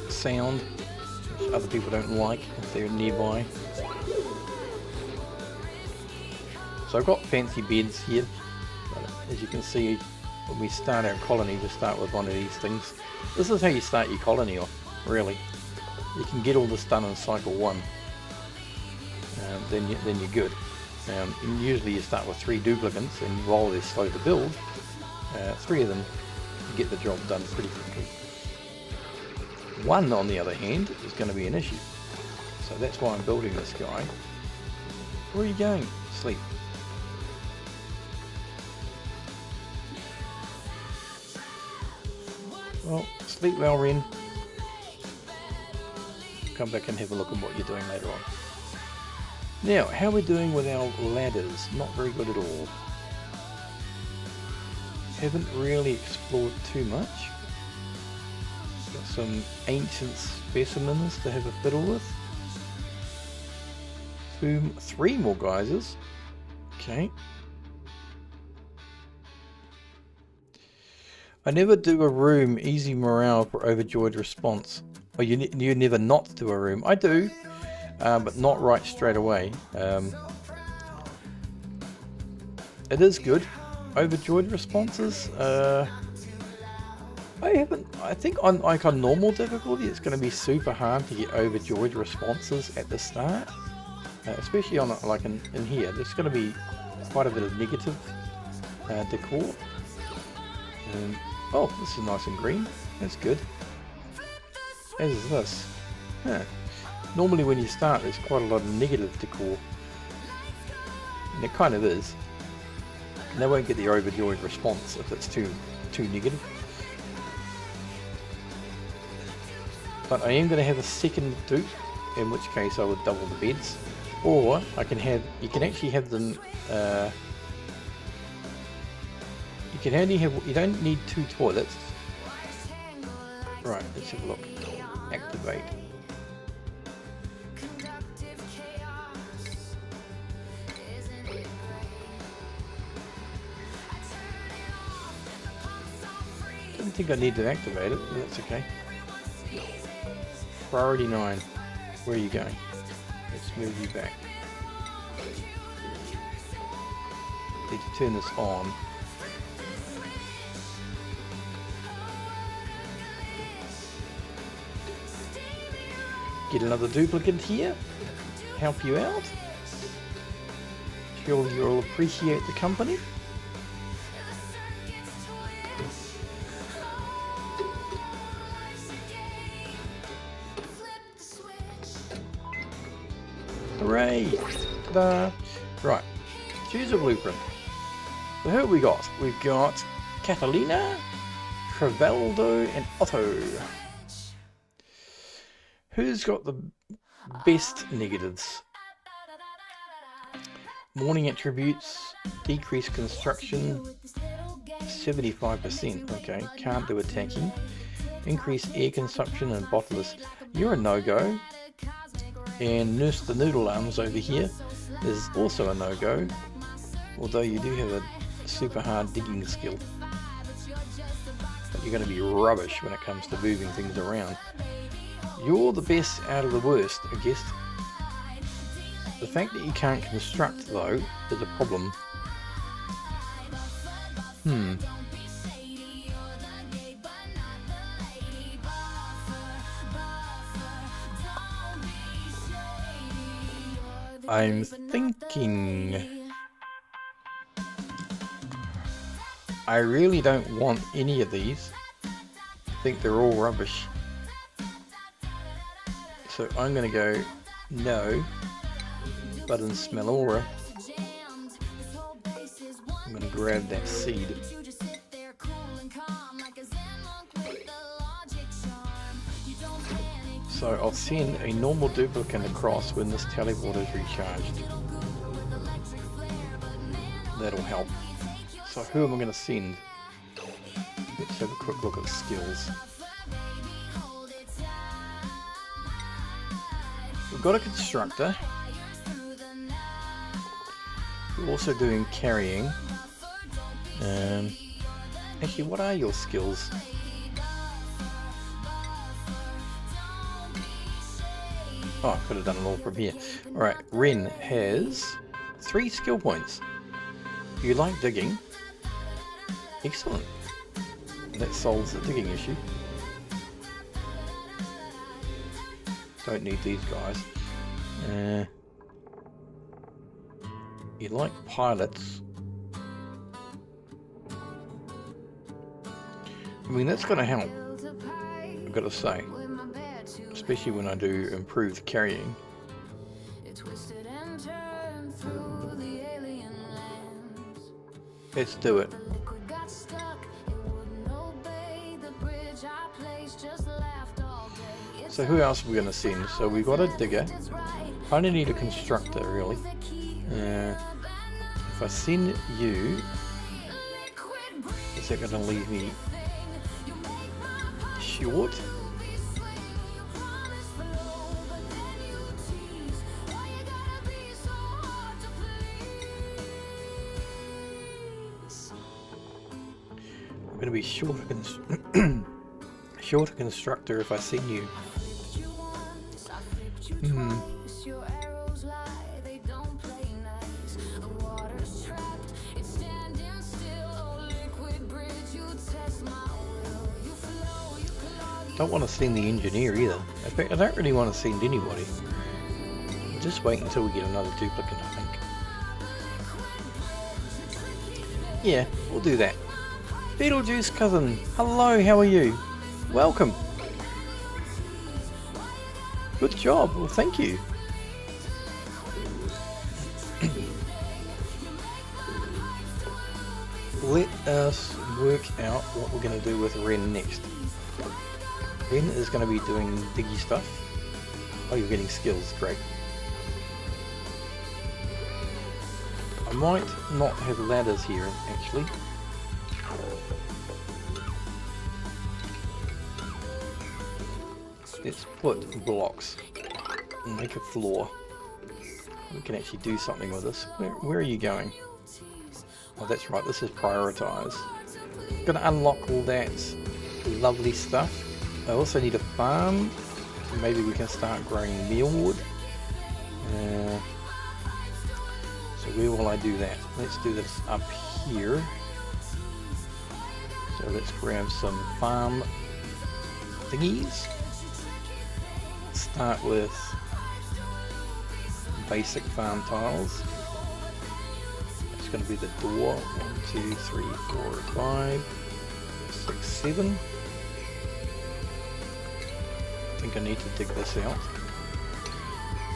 sound which other people don't like if they're nearby. So I've got fancy beds here, but as you can see, when we start our colony, we start with one of these things. This is how you start your colony off, really. You can get all this done in cycle 1, then you're good. And usually you start with 3 duplicates, and while they're slow to build, 3 of them get the job done pretty quickly. One, on the other hand, is going to be an issue. So that's why I'm building this guy. Where are you going? Sleep. Well, sleep well, Ren. Come back and have a look at what you're doing later on. Now, how are we doing with our ladders? Not very good at all. Haven't really explored too much. Got some ancient specimens to have a fiddle with. 3 more geysers. Okay. I never do a room easy morale for overjoyed response. Well, you never not do a room. I do, but not right straight away. It is good. Overjoyed responses. I think on normal difficulty, it's going to be super hard to get overjoyed responses at the start, especially on like in here. There's going to be quite a bit of negative decor. Oh, this is nice and green. That's good. As is this. Huh. Normally when you start, there's quite a lot of negative decor. And it kind of is. And they won't get the overjoyed response if it's too negative. But I am going to have a second dupe, in which case I would double the beds. Or I can have, you can actually have them, you can only have, you don't need 2 toilets. Right, let's have a look. Activate. Didn't think I need to activate it, but that's okay. Priority 9. Where are you going? Let's move you back. Need to turn this on. Get another duplicate here. Help you out. Sure you'll appreciate the company. Hooray! Ta-da! Right, choose a blueprint. So who have we got? We've got Catalina, Travaldo, and Otto. Who's got the best negatives? Morning attributes, decreased construction, 75%. Okay, can't do attacking. Increased air consumption and bottleless. You're a no-go. And Nurse the Noodle Arms over here is also a no-go. Although you do have a super hard digging skill. But you're going to be rubbish when it comes to moving things around. You're the best out of the worst, I guess. The fact that you can't construct, though, is a problem. I'm thinking... I really don't want any of these. I think they're all rubbish. So I'm going to go no, but in Smellora, I'm going to grab that seed. So I'll send a normal duplicate across when this teleport is recharged. That'll help. So who am I going to send? Let's have a quick look at skills. We've got a constructor. We're also doing carrying. Actually, what are your skills? Oh, I could have done it all from here. Alright, Ren has 3 skill points. You like digging? Excellent. That solves the digging issue. Don't need these guys. You like pilots. I mean, that's going to help, I've got to say. especially when I do improved carrying. It twisted and turned through the alien lands. Let's do it. The liquid got stuck, it wouldn't obey. The bridge I placed just laughed all day. It's So who else are we going to send? So we got a digger. it's right. I only need a constructor, really. If I send you, Liquid breeze is that going to leave me thing. You make my body short? be swing. You promise flow, but then you tease. Why you gotta be so hard to please? I'm going to be short short a constructor if I send you. You once, I flipped you twice. Your arrows lie, they don't play nice. The water's trapped, it's standing still. Oh, liquid bridge, you test my will. You flow, you clog, Don't want to send the engineer either. In fact, I don't really want to send anybody. Just wait until we get another duplicate, I think. Yeah, we'll do that. Beetlejuice cousin, hello, how are you? Welcome. Good job, well thank you. Let us work out what we're going to do with Ren next. Ren is going to be doing diggy stuff. Oh, you're getting skills, great. I might not have ladders here, actually. Let's put blocks and make a floor. We can actually do something with this. Where are you going? Oh, that's right, this is prioritize. Gonna unlock all that lovely stuff. I also need a farm. Maybe we can start growing mealwood. So where will I do that? Let's do this up here. So let's grab some farm thingies. Start with basic farm tiles. It's going to be the door. 1, 2, 3, 4, 5, 6, 7. I think I need to dig this out.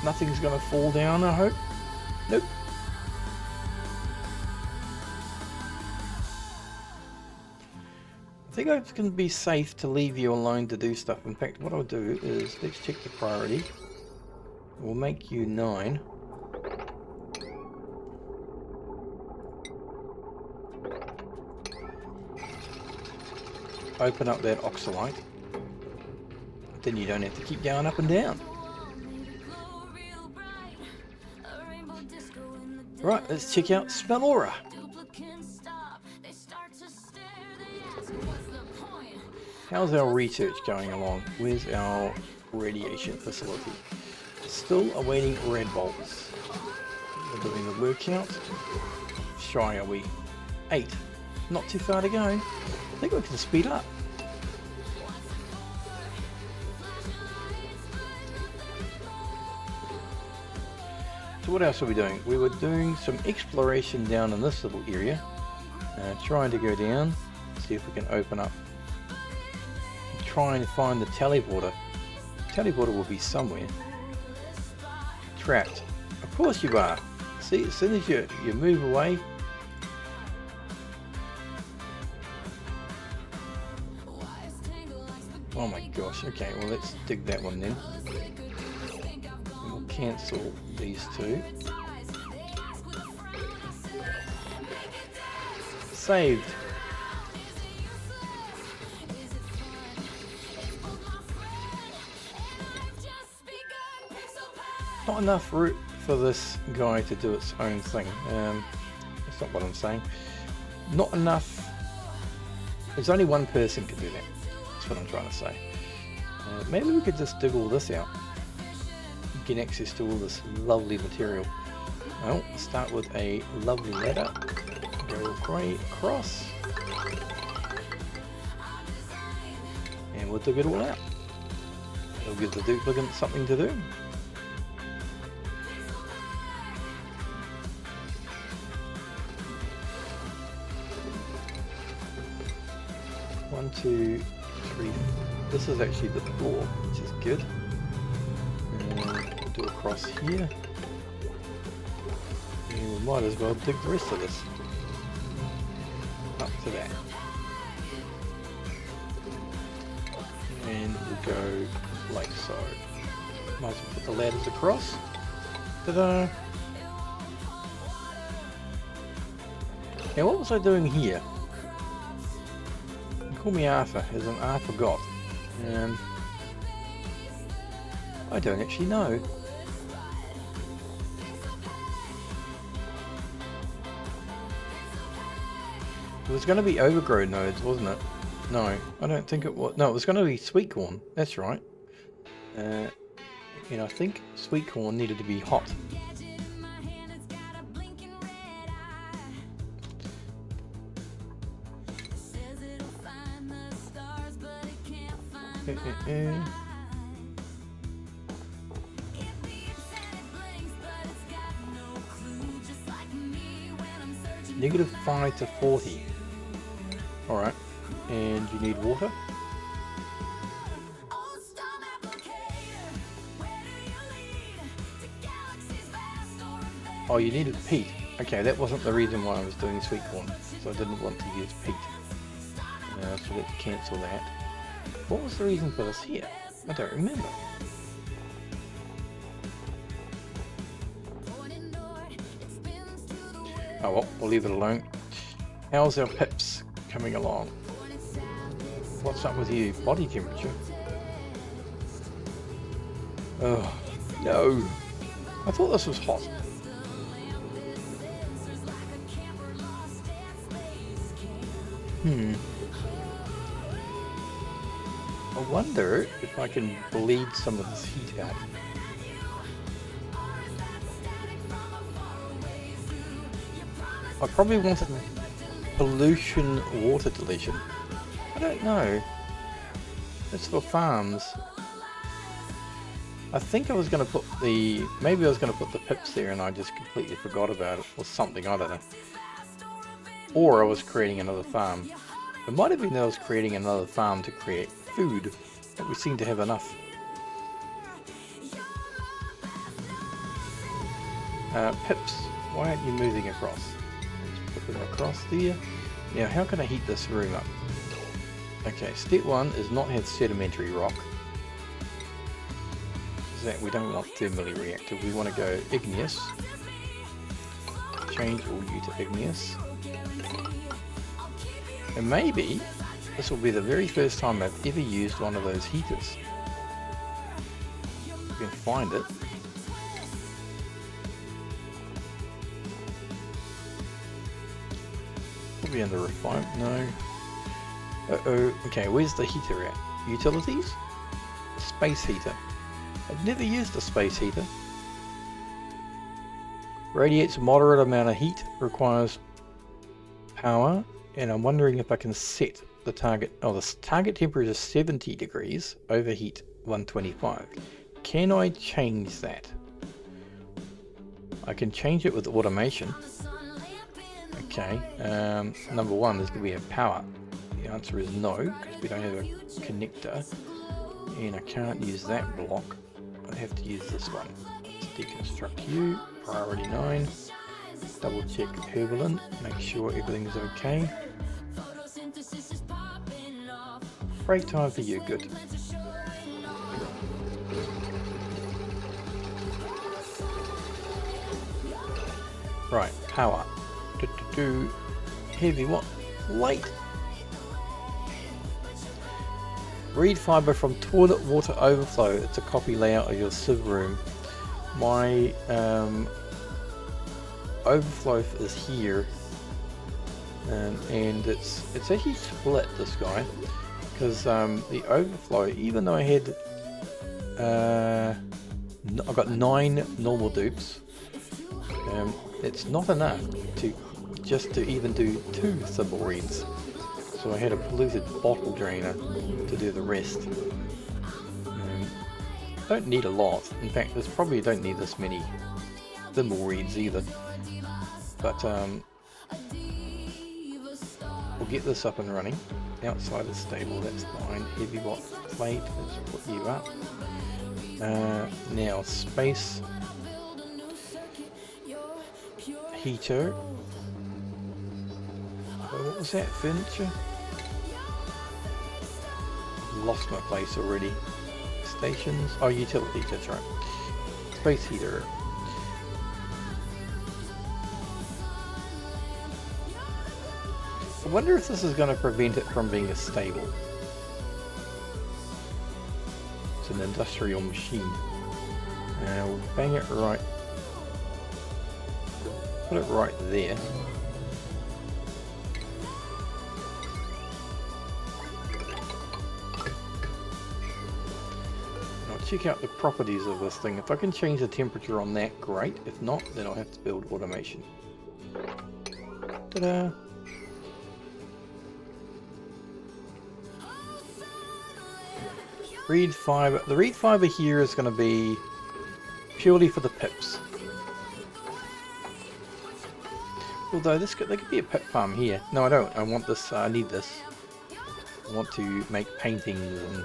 Nothing's going to fall down, I hope. Nope. I think it's going to be safe to leave you alone to do stuff. In fact, what I'll do is, let's check the priority. We'll make you 9. Open up that oxalite. Then you don't have to keep going up and down. Right, let's check out Spellora. How's our research going along? Where's our radiation facility? Still awaiting red bolts. We're doing the workout. Shy are we? 8. Not too far to go. I think we can speed up. So what else are we doing? We were doing some exploration down in this little area. Trying to go down, see if we can open up. Try and find the teleporter. Teleporter will be somewhere. Trapped. Of course you are. See, as soon as you move away. Oh my gosh, okay, well let's dig that one then. We'll cancel these two. Saved. Not enough route for this guy to do its own thing. That's not what I'm saying. Not enough. There's only one person can do that. That's what I'm trying to say. Maybe we could just dig all this out. Get access to all this lovely material. Well, start with a lovely ladder. Go right across. And we'll dig it all out. It'll give the duplicant something to do. One, two, three, this is actually the floor, which is good. Do across here. And we might as well dig the rest of this up to that. And we'll go like so. Might as well put the ladders across. Ta-da! Now what was I doing here? Call me Arthur, as in I forgot. I don't actually know. It was going to be overgrown nodes, wasn't it? No, I don't think it was. No, it was going to be sweet corn. That's right. And I think sweet corn needed to be hot. -5 to 40. Alright, and you need water? Oh, you needed peat. Okay, that wasn't the reason why I was doing sweet corn, so I didn't want to use peat. So let's cancel that. What was the reason for this here? I don't remember. Oh well, we'll leave it alone. How's our pips coming along? What's up with you? Body temperature? Oh, no. I thought this was hot. I wonder if I can bleed some of this heat out. I probably wanted pollution water deletion. I don't know. It's for farms. I think I was going to put the... Maybe I was going to put the pips there and I just completely forgot about it or something, I don't know. Or I was creating another farm. It might have been that I was creating another farm to create food, but we seem to have enough. Pips, why aren't you moving across? Let's put them across there. Now how can I heat this room up? Okay, step 1 is not have sedimentary rock. That we don't want thermally reactive, we want to go igneous. Change all you to igneous. And maybe this will be the very first time I've ever used one of those heaters. You can find it. Probably under refine. No. Uh-oh. Okay, where's the heater at? Utilities? Space heater. I've never used a space heater. Radiates a moderate amount of heat, requires power, and I'm wondering if I can set the target. Oh, the target temperature is 70 degrees, overheat 125. Can I change that? I can change it with automation. Okay, number 1 is, do we have power? The answer is no, because we don't have a connector, and I can't use that block. I have to use this one. Let's deconstruct you, priority 9, double check Herbalin, make sure everything's okay. Break time for you, good. Right, power. Heavy what? Light. Read fiber from toilet water overflow. It's a copy layout of your sieve room. My overflow is here, and it's actually split, this guy, because the overflow, even though I had I've got 9 normal dupes, it's not enough to just to even do 2 thimble reeds. So I had a polluted bottle drainer to do the rest. Don't need a lot. In fact, there's probably don't need this many thimble reeds either. But we'll get this up and running. Outside is stable, that's fine. Heavy watt plate. Let's put you up. Now space heater. What was that? Furniture? Lost my place already. Stations. Oh, utilities. That's right. Space heater. I wonder if this is going to prevent it from being a stable. It's an industrial machine. We'll bang it right. Put it right there. I'll check out the properties of this thing. If I can change the temperature on that, great. If not, then I'll have to build automation. Ta-da! Reed fiber. The reed fiber here is going to be purely for the pips. Although there could be a pip farm here. No, I don't. I want this. I need this. I want to make paintings and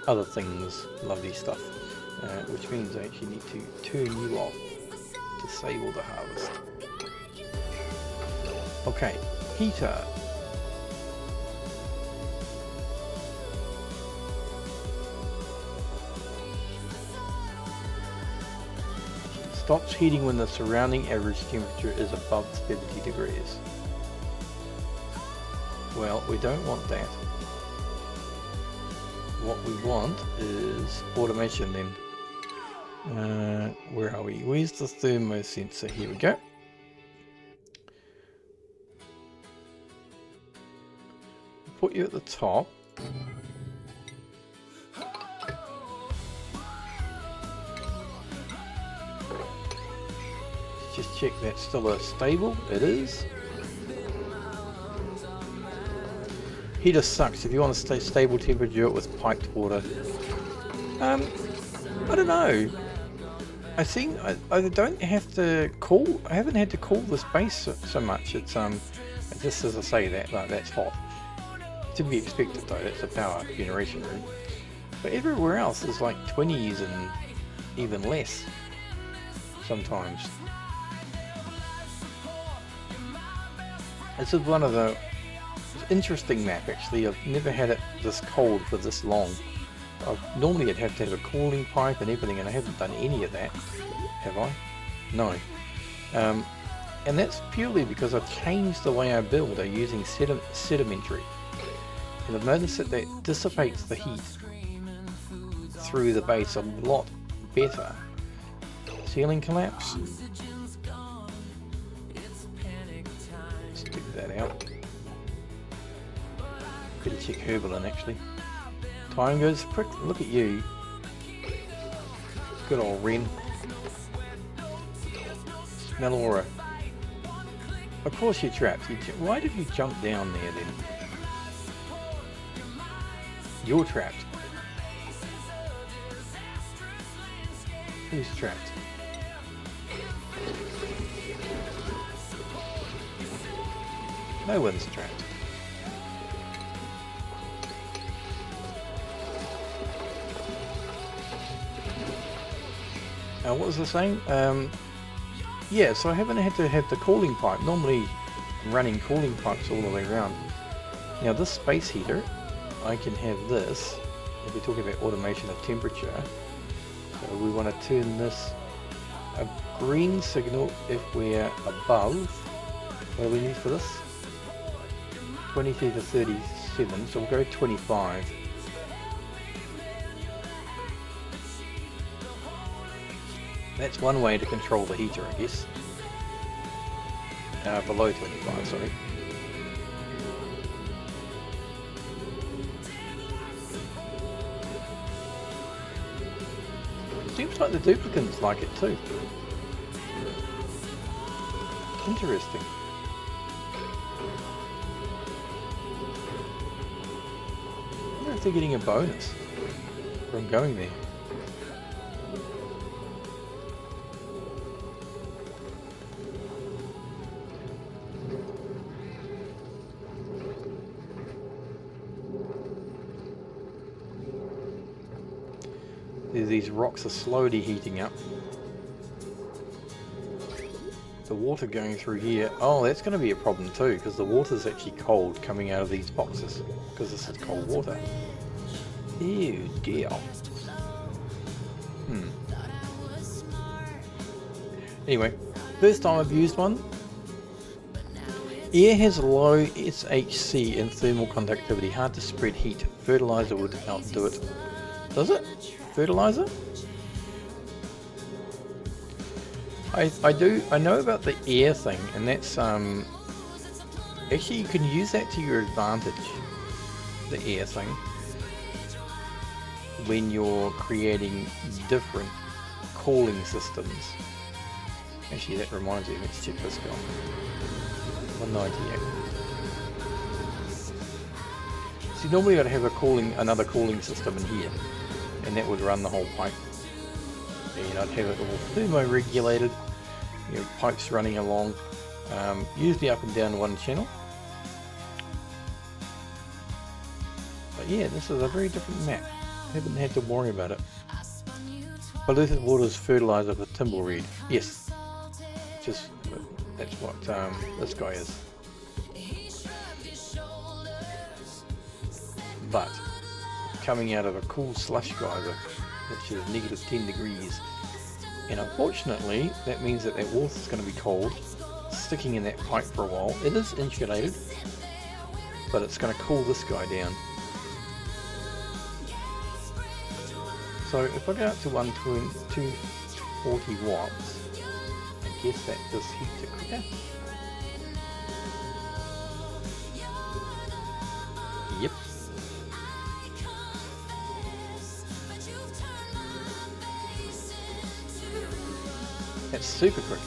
other things. Lovely stuff. Which means I actually need to turn you off. Disable the harvest. Okay, heater. Stops heating when the surrounding average temperature is above 70 degrees. Well, we don't want that. What we want is automation then. Where are we? Where's the thermo sensor? Here we go. Put you at the top. Just check that's still a stable. It is. Heater sucks. If you want to stay stable temperature with piped water. I don't know. I think I don't have to cool. I haven't had to cool this base so much. It's just as I say that that's hot. To be expected though. That's a power generation room. But everywhere else is like 20s and even less sometimes. This is one of the interesting map actually. I've never had it this cold for this long. Normally I'd have to have a cooling pipe and everything, and I haven't done any of that. Have I? No. And that's purely because I've changed the way I build. I'm using sedimentary. And I've noticed that dissipates the heat through the base a lot better. Ceiling collapse. Stick that out. Better check Herbalin actually. Time goes quick. Look at you. Good old Wren. Smell aura. Of course you're trapped. Why did you jump down there then? You're trapped. Who's trapped? No one's trapped. What was I saying? Yeah, so I haven't had to have the cooling pipe. Normally I'm running cooling pipes all the way around. Now this space heater, I can have this, if we're talking about automation of temperature. So we want to turn this a green signal if we're above, what do we need for this? 23 to 37, so we'll go 25. That's one way to control the heater, I guess. Below 25, sorry. Seems like the duplicants like it too. Interesting. I wonder if they're getting a bonus from going there. these rocks are slowly heating up. The water going through here, oh, that's going to be a problem too, because the water's actually cold coming out of these boxes, because this is cold water. Ew, dear. Anyway, first time I've used one. Air has low SHC and thermal conductivity, hard to spread heat. Fertilizer would outdo it. Does it? Fertilizer? I know about the air thing, and that's actually you can use that to your advantage, the air thing, when you're creating different cooling systems. Actually, that reminds me, let's check this guy. 198. See, normally I'd have another cooling system in here, and that would run the whole pipe. And I'd have it all thermo-regulated, you know, pipes running along, usually up and down one channel. But yeah, this is a very different map. I haven't had to worry about it. Polluted water is fertilizer for Timbleweed. Yes. That's what this guy is. But coming out of a cool slush geyser, which is negative 10 degrees, and unfortunately that means that water is going to be cold, sticking in that pipe for a while. It is insulated, but it's going to cool this guy down. So if I go out to 240 watts, I guess that does heat it quicker. Yep. That's super quick.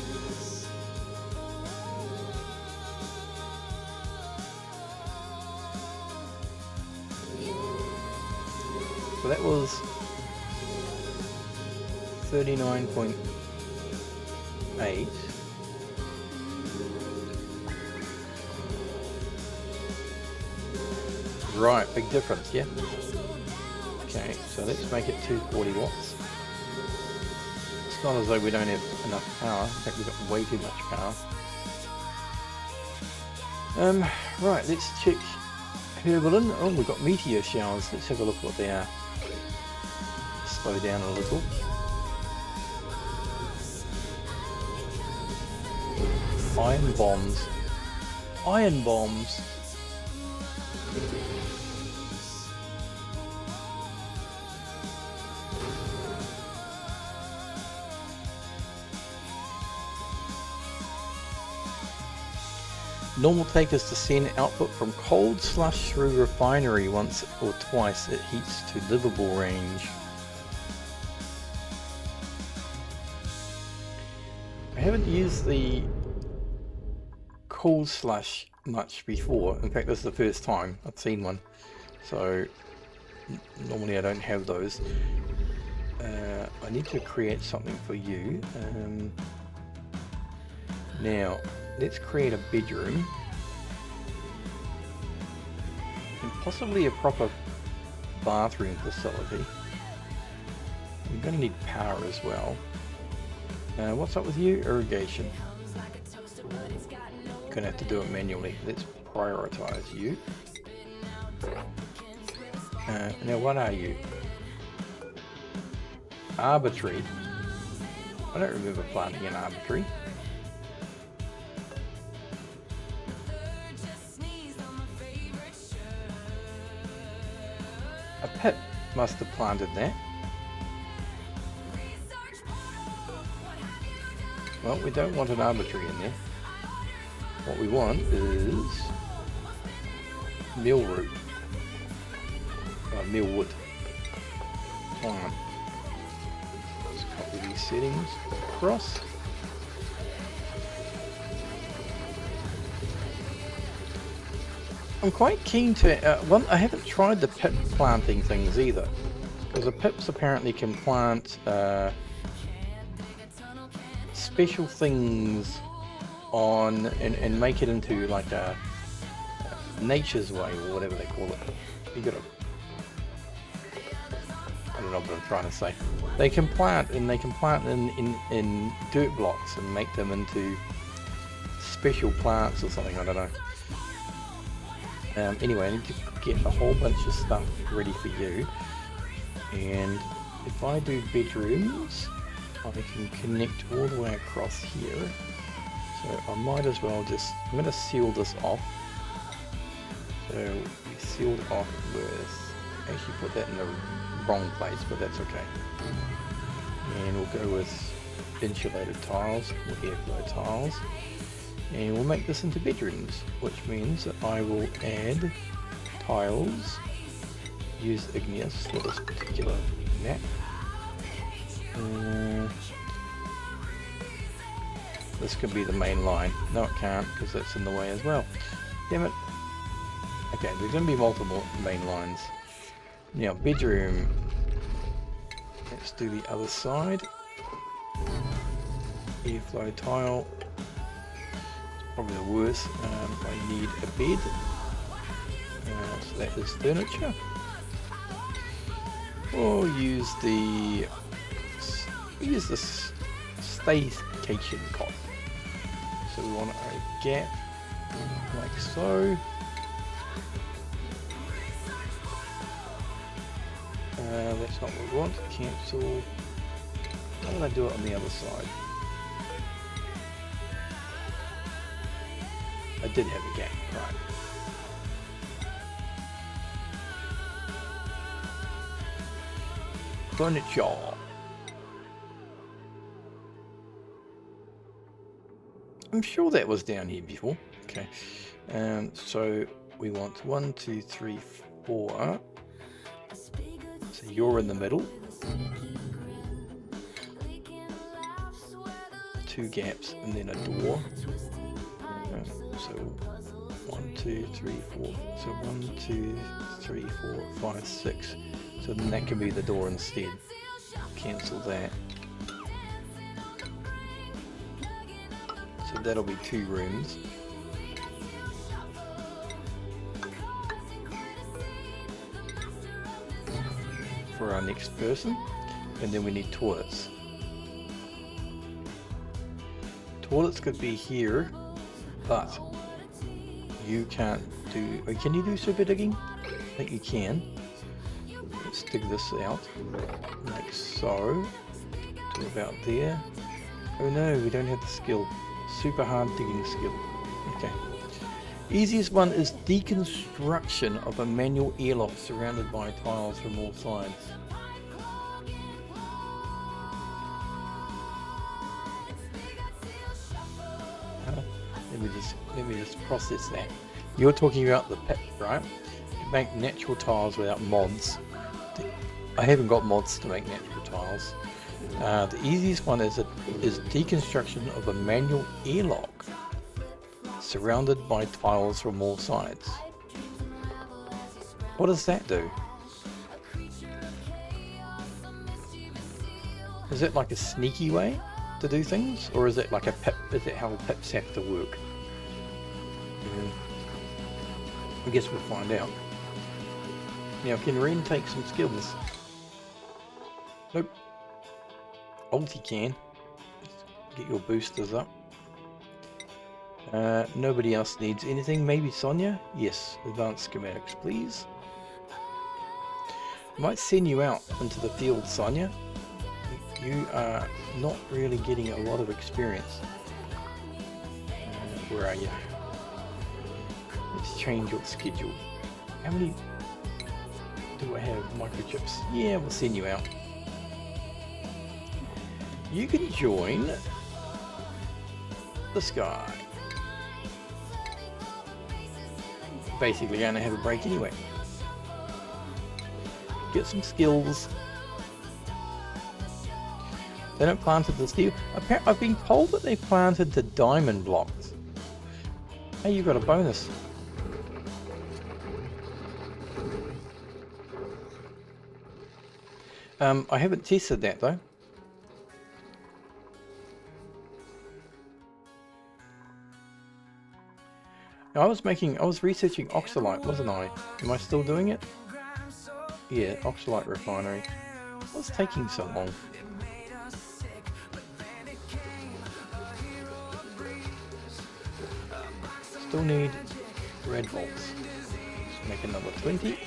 So that was 39.8. Right, big difference, yeah? Okay, so let's make it 240 watts. It's not as though we don't have enough power. In fact, we've got way too much power. Right, let's check Herbalin. Oh, we've got meteor showers. Let's have a look what they are. Slow down a little. Iron bombs. Iron bombs. Normal take is to send output from cold slush through refinery once or twice. It heats to livable range. I haven't used the cool slush much before. In fact, this is the first time I've seen one. So normally I don't have those. I need to create something for you. Now let's create a bedroom and possibly a proper bathroom facility. We're going to need power as well. What's up with you? Irrigation. You're going to have to do it manually. Let's prioritize you. Now what are you? Arbitrary. I don't remember planting an arbitrary. A pip must have planted that. Well, we don't want an arbitrary in there. What we want is meal root. Meal wood. Plant. Let's copy these settings across. I'm quite keen to, I haven't tried the pip planting things either, because the pips apparently can plant special things on and make it into like a nature's way or whatever they call it. You got a don't know what I'm trying to say. They can plant in dirt blocks and make them into special plants or something, I don't know. Anyway, I need to get a whole bunch of stuff ready for you. And if I do bedrooms, I can connect all the way across here. So I might as well just, I'm going to seal this off. So we sealed off with, actually put that in the wrong place, but that's okay. And we'll go with insulated tiles, or airflow tiles. And we'll make this into bedrooms, which means that I will add tiles, use Igneous for this particular map. This could be the main line. No, it can't, because that's in the way as well. Damn it. Okay, there's going to be multiple main lines. Now, bedroom. Let's do the other side. Airflow tile. Probably the worst. I need a bed. So that is furniture. Or use the staycation cot. So we want a gap like so. That's not what we want. Cancel. How did I do it on the other side? I did have a gap, right. Furniture. I'm sure that was down here before. Okay. So we want 1, 2, 3, 4. So you're in the middle. 2 gaps and then a door. So 1, 2, 3, 4. So 1, 2, 3, 4, 5, 6. So then that can be the door instead. Cancel that. So that'll be 2 rooms. For our next person. And then we need toilets. Toilets could be here, but you can't do... Can you do super digging? I think you can. Let's dig this out. Like so. To about there. Oh no, we don't have the skill. Super hard digging skill. Okay. Easiest one is deconstruction of a manual airlock surrounded by tiles from all sides. Let me just process that. You're talking about the pit, right? You make natural tiles without mods. I haven't got mods to make natural tiles. The easiest one is deconstruction of a manual airlock surrounded by tiles from all sides. What does that do? Is it like a sneaky way to do things, or is it like a pip? Is it how pips have to work? I guess we'll find out. Now, can Ren take some skills? Nope. Ulti can. Get your boosters up. Nobody else needs anything. Maybe Sonia? Yes. Advanced schematics, please. I might send you out into the field, Sonia. You are not really getting a lot of experience. Where are you? Let's change your schedule. How many do I have? Microchips? Yeah, we'll send you out. You can join this guy. Basically gonna have a break anyway. Get some skills. They don't planted the steel. Apparently, I've been told that they planted the diamond blocks. Hey, you got a bonus. I haven't tested that though. I was researching Oxalite, wasn't I? Am I still doing it? Yeah, Oxalite refinery. What's taking so long? Still need red bolts. Let's make another 20.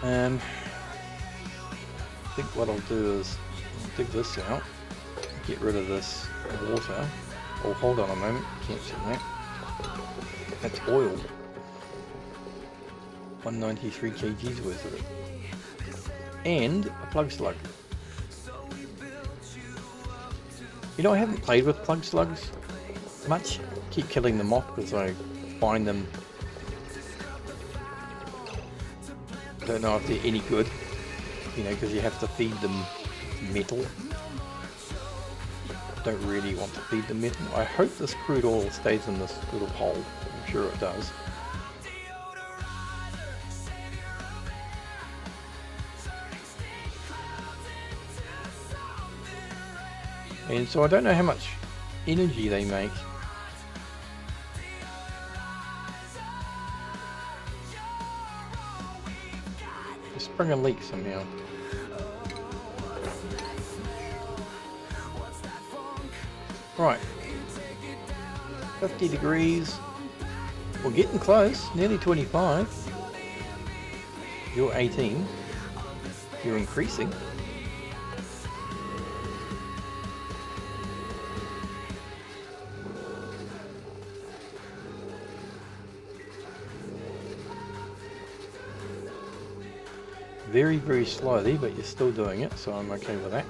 I think what I'll do is dig this out, get rid of this water. Oh, hold on a moment, can't see that. That's oil. 193 kgs worth of it. And a plug slug. You know, I haven't played with plug slugs much. Keep killing them off because I find them. Don't know if they're any good. You know, because you have to feed them metal. Don't really want to feed them metal. I hope this crude oil stays in this little hole. I'm sure it does. And so I don't know how much energy they make. They sprung a leak somehow. Right, 50 degrees, we're getting close, nearly 25, you're 18, you're increasing. Very, very slowly, but you're still doing it, so I'm okay with that.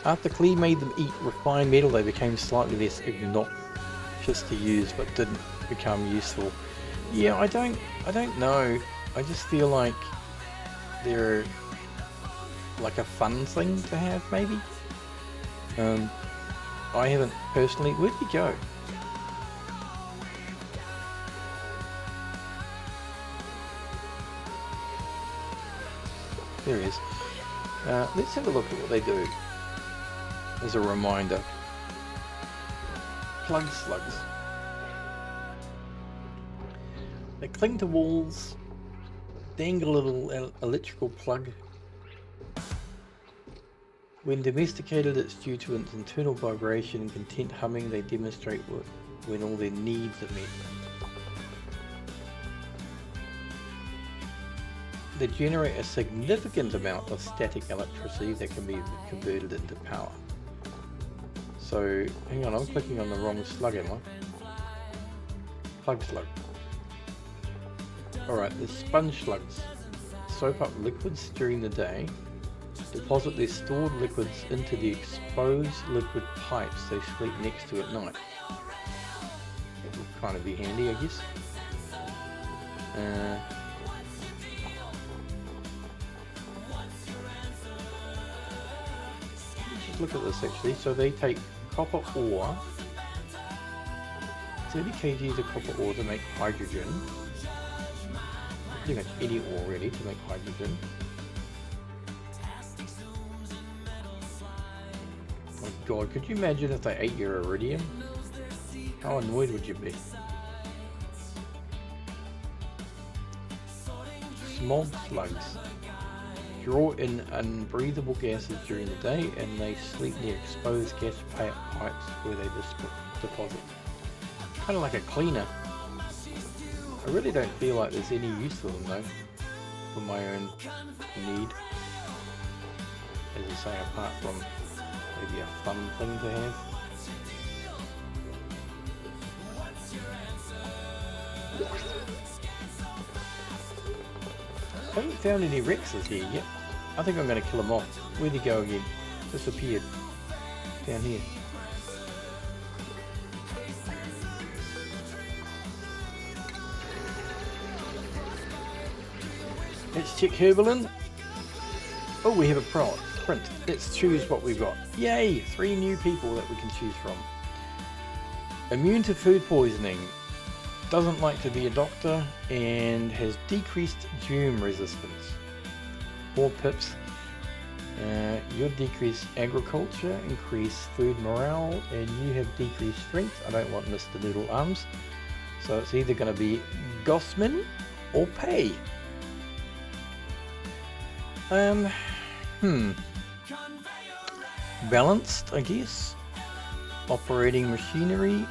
After Klee made them eat refined metal, they became slightly less obnoxious to use, but didn't become useful. Yeah, I don't know. I just feel like they're like a fun thing to have, maybe. I haven't personally. Where'd he go? There he is. Let's have a look at what they do. As a reminder. Plug slugs. They cling to walls, dangle a little electrical plug. When domesticated, it's due to its internal vibration and content humming they demonstrate when all their needs are met. They generate a significant amount of static electricity that can be converted into power. So, hang on, I'm clicking on the wrong slug, am I? Plug slug. Alright, the sponge slugs soak up liquids during the day, deposit their stored liquids into the exposed liquid pipes they sleep next to at night. That would kind of be handy, I guess. Let's look at this actually. So they take copper ore, 30 kgs of copper ore to make hydrogen. Pretty much any ore really to make hydrogen. Oh my god, could you imagine if they ate your iridium? How annoyed would you be? Smog slugs draw in unbreathable gases during the day, and they sleep near exposed gas pipes where they deposit. Kind of like a cleaner. I really don't feel like there's any use for them though, for my own need. As I say, apart from maybe a fun thing to have. I haven't found any Rexes here yet. I think I'm going to kill them off. Where'd he go again? Disappeared. Down here. Let's check Herbalin. Oh, we have a print. Let's choose what we've got. Yay! 3 new people that we can choose from. Immune to food poisoning. Doesn't like to be a doctor and has decreased germ resistance. 4 pips. Your decreased agriculture, increased food morale, and you have decreased strength. I don't want Mr. Noodle Arms. So it's either going to be Gossman or Pay. Balanced, I guess. Operating machinery.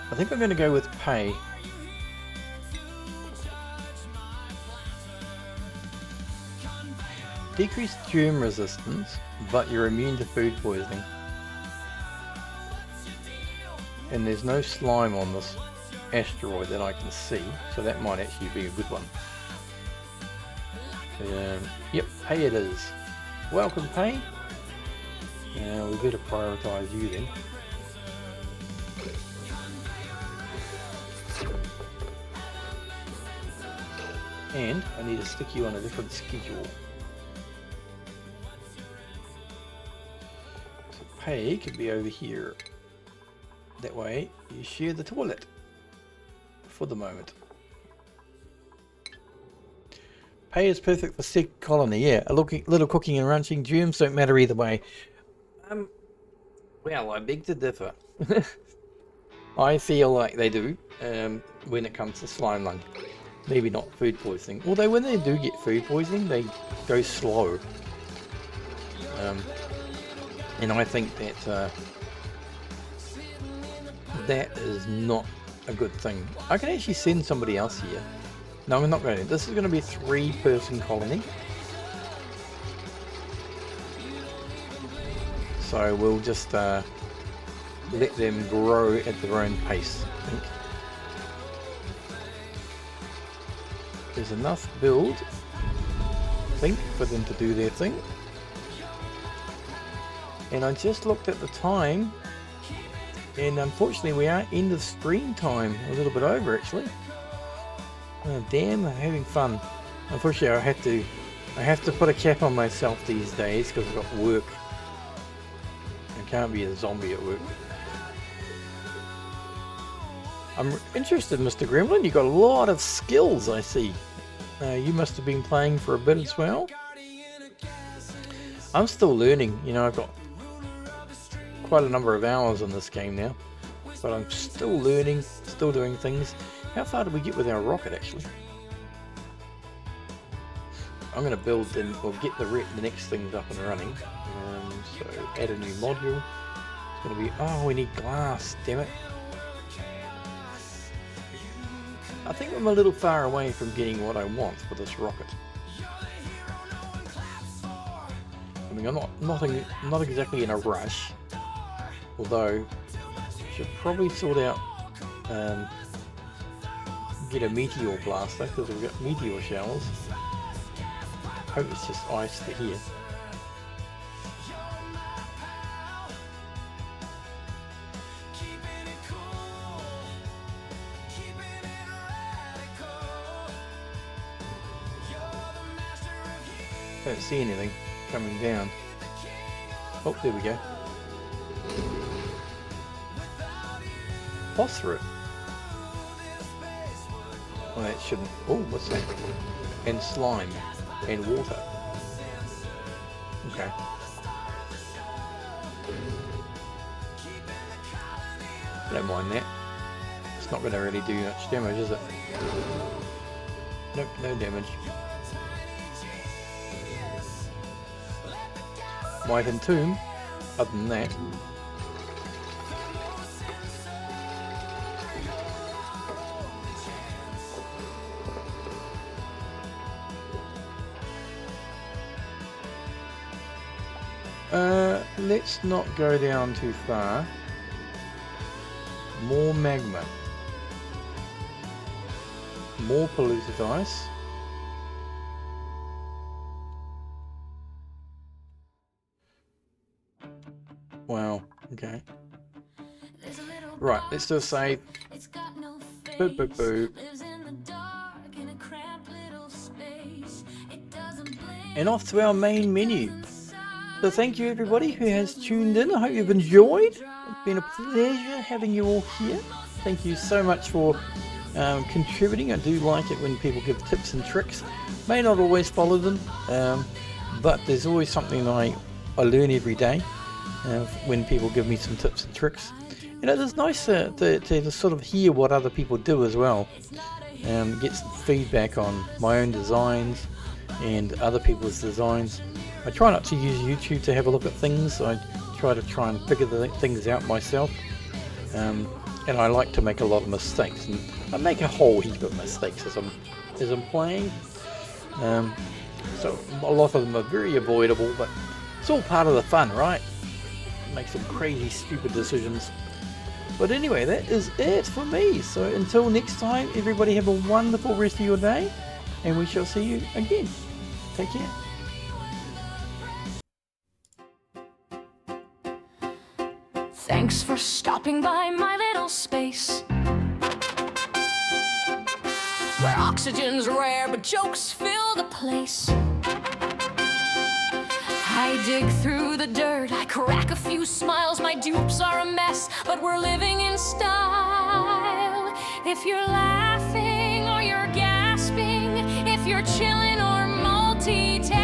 I think I'm going to go with Pay. Decreased germ resistance, but you're immune to food poisoning. And there's no slime on this asteroid that I can see, so that might actually be a good one. Yep, Pay it is. Welcome, Pay. We better prioritise you then. And I need to stick you on a different schedule. So Pay could be over here. That way you share the toilet for the moment. Pay is perfect for sick colony, yeah. A little cooking and ranching, germs don't matter either way. Well, I beg to differ. I feel like they do when it comes to slime lung. Maybe not food poisoning. Although when they do get food poisoning, they go slow. And I think that that is not a good thing. I can actually send somebody else here. No, I'm not going to. This is going to be a 3-person colony. So we'll just let them grow at their own pace, I think. There's enough build, I think, for them to do their thing. And I just looked at the time, and unfortunately we are end of stream time, a little bit over actually. Oh, damn, I'm having fun. Unfortunately I have to put a cap on myself these days because I've got work. I can't be a zombie at work. I'm interested, Mr. Gremlin. You've got a lot of skills, I see. You must have been playing for a bit as well. I'm still learning. You know, I've got quite a number of hours on this game now, but I'm still learning, still doing things. How far did we get with our rocket, actually? I'm going to build them, or get the next things up and running. So add a new module. It's going to be, oh, we need glass, damn it. I think I'm a little far away from getting what I want for this rocket. I mean, I'm not exactly in a rush, although I should probably sort out get a meteor blaster because we've got meteor showers. Hope it's just ice to here. Don't see anything coming down. Oh, there we go. Phosphorus. Well, that shouldn't. Oh, what's that? And slime. And water. Okay. I don't mind that. It's not going to really do much damage, is it? Nope, no damage. Might entomb, other than that. Let's not go down too far. More magma. More polluted ice. Wow, okay. Right, let's do a save. Boop, boop, boop. And off to our main menu. So thank you everybody who has tuned in. I hope you've enjoyed. It's been a pleasure having you all here. Thank you so much for contributing. I do like it when people give tips and tricks. May not always follow them, but there's always something I learn every day when people give me some tips and tricks. It's nice to sort of hear what other people do as well. Get some feedback on my own designs and other people's designs. I try not to use YouTube to have a look at things. I try and figure the things out myself. And I like to make a lot of mistakes, and I make a whole heap of mistakes as I'm playing. So a lot of them are very avoidable, but it's all part of the fun, right? Make some crazy, stupid decisions. But anyway, that is it for me. So until next time, everybody have a wonderful rest of your day, and we shall see you again. Take care. Thanks for stopping by my little space, where oxygen's rare but jokes fill the place. I dig through the dirt, I crack a few smiles. My dupes are a mess, but we're living in style. If you're laughing or you're gasping, if you're chilling or multitasking,